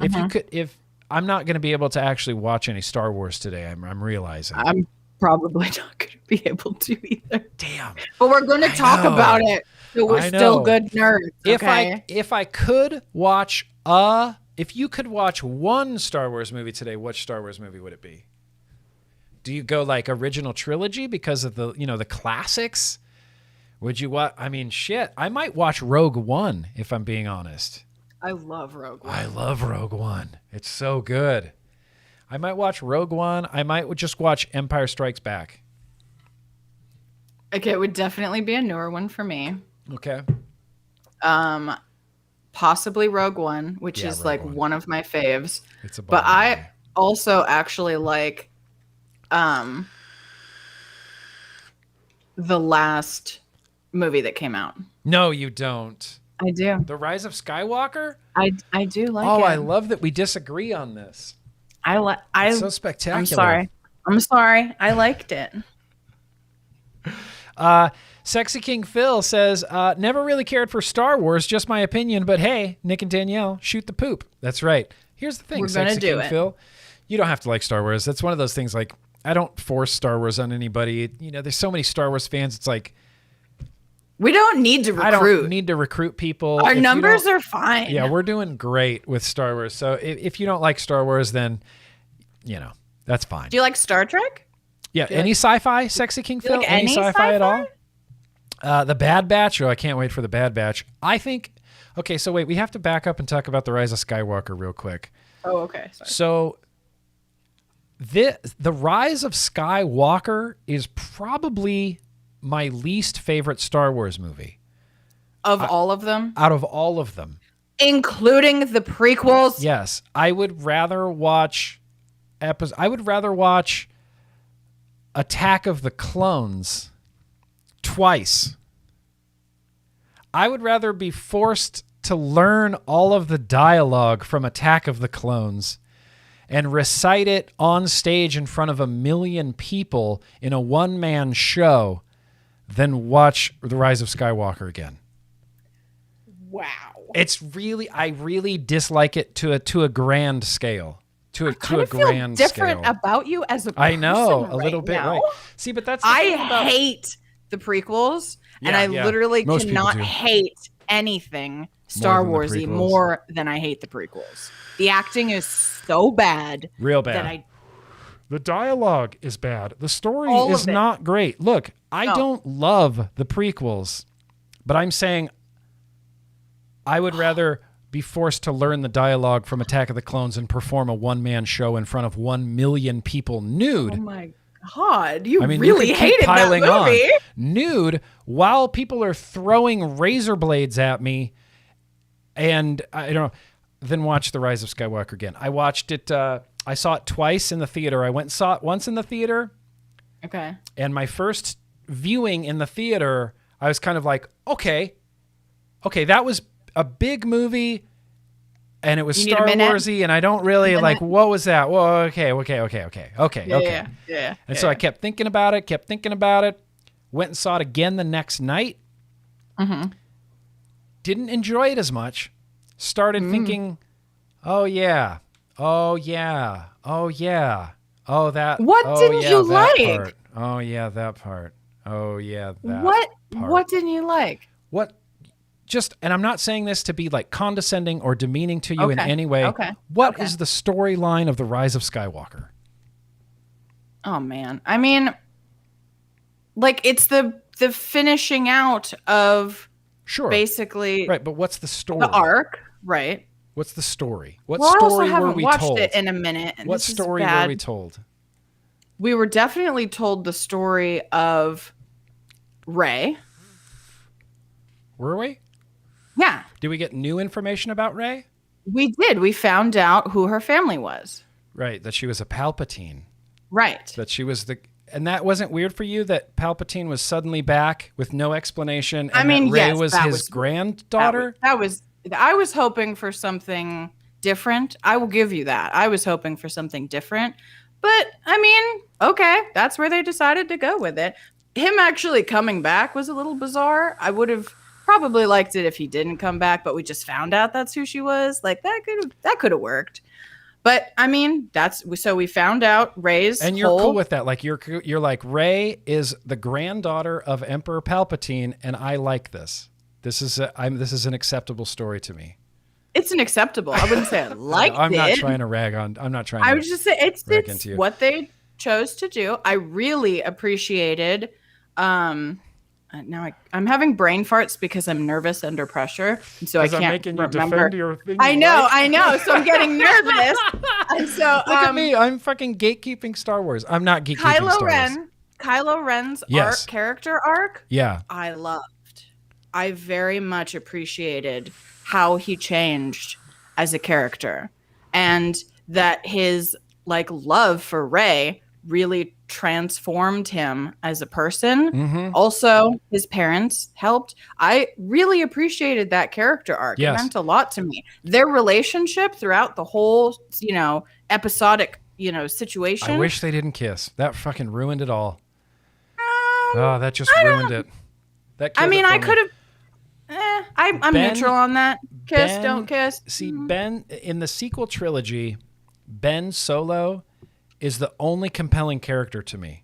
A: If I'm not going to be able to actually watch any Star Wars today, I'm realizing.
B: I'm probably not going to be able to either.
A: Damn.
B: But we're going to talk about it. So we're still good nerds. Okay?
A: If you could watch one Star Wars movie today, which Star Wars movie would it be? Do you go like original trilogy because of the, you know, the classics? Would you watch? I mean, shit. I might watch Rogue One if I'm being honest.
B: I love Rogue One.
A: I love Rogue One. It's so good. I might watch Rogue One. I might just watch Empire Strikes Back.
B: Okay, it would definitely be a newer one for me.
A: Okay.
B: Possibly Rogue One, which is
A: Rogue
B: like
A: One.
B: of my faves.
A: It's a
B: but
A: bomb movie.
B: I also actually like the last movie that came out.
A: No, you don't.
B: I do.
A: The Rise of Skywalker?
B: I do like it.
A: Oh, I love that we disagree on this.
B: It's
A: so spectacular.
B: I'm sorry. I liked it.
A: Sexy King Phil says, never really cared for Star Wars, just my opinion, but hey, Nick and Danielle, shoot the poop. That's right. Here's the thing,
B: We're gonna
A: Sexy
B: do
A: King
B: it.
A: Phil. You don't have to like Star Wars. That's one of those things like, I don't force Star Wars on anybody. You know, there's so many Star Wars fans. It's like,
B: We don't need to recruit.
A: I don't need to recruit people.
B: Our numbers are fine.
A: Yeah, we're doing great with Star Wars. So if you don't like Star Wars, then, you know, that's fine.
B: Do you like Star Trek?
A: Yeah, any sci-fi, Sexy King Phil?
B: like
A: Any
B: any
A: sci-fi at
B: sci-fi?
A: all? The Bad Batch. Oh, I can't wait for the Bad Batch. I think. Okay, so wait, we have to back up and talk about the Rise of Skywalker real quick.
B: Oh, okay. Sorry.
A: So, the Rise of Skywalker is probably my least favorite Star Wars movie
B: Of all of them,
A: out of all of them,
B: including the prequels.
A: Yes, I would rather watch Attack of the Clones twice. I would rather be forced to learn all of the dialogue from Attack of the Clones and recite it on stage in front of 1 million people in a one-man show than watch The Rise of Skywalker again.
B: Wow.
A: I really dislike it to a grand scale. To a grand
B: feel different
A: scale.
B: About you as a person.
A: I know, a
B: right
A: little bit,
B: now.
A: right. See, but that's the thing about,
B: hate the prequels, and
A: Yeah,
B: I
A: yeah.
B: literally
A: Most people
B: cannot
A: do.
B: hate anything Star
A: than the
B: Warsy
A: prequels.
B: more than I hate the prequels. The acting is so bad.
A: Real bad.
B: That I
A: The dialogue is bad. The story
B: All
A: is
B: of it.
A: not great. Look, I
B: No.
A: don't love the prequels, but I'm saying I would rather be forced to learn the dialogue from Attack of the Clones and perform a one-man show in front of 1 million people nude.
B: Oh my god, you
A: I mean,
B: really
A: you could keep
B: hated that
A: piling on.
B: movie.
A: Nude while people are throwing razor blades at me, and I don't know. Then watch The Rise of Skywalker again. I watched it. I saw it twice in the theater. I went and saw it once in the theater,
B: Okay.
A: and my first viewing in the theater, I was kind of like, okay, that was a big movie, and it was
B: You need a
A: Star
B: minute?
A: Warsy, and I don't really like, what was that? Well, okay.
B: Yeah.
A: And so I kept thinking about it, went and saw it again the next night.
B: Mm-hmm.
A: Didn't enjoy it as much. Started thinking, oh that.
B: What
A: Oh,
B: didn't
A: yeah,
B: you
A: that
B: like?
A: part. Oh yeah, that part. Oh yeah, that
B: What?
A: part.
B: What didn't you like?
A: What? Just, and I'm not saying this to be like condescending or demeaning to you in
B: Okay,
A: any way.
B: okay,
A: What
B: okay.
A: is the storyline of The Rise of Skywalker?
B: Oh man. I mean, like it's the finishing out of
A: Sure.
B: basically
A: Right, but what's the story?
B: the arc, right?
A: What's the story? What
B: Well, I also
A: story were
B: haven't
A: we
B: watched
A: told?
B: it in a minute. And
A: What
B: this is
A: story
B: bad.
A: were we told?
B: we were definitely told the story of Ray.
A: Were we?
B: Yeah,
A: Did we get new information about Ray?
B: we did. We found out who her family was.
A: Right, that she was a Palpatine.
B: Right.
A: That she was the... And that wasn't weird for you that Palpatine was suddenly back with no explanation, and that Ray
B: yes,
A: was his granddaughter?
B: I was hoping for something different. I will give you that. I was hoping for something different. But, I mean, okay, that's where they decided to go with it. Him actually coming back was a little bizarre. I would have probably liked it if he didn't come back, but we just found out that's who she was. Like, that could have worked. But I mean, so we found out Ray's
A: and you're cool with that. Like you're like, Rey is the granddaughter of Emperor Palpatine, and I like this. This is an acceptable story to me.
B: It's an acceptable. I wouldn't say I liked it.
A: I'm not trying to rag on. I'm not trying.
B: I would just say it's what they chose to do. I really appreciated. Now I'm having brain farts because I'm nervous under pressure, and so I can't making you remember.
A: Your thing,
B: I know. So I'm getting nervous, and so
A: look at me. I'm fucking gatekeeping Star Wars. I'm not gatekeeping Star Wars.
B: Kylo Ren's character arc.
A: Yeah,
B: I loved. I very much appreciated how he changed as a character, and that his love for Rey really transformed him as a person. Mm-hmm. Also, his parents helped. I really appreciated that character arc. Yes. It meant a lot to me. Their relationship throughout the whole, episodic, situation.
A: I wish they didn't kiss. That fucking ruined it all. That just ruined it.
B: I could have. I'm neutral on that. Kiss, don't kiss.
A: See, Ben, in the sequel trilogy, Ben Solo is the only compelling character to me.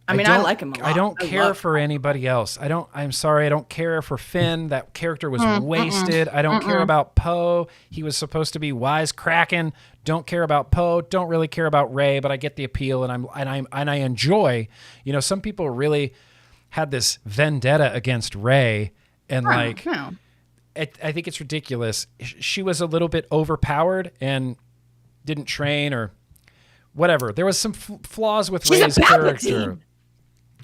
B: I like him a lot.
A: I don't care for anybody else. I'm sorry. I don't care for Finn. That character was wasted. I don't care about Poe. He was supposed to be wisecracking. Don't care about Poe. Don't really care about Rey, but I get the appeal, and I enjoy. Some people really had this vendetta against Rey, and I think it's ridiculous. She was a little bit overpowered and didn't train or whatever. There was some flaws with Rey's character.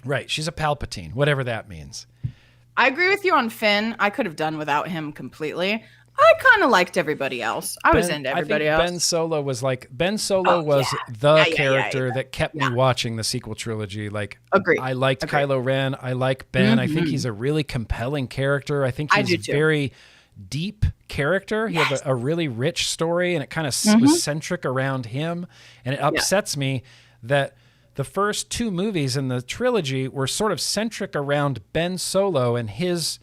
A: Right. She's a Palpatine, whatever that means.
B: I agree with you on Finn. I could have done without him completely. I kind of liked everybody else. I was into everybody else.
A: Ben Solo was the character that kept me watching the sequel trilogy.
B: Agreed.
A: I liked Kylo Ren. I like Ben. I think he's a really compelling character. I think he's very deep character. He had a really rich story, and it kind of was centric around him. And it upsets me that the first two movies in the trilogy were sort of centric around Ben Solo and his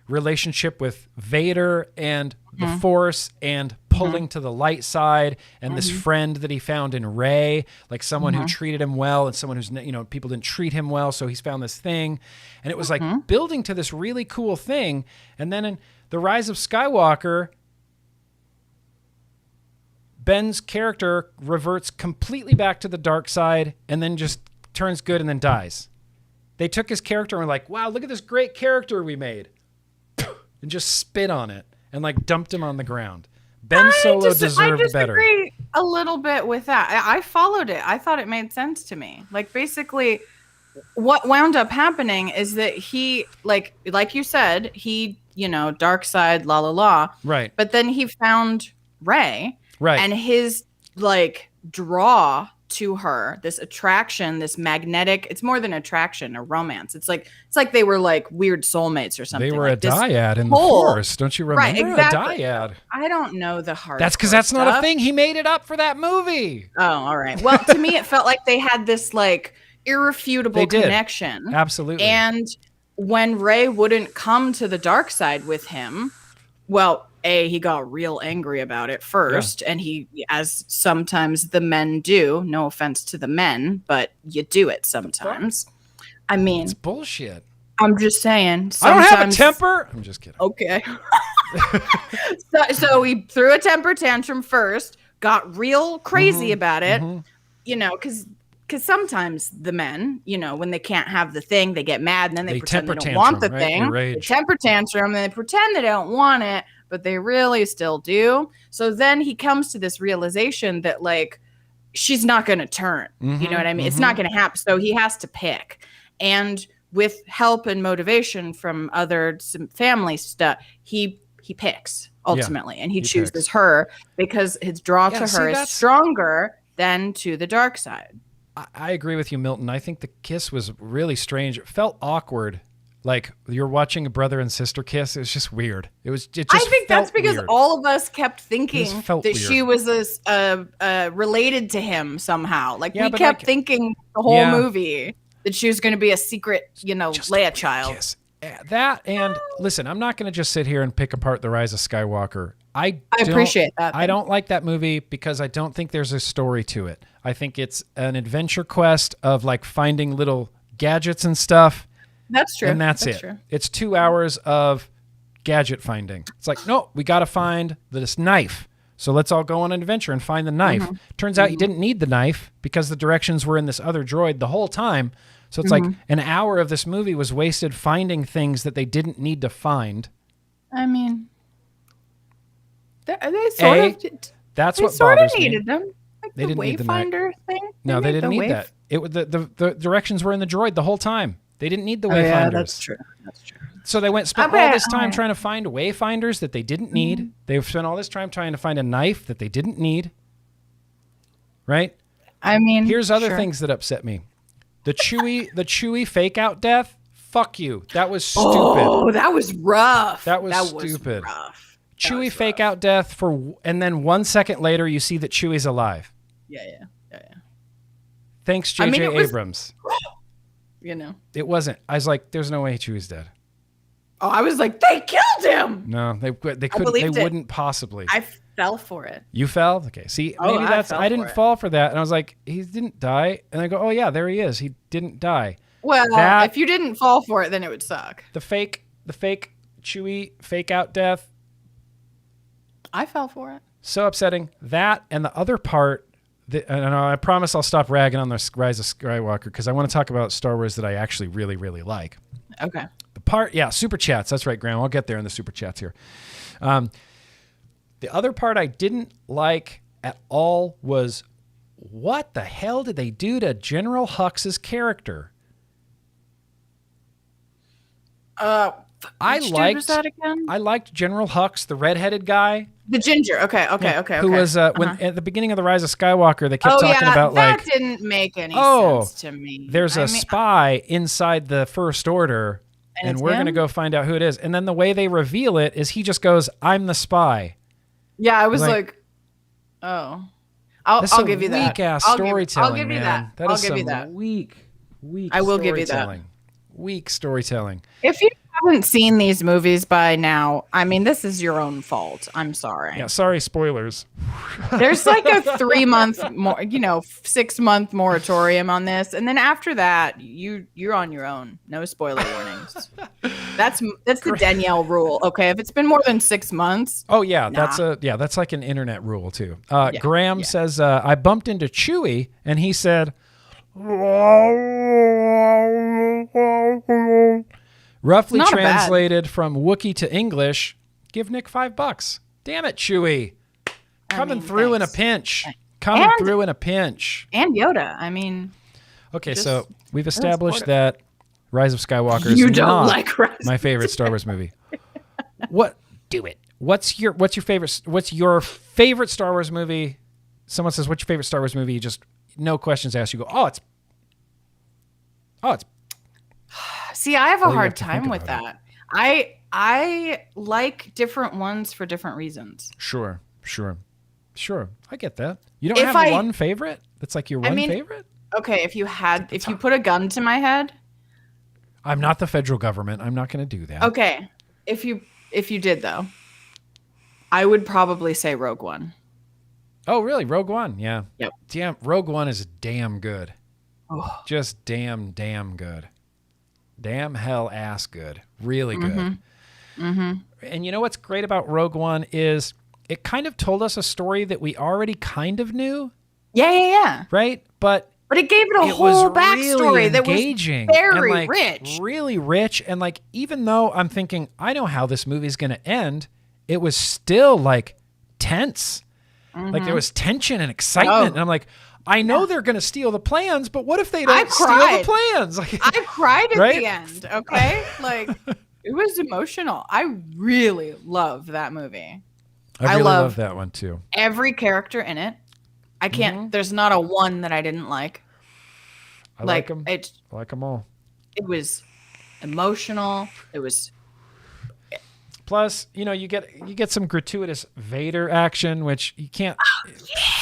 A: relationship with Vader and the Force and pulling to the light side, and this friend that he found in Rey, like someone who treated him well and someone who's, people didn't treat him well, so he's found this thing. And it was like building to this really cool thing. And then in The Rise of Skywalker, Ben's character reverts completely back to the dark side and then just turns good and then dies. They took his character and were like, wow, look at this great character we made. And just spit on it and dumped him on the ground. Ben Solo deserved better. I disagree
B: a little bit with that. I followed it. I thought it made sense to me. Basically, what wound up happening is that he, like you said, he, dark side, la la la.
A: Right.
B: But then he found Rey.
A: Right.
B: And his draw to her, this attraction, this magnetic, it's more than attraction or romance. It's like they were weird soulmates or something.
A: They were a dyad in the Force. Don't you remember?
B: Right, exactly.
A: A dyad.
B: I don't know the hard.
A: That's because that's not a thing. He made it up for that movie.
B: Oh, all right. Well, to me, it felt like they had this irrefutable connection.
A: Absolutely.
B: And when Rey wouldn't come to the dark side with him, well, he got real angry about it first, and he, as sometimes the men do, no offense to the men, but you do it sometimes. I mean,
A: it's bullshit.
B: I'm just saying.
A: I don't have a temper. I'm just kidding.
B: Okay. so he threw a temper tantrum first, got real crazy about it, because sometimes the men, when they can't have the thing, they get mad, and then they pretend they don't want the thing. They temper tantrum, and they pretend they don't want it, but they really still do. So then he comes to this realization that she's not going to turn. You know what I mean? It's not going to happen. So he has to pick. And with help and motivation from some family stuff, he picks ultimately, and he chooses her because his draw to her is stronger than to the dark side.
A: I agree with you, Milton. I think the kiss was really strange. It felt awkward. Like you're watching a brother and sister kiss. It was just weird. I think
B: that's because
A: weird.
B: all of us kept thinking that
A: weird.
B: she was related to him somehow. Like we kept thinking the whole movie that she was going to be a secret, Leia child.
A: Kiss. That and listen, I'm not going to just sit here and pick apart The Rise of Skywalker. I
B: appreciate that.
A: I don't like that movie because I don't think there's a story to it. I think it's an adventure quest of like finding little gadgets and stuff.
B: That's true.
A: And that's it.
B: True.
A: It's 2 hours of gadget finding. It's like, no, we got to find this knife. So let's all go on an adventure and find the knife. Turns out you didn't need the knife because the directions were in this other droid the whole time. So it's like an hour of this movie was wasted finding things that they didn't need to find.
B: I mean, they sort of needed them. Like
A: they
B: the
A: didn't need the
B: Wayfinder thing.
A: No, they didn't need that. The directions were in the droid the whole time. They didn't need the wayfinders.
B: Yeah, that's true.
A: So they spent all this time trying to find wayfinders that they didn't need. They've spent all this time trying to find a knife that they didn't need. Right?
B: I mean,
A: here's other things that upset me. The Chewie fake out death. Fuck you. That was stupid.
B: Oh, that was rough.
A: That was stupid. Rough. Chewie fake out death and then 1 second later you see that Chewie's alive.
B: Yeah.
A: Thanks, J.J. Abrams. It wasn't. I was like, there's no way Chewie's dead.
B: Oh, I was like, they killed him.
A: No, they couldn't. They wouldn't possibly.
B: I fell for it.
A: You fell? Okay. See, maybe I didn't fall for that. And I was like, he didn't die. And I go, oh yeah, there he is. He didn't die.
B: Well, if you didn't fall for it, then it would suck.
A: The fake Chewie fake out death.
B: I fell for it.
A: So upsetting. That and the other part. And I promise I'll stop ragging on the Rise of Skywalker because I want to talk about Star Wars that I actually really, really like.
B: Okay.
A: Super chats. That's right, Graham. I'll get there in the super chats here. The other part I didn't like at all was what the hell did they do to General Hux's character? I liked General Hux, the redheaded guy.
B: The ginger. Okay.
A: Who was when at the beginning of the Rise of Skywalker, they kept talking about
B: that didn't make any sense to me.
A: There's a spy inside the First Order, and we're going to go find out who it is. And then the way they reveal it is he just goes, "I'm the spy."
B: Yeah, I was like oh. I'll give you that.
A: Weak ass storytelling.
B: I'll give you that.
A: That is some weak.
B: I will give you that.
A: Weak storytelling.
B: If you haven't seen these movies by now, I mean, this is your own fault. I'm sorry.
A: Yeah, sorry, spoilers.
B: There's like a 3-month, 6-month moratorium on this, and then after that, you're on your own. No spoiler warnings. That's the Danielle rule. Okay, if it's been more than 6 months.
A: Oh yeah, that's like an internet rule too. Graham says I bumped into Chewie, and he said. Roughly translated from Wookiee to English, give Nick $5. Damn it, Chewie. Coming through in a pinch. And
B: Yoda. I mean.
A: Okay, so we've established that Rise of Skywalker is not my favorite Star Wars movie. What's your favorite Star Wars movie? Someone says, what's your favorite Star Wars movie? You just, no questions asked. You go, it's.
B: See, I have a hard time with that. I like different ones for different reasons.
A: Sure. I get that. You don't have one favorite? That's like your one favorite?
B: Okay, if you put a gun to my head.
A: I'm not the federal government. I'm not going to do that.
B: Okay. If you did though, I would probably say Rogue One.
A: Oh, really? Rogue One? Yeah.
B: Yep.
A: Damn, Rogue One is damn good.
B: Oh.
A: Just damn good. Damn hell ass good. Really good. And you know what's great about Rogue One is it kind of told us a story that we already kind of knew.
B: Yeah.
A: Right? But
B: it gave it a whole backstory that was very rich.
A: Really rich. And like, even though I'm thinking, I know how this movie's going to end, it was still like tense. Like there was tension and excitement. And I'm like, I know they're going to steal the plans, but what if they don't steal the plans? Like,
B: I cried at the end, okay? Like, it was emotional. I really love that movie.
A: I really love that one too.
B: Every character in it. I can't, there's not a one that I didn't like.
A: I like them. I like them all.
B: It was emotional. It was...
A: Plus, you know, you get some gratuitous Vader action, which you can't.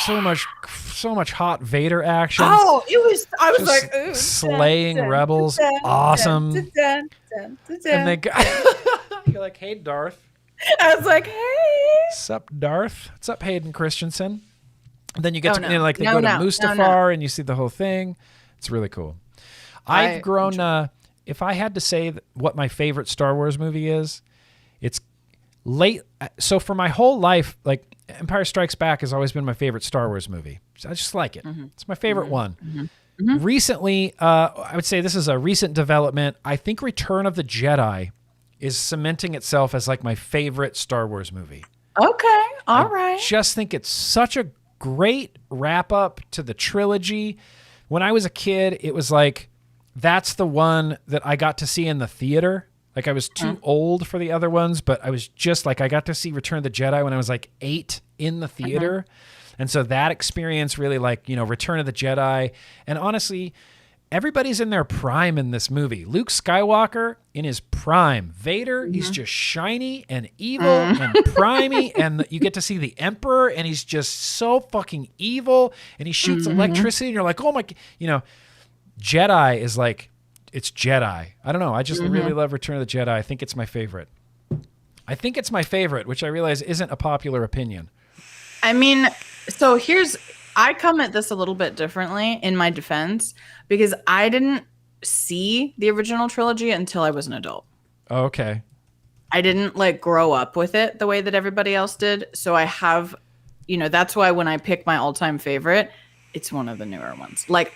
A: So much hot Vader action.
B: Oh, it was. I was like, ooh,
A: slaying rebels, awesome. And they you're like, hey, Darth.
B: I was like, hey.
A: Sup, Darth? What's up, Hayden Christensen? And then you get to go to Mustafar and you see the whole thing. It's really cool. I've grown. If I had to say what my favorite Star Wars movie is, it's late. So for my whole life, like Empire Strikes Back has always been my favorite Star Wars movie. I just like it. It's my favorite one. Recently, I would say this is a recent development. I think Return of the Jedi is cementing itself as like my favorite Star Wars movie.
B: Okay. All right.
A: I just think it's such a great wrap up to the trilogy. When I was a kid, it was like, that's the one that I got to see in the theater. Like I was too old for the other ones, but I was just like, I got to see Return of the Jedi when I was like 8 in the theater. And so that experience really like, you know, Return of the Jedi. And honestly, everybody's in their prime in this movie. Luke Skywalker in his prime. Vader, he's just shiny and evil and primey. And you get to see the Emperor and he's just so fucking evil. And he shoots electricity and you're like, oh my, you know, Jedi is like, it's Jedi. I don't know. I just really love Return of the Jedi. I think it's my favorite. Which I realize isn't a popular opinion.
B: I mean, so I come at this a little bit differently in my defense because I didn't see the original trilogy until I was an adult.
A: Oh, okay.
B: I didn't like grow up with it the way that everybody else did. So I have, you know, that's why when I pick my all-time favorite, it's one of the newer ones. Like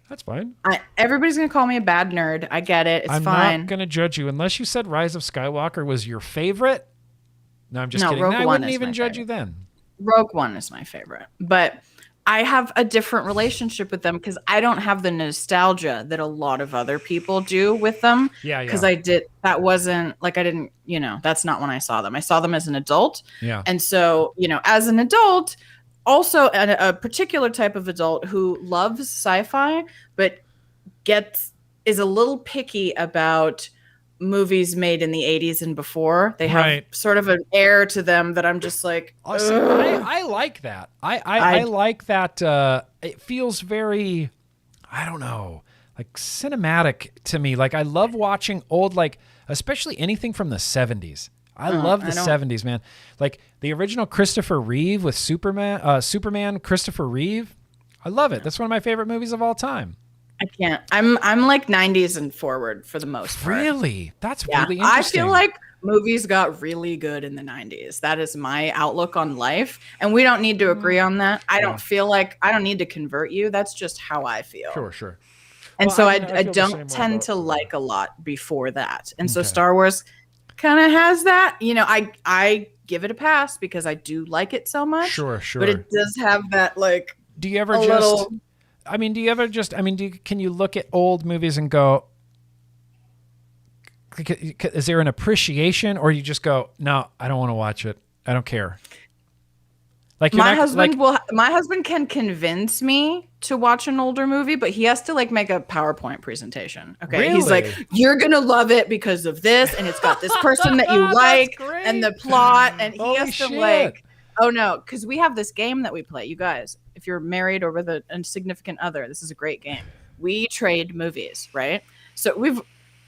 A: that's fine.
B: Everybody's going to call me a bad nerd. I get it. It's fine.
A: I'm not going to judge you unless you said Rise of Skywalker was your favorite. No, I'm just kidding.
B: Rogue
A: I
B: One
A: wouldn't even judge you then.
B: Rogue One is my favorite. But I have a different relationship with them because I don't have the nostalgia that a lot of other people do with them.
A: Yeah.
B: Because that wasn't, like I didn't, you know, that's not when I saw them. I saw them as an adult.
A: Yeah.
B: And so, you know, as an adult, also a particular type of adult who loves sci-fi, but is a little picky about movies made in the 80s and before. They have sort of an air to them that I'm just like,
A: I like that. I like that. It feels very, I don't know, like cinematic to me. Like I love watching old, like especially anything from the 70s. I love the 70s, man. Like the original Christopher Reeve with Superman, Christopher Reeve. I love it. That's one of my favorite movies of all time.
B: I can't. I'm like 90s and forward for the most part.
A: Really? That's really interesting.
B: I feel like movies got really good in the 90s. That is my outlook on life. And we don't need to agree on that. I don't feel like I don't need to convert you. That's just how I feel.
A: Sure.
B: And so I don't tend to like a lot before that. And so Star Wars kind of has that. You know, I give it a pass because I do like it so much.
A: Sure.
B: But it does have that like
A: can you look at old movies and go, is there an appreciation, or you just go, no, I don't want to watch it. I don't care. Like
B: my husband can convince me to watch an older movie, but he has to like make a PowerPoint presentation. Okay.
A: Really?
B: He's like, you're going to love it because of this. And it's got this person that you like and the plot. And he has to like, oh no. Cause we have this game that we play, you guys. If you're married or with a significant other, this is a great game. We trade movies, right? So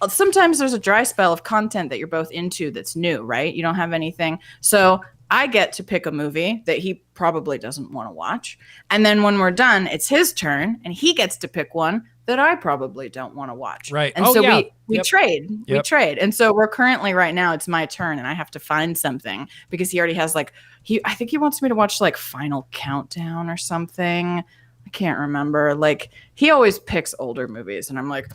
B: sometimes there's a dry spell of content that you're both into that's new, right? You don't have anything. So I get to pick a movie that he probably doesn't want to watch. And then when we're done, it's his turn and he gets to pick one that I probably don't want to watch.
A: Right.
B: And we trade. We trade. And so we're currently right now, it's my turn and I have to find something because he already has like, I think he wants me to watch like Final Countdown or something. I can't remember. Like he always picks older movies and I'm like,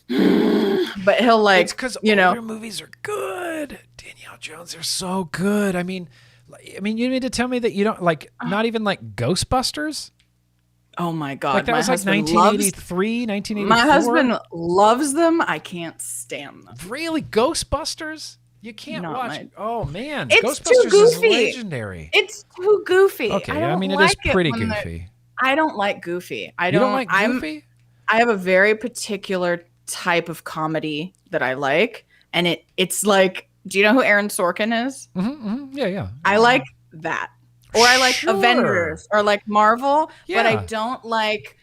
B: but he'll like,
A: it's because older movies are good. Danielle Jones, they're so good. I mean, you need to tell me that you don't like, not even like Ghostbusters.
B: Oh my God.
A: Like that
B: my
A: was like
B: husband
A: 1983, 1984.
B: My husband loves them. I can't stand them.
A: Really? Ghostbusters? You can't
B: Not
A: watch.
B: my-
A: Oh man,
B: It's too
A: Ghostbusters is
B: goofy.
A: legendary.
B: It's too goofy.
A: Okay,
B: I
A: I
B: don't
A: mean it
B: like
A: is pretty
B: when
A: goofy.
B: I don't like goofy.
A: You don't like
B: I'm
A: goofy?
B: I have a very particular type of comedy that I like, and it's like, do you know who Aaron Sorkin is?
A: Yeah, yeah.
B: I like that, or I like
A: Sure.
B: Avengers, or like Marvel, but I
A: Yeah.
B: don't like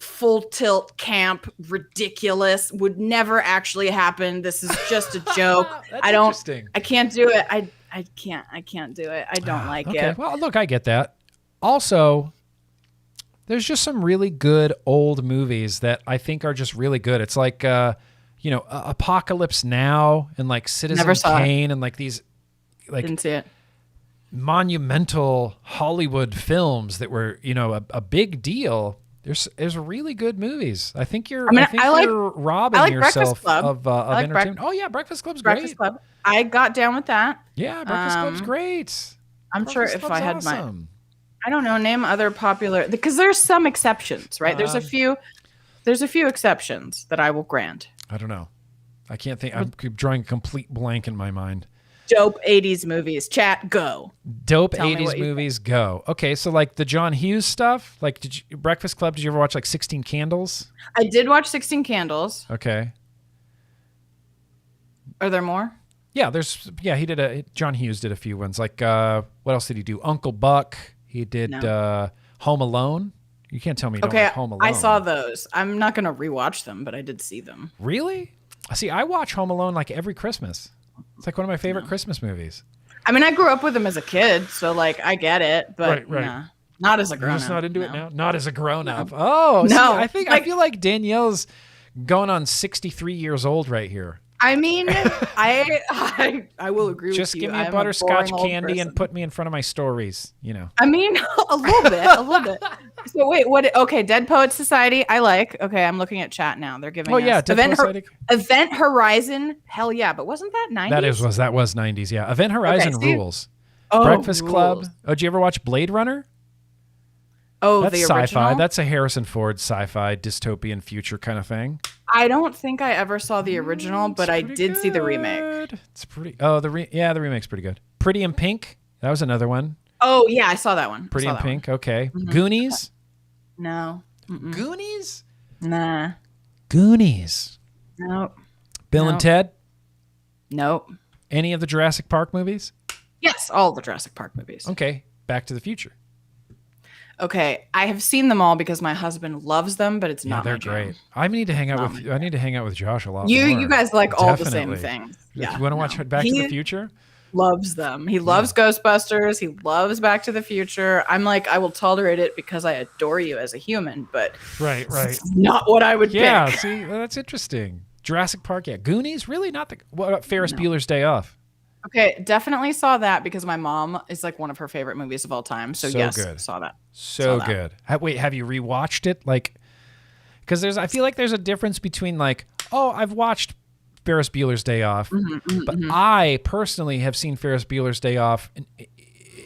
B: full tilt camp ridiculous. Would never actually happen. This is just a joke.
A: That's
B: I don't.
A: interesting.
B: I can't do it. I can't do it. I don't like
A: Okay,
B: it.
A: well, look, I get that. Also, there's just some really good old movies that I think are just really good. It's like, Apocalypse Now and like Citizen
B: Never saw it.
A: Kane and like these like
B: Didn't see it.
A: monumental Hollywood films that were, a big deal. There's really good movies. I think you're you're robbing
B: I like Breakfast
A: yourself
B: Club.
A: of
B: like
A: entertainment. Oh yeah, Breakfast Club's
B: Breakfast
A: great.
B: Club. I got down with that.
A: Yeah, Breakfast Club's great.
B: I'm sure
A: Breakfast
B: if
A: Club's
B: I had
A: awesome.
B: I don't know, name other popular, because there's some exceptions, right? There's a few exceptions that I will grant.
A: I don't know. I can't think. I'm drawing a complete blank in my mind.
B: Dope 80s movies. Chat, go.
A: Dope
B: Tell me
A: 80s
B: what you
A: movies, go. Okay, so like the John Hughes stuff, like Breakfast Club, did you ever watch like 16 Candles?
B: I did watch 16 Candles.
A: Okay.
B: Are there more?
A: Yeah, John Hughes did a few ones. Like what else did he do? Uncle Buck. He did Home Alone. You can't tell me you don't like Home Alone.
B: I saw those. I'm not going to rewatch them, but I did see them.
A: Really? See, I watch Home Alone like every Christmas. It's like one of my favorite Christmas movies.
B: I mean, I grew up with them as a kid, so like I get it, but
A: Right.
B: nah, not as a grown
A: You're
B: up.
A: just not into it now? Not as a grown-up. Oh,
B: No.
A: See, I feel like Danielle's going on 63 years old right here.
B: I mean, I will agree with you.
A: Just give me
B: I
A: a
B: am
A: butterscotch
B: boring old
A: candy and
B: person.
A: put me in front of my stories,
B: I mean, a little bit. So wait, what? Okay, Dead Poets Society. I like. Okay, I'm looking at chat now. They're giving.
A: Oh yeah,
B: us
A: Dead Poets Society.
B: Event Horizon. Hell yeah, but wasn't that 90s?
A: That was 90s. Yeah, Event Horizon
B: see?
A: rules.
B: Oh,
A: Breakfast Club.
B: rules.
A: Oh, did you ever watch Blade Runner?
B: Oh,
A: That's
B: the
A: sci-fi.
B: original.
A: That's a Harrison Ford sci-fi dystopian future kind of thing.
B: I don't think I ever saw the original, but I did see the remake.
A: It's pretty. Oh, the remake's pretty good. Pretty in Pink. That was another one.
B: Oh yeah, I saw that one.
A: Pretty in Pink. Okay. Goonies.
B: No.
A: Goonies.
B: Nah.
A: Goonies.
B: Nope.
A: Bill and Ted.
B: Nope.
A: Any of the Jurassic Park movies?
B: Yes, all the Jurassic Park movies.
A: Okay. Back to the Future.
B: Okay, I have seen them all because my husband loves them, but it's not.
A: They're
B: my jam.
A: great. I need to hang out with. I need to hang out with Josh a lot.
B: You
A: more.
B: guys like all the
A: Definitely.
B: same things. Yeah.
A: You want to watch Back to the Future?
B: Loves them. He loves Ghostbusters. He loves Back to the Future. I'm like, I will tolerate it because I adore you as a human, but
A: Right.
B: it's not what I would
A: Yeah.
B: pick.
A: See, that's interesting. Jurassic Park. Yeah. Goonies. Really not the. What about Ferris Bueller's Day Off?
B: Okay, definitely saw that because my mom is like one of her favorite movies of all time. So yes,
A: good.
B: saw that.
A: So
B: Saw that.
A: good. Wait, have you rewatched it? Like, because I feel like there's a difference between like, oh, I've watched Ferris Bueller's Day Off, but I personally have seen Ferris Bueller's Day Off an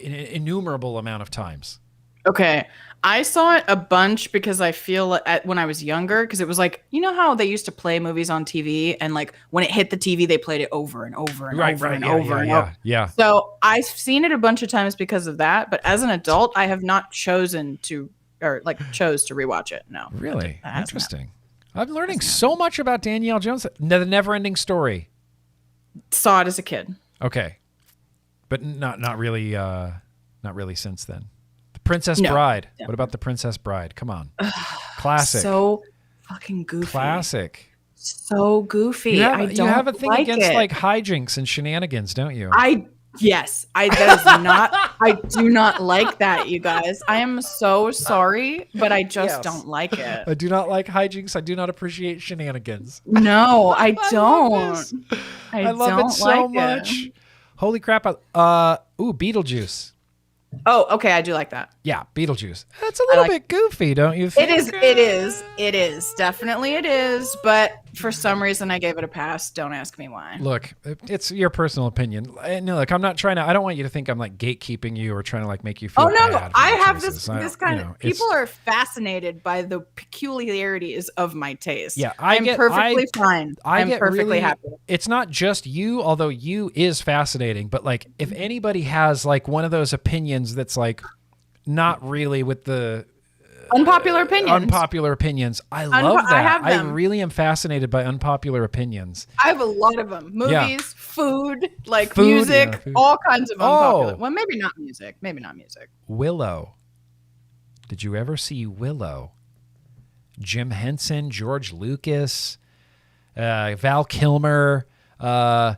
A: innumerable amount of times.
B: Okay. I saw it a bunch because I feel when I was younger, because it was like, you know how they used to play movies on TV and like when it hit the TV, they played it over and over and over and over and over.
A: Yeah.
B: So I've seen it a bunch of times because of that. But as an adult, I have not chosen to chose to rewatch it. No.
A: Really?
B: That hasn't
A: Interesting. I'm learning so much about Danielle Jones. The Never-Ending Story.
B: Saw it as a kid.
A: Okay. But not really since then. Princess Bride.
B: No.
A: What about The Princess Bride? Come on. Classic.
B: So fucking goofy.
A: Classic.
B: So goofy.
A: You
B: I don't
A: you have a thing
B: like
A: against
B: it.
A: like hijinks and shenanigans, don't you?
B: Yes. That is not. I do not like that, you guys. I am so sorry, but I just don't like it.
A: I do not like hijinks. I do not appreciate shenanigans.
B: No, I don't.
A: I love it so much. Holy crap. Beetlejuice.
B: Oh, okay. I do like that.
A: Yeah, Beetlejuice. That's a little bit goofy, don't you think?
B: It is. Definitely it is. But for some reason I gave it a pass. Don't ask me why.
A: Look, it's your personal opinion. No, look, I'm not trying to. I don't want you to think I'm like gatekeeping you or trying to like make you feel.
B: Oh no,
A: bad
B: I
A: for your
B: have
A: choices.
B: this kind of people are fascinated by the peculiarities of my taste.
A: Yeah,
B: I'm perfectly fine. I'm perfectly
A: really
B: happy.
A: It's not just you, although you is fascinating. But like, if anybody has like one of those opinions that's like not really with the
B: unpopular opinions.
A: I love that.
B: I have them.
A: I really am fascinated by unpopular opinions.
B: I have a lot of them. Movies, food, music,
A: food.
B: all kinds of unpopular. Well, maybe not music.
A: Willow. Did you ever see Willow? Jim Henson, George Lucas, Val Kilmer.
B: It's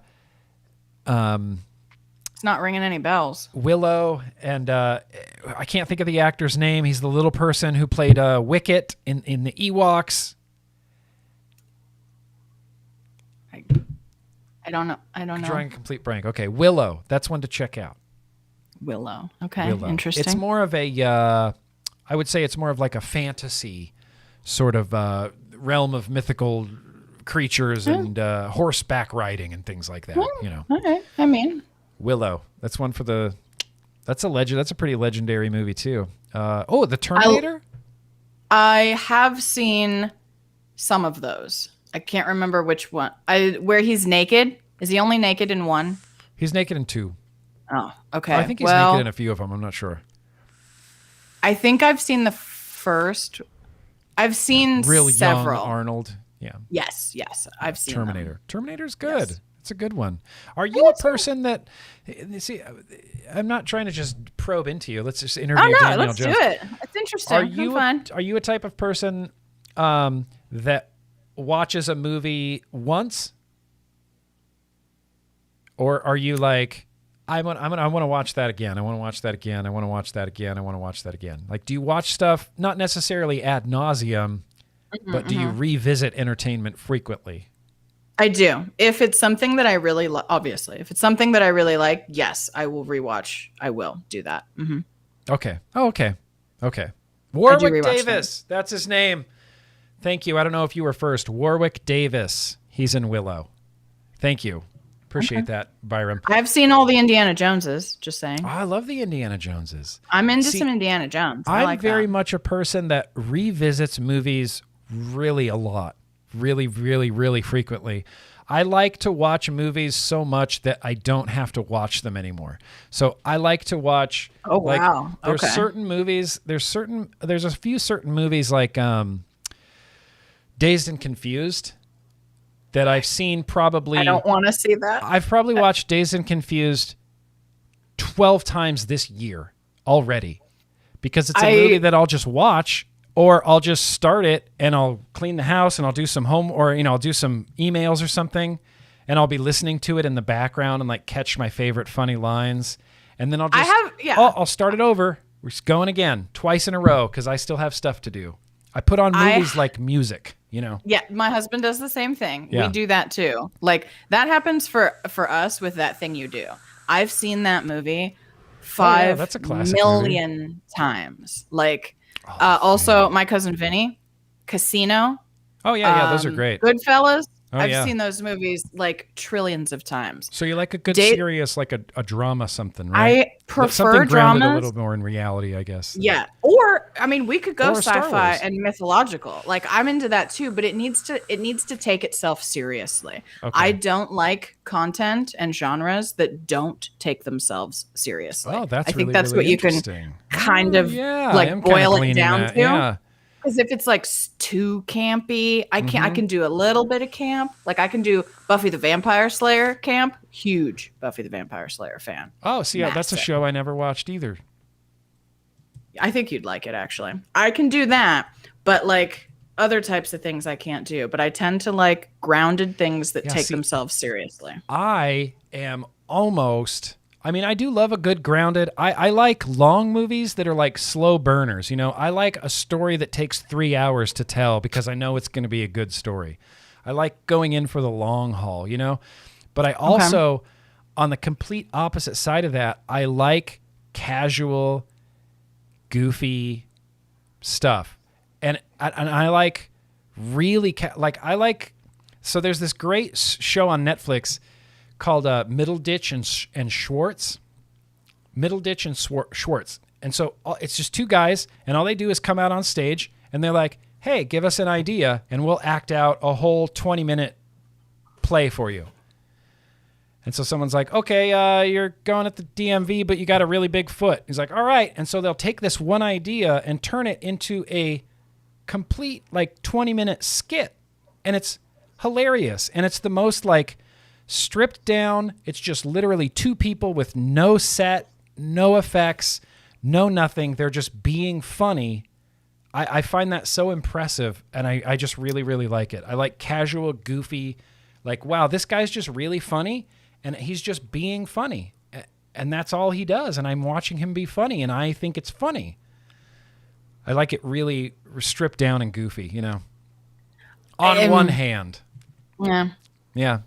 B: not ringing any bells.
A: Willow, and I can't think of the actor's name. He's the little person who played Wicket in the Ewoks.
B: I don't know.
A: Drawing a complete blank. Okay, Willow. That's one to check out.
B: Willow. Okay, interesting.
A: It's more of a, I would say it's more of like a fantasy sort of realm of mythical creatures and horseback riding and things like that. You know.
B: Okay. I mean.
A: Willow. That's one for the. That's a legend. That's a pretty legendary movie too. The Terminator.
B: I have seen some of those. I can't remember which one. Where he's naked. Is he only naked in one?
A: He's naked in two.
B: Oh, okay.
A: I think he's naked in a few of them. I'm not sure.
B: I think I've seen the first. I've seen
A: real
B: several.
A: Young Arnold. Yeah.
B: Yes. I've seen
A: Terminator.
B: Them.
A: Terminator's good.
B: Yes.
A: It's a good one. Are you a person that? See, I'm not trying to just probe into you. Let's just interview Danielle
B: let's
A: Jones.
B: do it. It's interesting.
A: Are you a type of person that watches a movie once, or are you like, I want to watch that again. I want to watch that again. I want to watch that again. I want to watch that again. Like, do you watch stuff not necessarily ad nauseum, but do you revisit entertainment frequently?
B: I do. If it's something that I really obviously, if it's something that I really like, yes, I will rewatch. I will do that. Mm-hmm.
A: Okay. Oh, okay. Warwick Davis. That's his name. Thank you. I don't know if you were first. Warwick Davis. He's in Willow. Thank you. Appreciate that, Byram.
B: I've seen all the Indiana Joneses, just saying.
A: Oh, I love the Indiana Joneses.
B: I'm into some Indiana Jones.
A: I'm very much a person that revisits movies really a lot. Really, really, really frequently. I like to watch movies so much that I don't have to watch them anymore. So I like to watch.
B: Oh, wow.
A: There's certain movies. There's a few certain movies like Dazed and Confused that I've seen probably.
B: I don't want to see that.
A: I've probably watched Dazed and Confused 12 times this year already, because it's a movie that I'll just watch. Or I'll just start it and I'll clean the house and I'll do some I'll do some emails or something, and I'll be listening to it in the background and like catch my favorite funny lines, and then I'll just I'll start it over. We're just going again twice in a row because I still have stuff to do. I put on movies like music, you know.
B: Yeah, my husband does the same thing.
A: Yeah.
B: We do that too. Like that happens for us with That Thing You Do. I've seen that movie 5
A: that's a classic
B: million times. Like. Also, my cousin Vinny, Casino.
A: Oh yeah, those are great.
B: Goodfellas. I've seen those movies like trillions of times.
A: So you like a good serious, like a drama, something, right?
B: I prefer
A: something grounded
B: dramas.
A: a little more in reality, I guess.
B: Yeah, or I mean, we could go
A: Or Star
B: sci-fi
A: Wars.
B: and mythological. Like I'm into that too, but it needs to take itself seriously.
A: Okay.
B: I don't like content and genres that don't take themsels seriously.
A: Oh, that's
B: I think
A: really,
B: that's
A: really
B: what you can
A: interesting.
B: kind of like boil it down to.
A: Yeah.
B: Because if it's like too campy, I can do a little bit of camp. Like I can do Buffy the Vampire Slayer camp. Huge Buffy the Vampire Slayer fan.
A: Oh, see, that's a show I never watched either.
B: I think you'd like it, actually. I can do that, but like other types of things I can't do. But I tend to like grounded things that take themselves seriously.
A: I am almost... I mean, I do love a good grounded. I like long movies that are like slow burners. You know, I like a story that takes 3 hours to tell because I know it's going to be a good story. I like going in for the long haul, you know. But I also, on the complete opposite side of that, I like casual, goofy stuff, and I like really I like So there's this great show on Netflix called Middleditch and Schwartz. Middleditch and Schwartz. And so it's just two guys, and all they do is come out on stage, and they're like, hey, give us an idea, and we'll act out a whole 20-minute play for you. And so someone's like, okay, you're going at the DMV, but you got a really big foot. He's like, all right. And so they'll take this one idea and turn it into a complete, like, 20-minute skit. And it's hilarious. And it's the most, like, stripped down. It's just literally two people with no set, no effects, no nothing. They're just being funny. I find that so impressive, and I just really, really like it. I like casual, goofy, like, wow, this guy's just really funny, and he's just being funny. And that's all he does, and I'm watching him be funny, and I think it's funny. I like it really stripped down and goofy, you know. On one hand.
B: Yeah.
A: Yeah.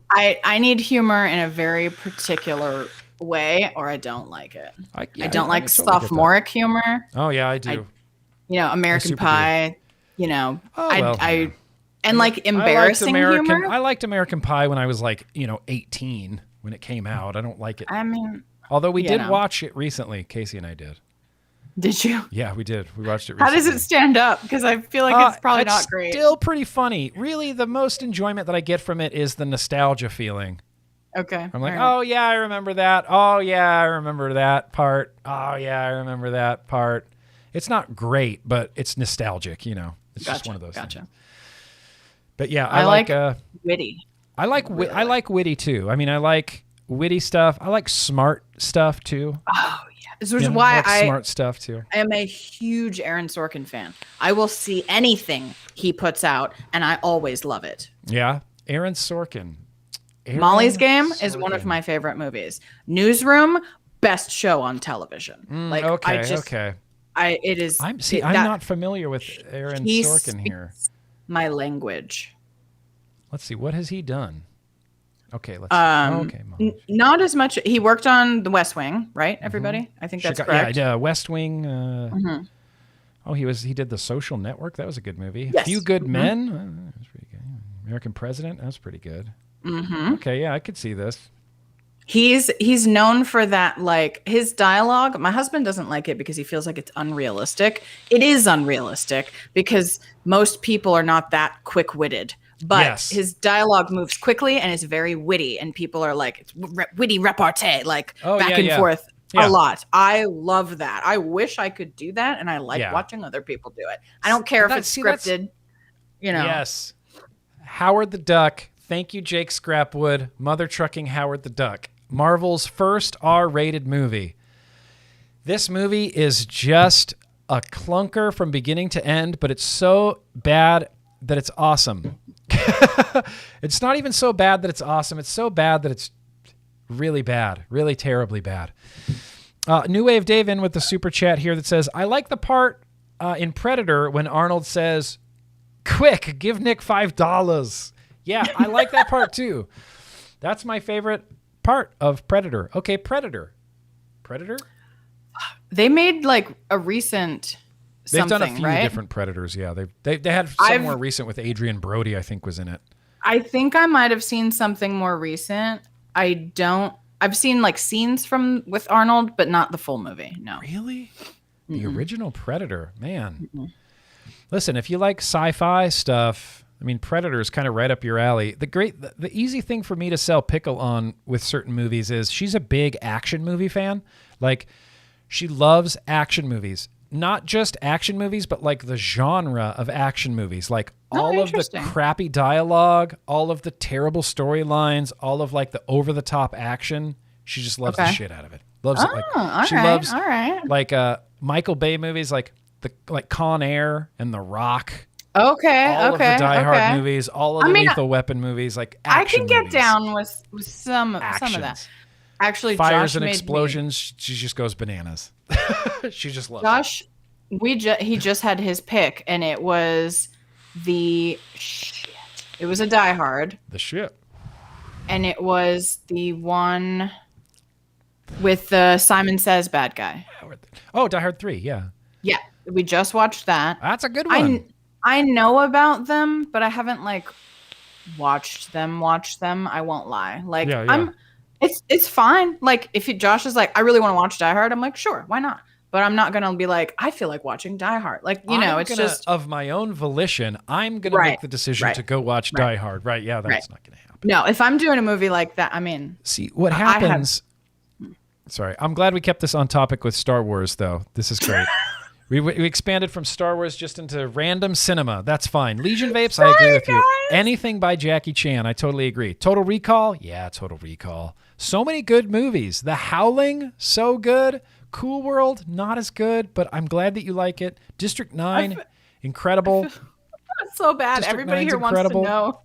B: I need humor in a very particular way, or I don't like it. I don't like
A: totally
B: sophomoric humor.
A: Oh, yeah, I do.
B: American Pie,
A: Oh,
B: and like embarrassing humor.
A: I liked American Pie when I was like, 18 when it came out. I don't like it.
B: I mean,
A: although we did watch it recently. Casey and I did.
B: Did you?
A: Yeah, we did. We watched it recently.
B: How does it stand up? Because I feel like it's probably not great.
A: It's still pretty funny. Really, the most enjoyment that I get from it is the nostalgia feeling.
B: Okay.
A: I'm like, oh, yeah, I remember that. Oh, yeah, I remember that part. Oh, yeah, I remember that part. It's not great, but it's nostalgic, It's just one of those things. But yeah, I like
B: witty.
A: I like witty too. I mean, I like witty stuff. I like smart stuff too.
B: Oh yeah, this is why I
A: smart stuff too.
B: I am a huge Aaron Sorkin fan. I will see anything he puts out, and I always love it.
A: Yeah, Aaron Sorkin.
B: Molly's Game is one of my favorite movies. Newsroom, best show on television.
A: Okay. I'm not familiar with Aaron Sorkin here.
B: My language.
A: Let's see. What has he done? Okay, let's
B: not as much. He worked on The West Wing, right? Everybody? I think that's correct.
A: Yeah, West Wing. Oh, he did The Social Network. That was a good movie.
B: Yes.
A: Few Good Men. That was pretty good. American President. That was pretty good. Okay, yeah, I could see this.
B: He's known for that, like his dialogue. My husband doesn't like it because he feels like it's unrealistic. It is unrealistic because most people are not that quick-witted. But his dialogue moves quickly and is very witty, and people are like, it's witty repartee, like back and forth a lot. I love that. I wish I could do that, and I like watching other people do it. I don't care if it's scripted,
A: Yes. Howard the Duck. Thank you, Jake Scrapwood. Mother Trucking Howard the Duck. Marvel's first R-rated movie. This movie is just a clunker from beginning to end, but it's so bad that it's awesome. It's not even so bad that it's awesome. It's so bad that it's really bad, really terribly bad. New Wave Dave in with the super chat here that says, I like the part in Predator when Arnold says, quick, give Nick $5. Yeah, I like that part too. That's my favorite part of Predator. Okay, Predator.
B: They made like a recent
A: They've done a few different Predators, yeah. They had some more recent with Adrian Brody, I think, was in it.
B: I think I might have seen something more recent. I've seen like scenes with Arnold, but not the full movie. No.
A: Really? The original Predator, man. Listen, if you like sci-fi stuff, I mean, Predator is kind of right up your alley. The easy thing for me to sell Pickle on with certain movies is she's a big action movie fan. Like, she loves action movies. Not just action movies, but like the genre of action movies. Like all of the crappy dialogue, all of the terrible storylines, all of like the over-the-top action. She just loves the shit out of it. Loves it. Like she loves like Michael Bay movies, like Con Air and The Rock.
B: Okay.
A: All of the Die Hard movies, all of the Lethal Weapon movies, like action
B: I can get
A: movies.
B: Down with some of that. Actually,
A: fires and explosions. She just goes bananas. She just loves
B: Josh. He just had his pick, and it was the shit. It was a Die Hard.
A: The shit.
B: And it was the one with the Simon Says bad guy.
A: Oh, Die Hard 3. Yeah.
B: Yeah, we just watched that.
A: That's a good one.
B: I know about them, but I haven't like watch them. I won't lie. Like
C: Yeah.
B: it's fine. Like if Josh is like, I really want to watch Die Hard, I'm like, sure, why not? But I'm not gonna be like, I feel like watching Die Hard. Like, it's just
A: of my own volition, I'm gonna make the decision to go watch Die Hard. Right? Yeah, that's not gonna happen.
B: No, if I'm doing a movie like that, I mean,
A: see what happens. Sorry, I'm glad we kept this on topic with Star Wars, though. This is great. We expanded from Star Wars just into random cinema. That's fine. Legion Vapes, I agree with you. Anything by Jackie Chan, I totally agree. Total Recall, yeah, Total Recall. So many good movies. The Howling, so good. Cool World, not as good, but I'm glad that you like it. District 9, incredible.
B: It's so bad.
A: District
B: Everybody
A: 9's
B: here
A: incredible.
B: wants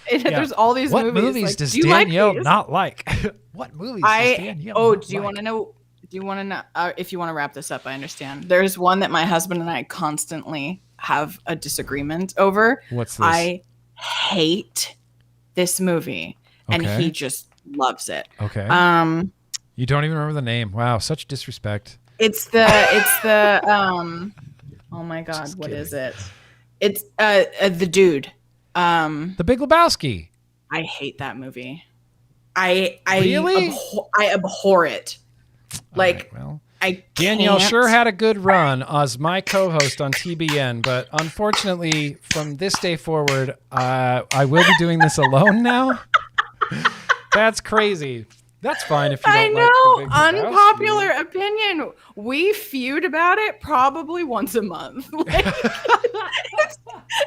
B: to know. There's all these
A: what
B: movies.
A: movies
B: like,
A: does
B: do you
A: Danielle
B: like
A: not like? What movies does Danielle not
B: do you
A: like?
B: want to know? Do you want to know? If you want to wrap this up, I understand. There's one that my husband and I constantly have a disagreement over.
A: What's this?
B: I hate this movie, and he just loves it.
A: Okay. You don't even remember the name. Wow, such disrespect.
B: It's the oh my God,
A: Just
B: what
A: kidding.
B: is it? It's the dude.
A: The Big Lebowski.
B: I hate that movie. I
A: Really?
B: I abhor it. Like,
A: All right, well,
B: I
A: Danielle
B: can't.
A: sure had a good run as my co-host on TBN, but unfortunately, from this day forward, I will be doing this alone now. That's crazy. That's fine if you don't
B: I
A: like
B: know,
A: the Big Lebowski.
B: unpopular opinion. We feud about it probably once a month. Like,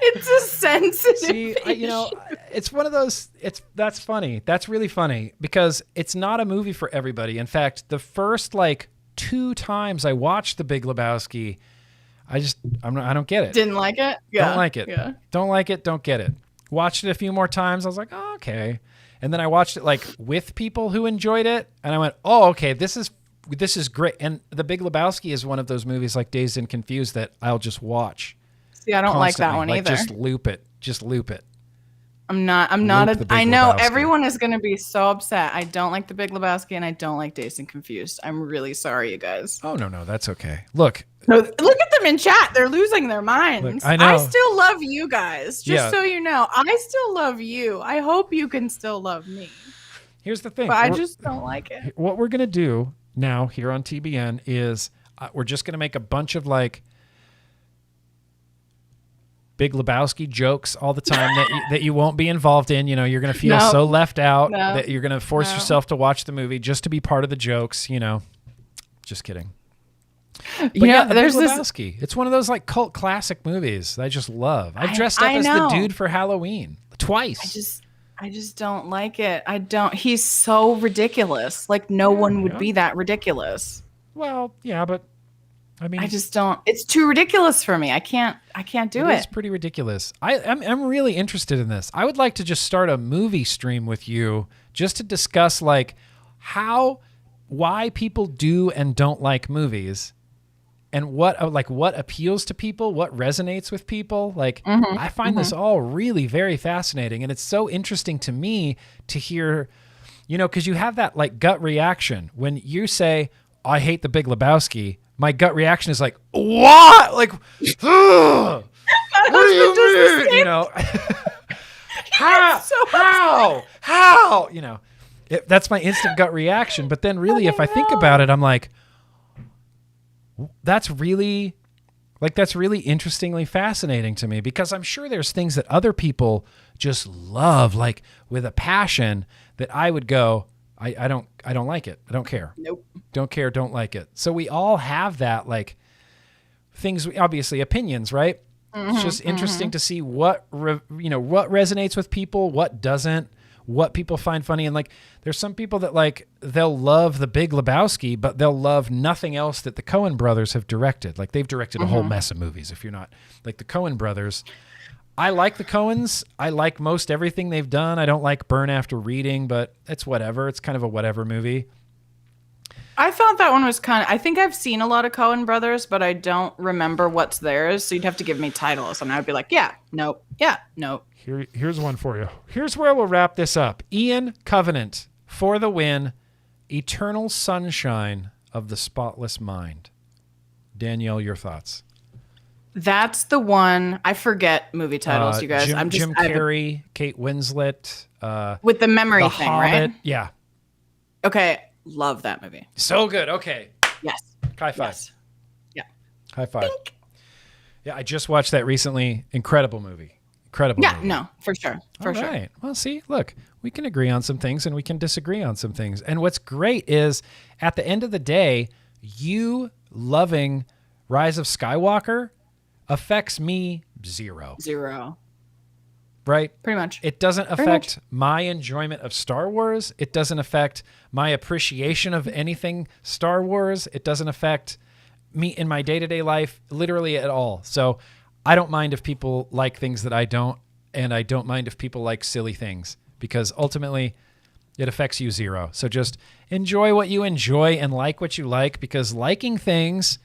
B: it's a sensitive
A: See,
B: issue.
A: it's one of those. That's funny. That's really funny because it's not a movie for everybody. In fact, the first 2 times I watched The Big Lebowski, I don't get it.
B: Didn't like it? Yeah.
A: Don't like it.
B: Yeah.
A: Don't like it. Don't get it. Watched it a few more times. I was like, oh, okay. And then I watched it with people who enjoyed it, and I went, oh, okay, this is great. And The Big Lebowski is one of those movies like Dazed and Confused that I'll just watch.
B: See, I don't like that one either.
A: Just loop it. Just loop it.
B: I'm not
A: Luke the Big
B: I know
A: Lebowski.
B: everyone is going to be so upset. I don't like The Big Lebowski and I don't like Dazed and Confused. I'm really sorry, you guys.
A: Oh, no, that's okay. Look.
B: No, look at them in chat. They're losing their minds.
A: Look, I know.
B: I still love you guys. Just
A: Yeah.
B: so you know, I still love you. I hope you can still love me.
A: Here's the thing.
B: But I just don't like it.
A: What we're going to do now here on TBN is we're just going to make a bunch of Big Lebowski jokes all the time that you won't be involved in. You're going to feel so left out that you're going to force yourself to watch the movie just to be part of the jokes. Just kidding. But
B: there's
A: Big
B: this.
A: Lebowski. It's one of those cult classic movies that I just love. I've dressed up as the dude for Halloween twice.
B: I just don't like it. I don't. He's so ridiculous. Like no one would be that ridiculous.
A: Well, yeah, but I mean,
B: I just don't. It's too ridiculous for me. I can't do it.
A: It's pretty ridiculous. I'm really interested in this. I would like to just start a movie stream with you just to discuss why people do and don't like movies. And what appeals to people, what resonates with people. I find this all really very fascinating. And it's so interesting to me to hear, because you have that gut reaction. When you say, I hate The Big Lebowski, my gut reaction is what? What do you mean? How? That's my instant gut reaction. But then really, if I think about it, I'm like, that's really interestingly fascinating to me, because I'm sure there's things that other people just love with a passion that I would go, I don't like it. I don't care.
B: Nope.
A: Don't care. Don't like it. So we all have that things, obviously opinions, right? It's just interesting to see what resonates with people, what doesn't, what people find funny. And there's some people that they'll love The Big Lebowski, but they'll love nothing else that the Coen brothers have directed. They've directed a whole mess of movies. If you're not the Coen brothers, I like the Coens. I like most everything they've done. I don't like Burn After Reading, but it's whatever. It's kind of a whatever movie.
B: I thought that one was I think I've seen a lot of Coen brothers, but I don't remember what's theirs. So you'd have to give me titles and I'd be like, yeah, nope. Yeah, nope.
A: Here's one for you. Here's where we'll wrap this up. Ian Covenant, for the win. Eternal Sunshine of the Spotless Mind. Danielle, your thoughts?
B: That's the one. I forget movie titles, you guys.
A: Jim Carrey, Kate Winslet.
B: With the memory
A: The
B: thing,
A: Hobbit.
B: right?
A: Yeah.
B: Okay. Love that movie.
A: So good. Okay.
B: Yes.
A: High five.
B: Yes. Yeah.
A: High five.
B: Bink.
A: Yeah, I just watched that recently. Incredible movie. Incredible movie.
B: No, for sure. For sure.
A: All right. Well, see, look, we can agree on some things and we can disagree on some things. And what's great is at the end of the day, you loving Rise of Skywalker affects me zero.
B: Zero.
A: Right?
B: Pretty much.
A: It doesn't affect my enjoyment of Star Wars. It doesn't affect my appreciation of anything Star Wars. It doesn't affect me in my day-to-day life literally at all. So I don't mind if people like things that I don't, and I don't mind if people like silly things, because ultimately it affects you zero. So just enjoy what you enjoy and like what you like, because liking things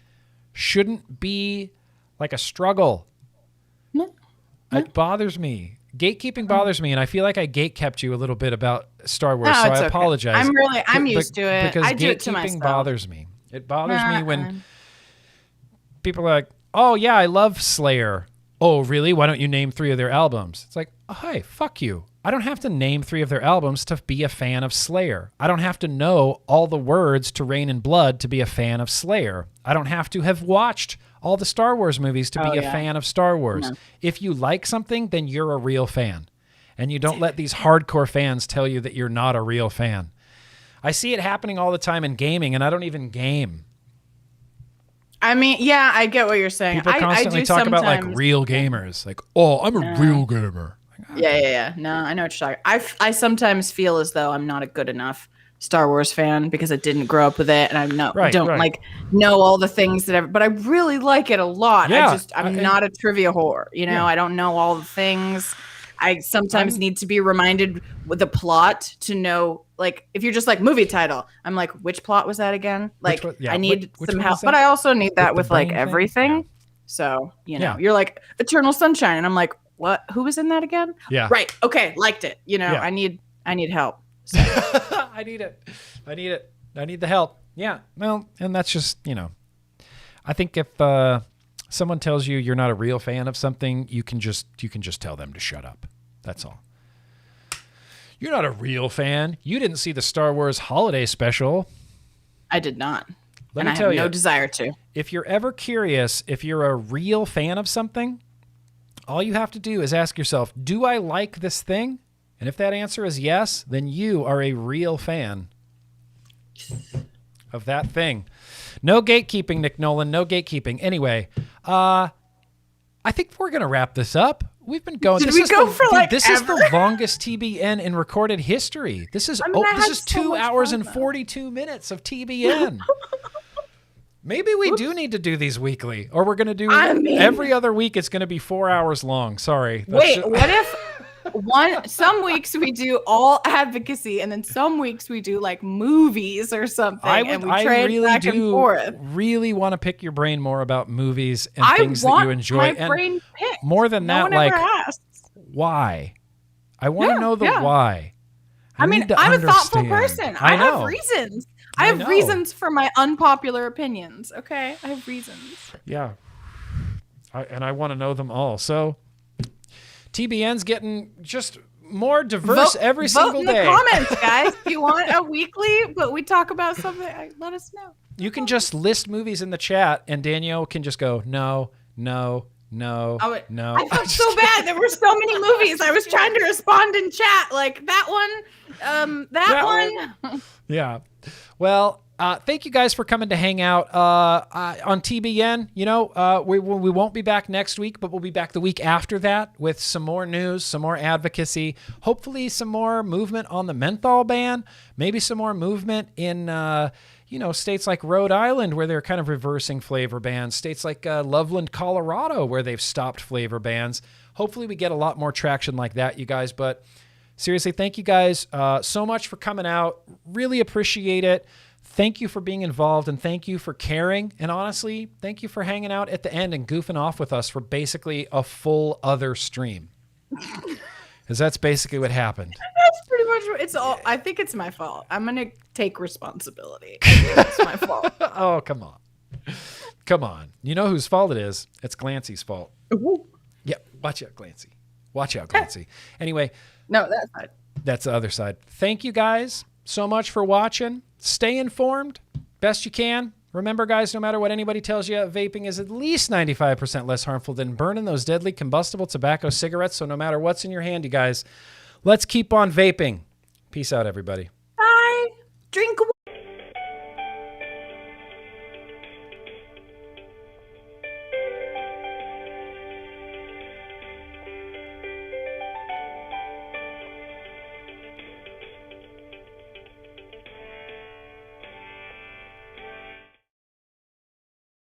A: shouldn't be like a struggle.
B: No.
A: It bothers me. Gatekeeping bothers me, and I feel like I gatekept you a little bit about Star Wars, so I apologize.
B: I'm used to it.
A: Because
B: I do it to myself.
A: gatekeeping bothers me. It bothers me when people are like, oh, yeah, I love Slayer. Oh, really? Why don't you name 3 of their albums? It's like, oh, hey, fuck you. I don't have to name 3 of their albums to be a fan of Slayer. I don't have to know all the words to Rain and Blood to be a fan of Slayer. I don't have to have watched all the Star Wars movies to be a fan of Star Wars. No. If you like something, then you're a real fan. And you don't let these hardcore fans tell you that you're not a real fan. I see it happening all the time in gaming, and I don't even game.
B: I mean, yeah, I get what you're saying.
A: People constantly talk about like real gamers. Like, oh, I'm a real gamer. Like,
B: yeah. No, I know what you're talking. I sometimes feel as though I'm not a good enough Star Wars fan because I didn't grow up with it, and I don't like know all the things but I really like it a lot.
A: Yeah,
B: I'm not a trivia whore, you know. Yeah. I don't know all the things. I sometimes need to be reminded with the plot to know, like, if you're just like movie title, I'm like, which plot was that again? Like, I need some help, but I also need that with like everything. Yeah. So, you know, you're like Eternal Sunshine, and I'm like, what? Who was in that again?
A: Yeah.
B: Right. Okay. Liked it. You know, I need help. So.
A: I need it. I need the help. Yeah. Well, and that's just, you know, I think if someone tells you you're not a real fan of something, you can just tell them to shut up. That's all. You're not a real fan. You didn't see the Star Wars holiday special.
B: I did not.
A: Let me tell you,
B: no desire to.
A: If you're ever curious if you're a real fan of something, all you have to do is ask yourself, do I like this thing? And if that answer is yes, then you are a real fan of that thing. No gatekeeping, Nick Nolan. No gatekeeping. Anyway, I think we're going to wrap this up. We've been going.
B: This is
A: the longest TBN in recorded history. This is this is 2 hours and 42 minutes of TBN. Maybe we do need to do these weekly, or we're going to do every other week. It's going to be 4 hours long. Sorry.
B: What if some weeks we do all advocacy, and then some weeks we do like movies or something, and we trade back and forth.
A: Really want to pick your brain more about movies and things that you enjoy.
B: My brain picked.
A: More than that, like, why? I want to know the why.
B: I'm a thoughtful person. I have reasons. I have reasons for my unpopular opinions. Okay, I have reasons.
A: Yeah, and I want to know them all. So. TBN's getting just more diverse every single day.
B: Vote in the comments, guys. If you want a weekly, but we talk about something, let us know.
A: You can just list movies in the chat, and Danielle can just go, no.
B: I felt so bad. There were so many movies. I was trying to respond in chat, like that one, that one.
A: Yeah. Well, thank you guys for coming to hang out on TBN. You know, we won't be back next week, but we'll be back the week after that with some more news, some more advocacy, hopefully some more movement on the menthol ban, maybe some more movement in, states like Rhode Island where they're kind of reversing flavor bans, states like Loveland, Colorado, where they've stopped flavor bans. Hopefully we get a lot more traction like that, you guys. But seriously, thank you guys so much for coming out. Really appreciate it. Thank you for being involved, and thank you for caring. And honestly, thank you for hanging out at the end and goofing off with us for basically a full other stream. Because that's basically what happened.
B: That's pretty much I think it's my fault. I'm going to take responsibility. I think it's my fault.
A: Oh, come on. Come on. You know whose fault it is. It's Glancy's fault.
B: Ooh.
A: Yep. Watch out, Glancy. Watch out, Glancy. Anyway,
B: No, that's not.
A: that's the other side. Thank you guys so much for watching. Stay informed best you can. Remember, guys, no matter what anybody tells you, vaping is at least 95% less harmful than burning those deadly combustible tobacco cigarettes. So no matter what's in your hand, you guys, let's keep on vaping. Peace out, everybody.
B: Bye. Drink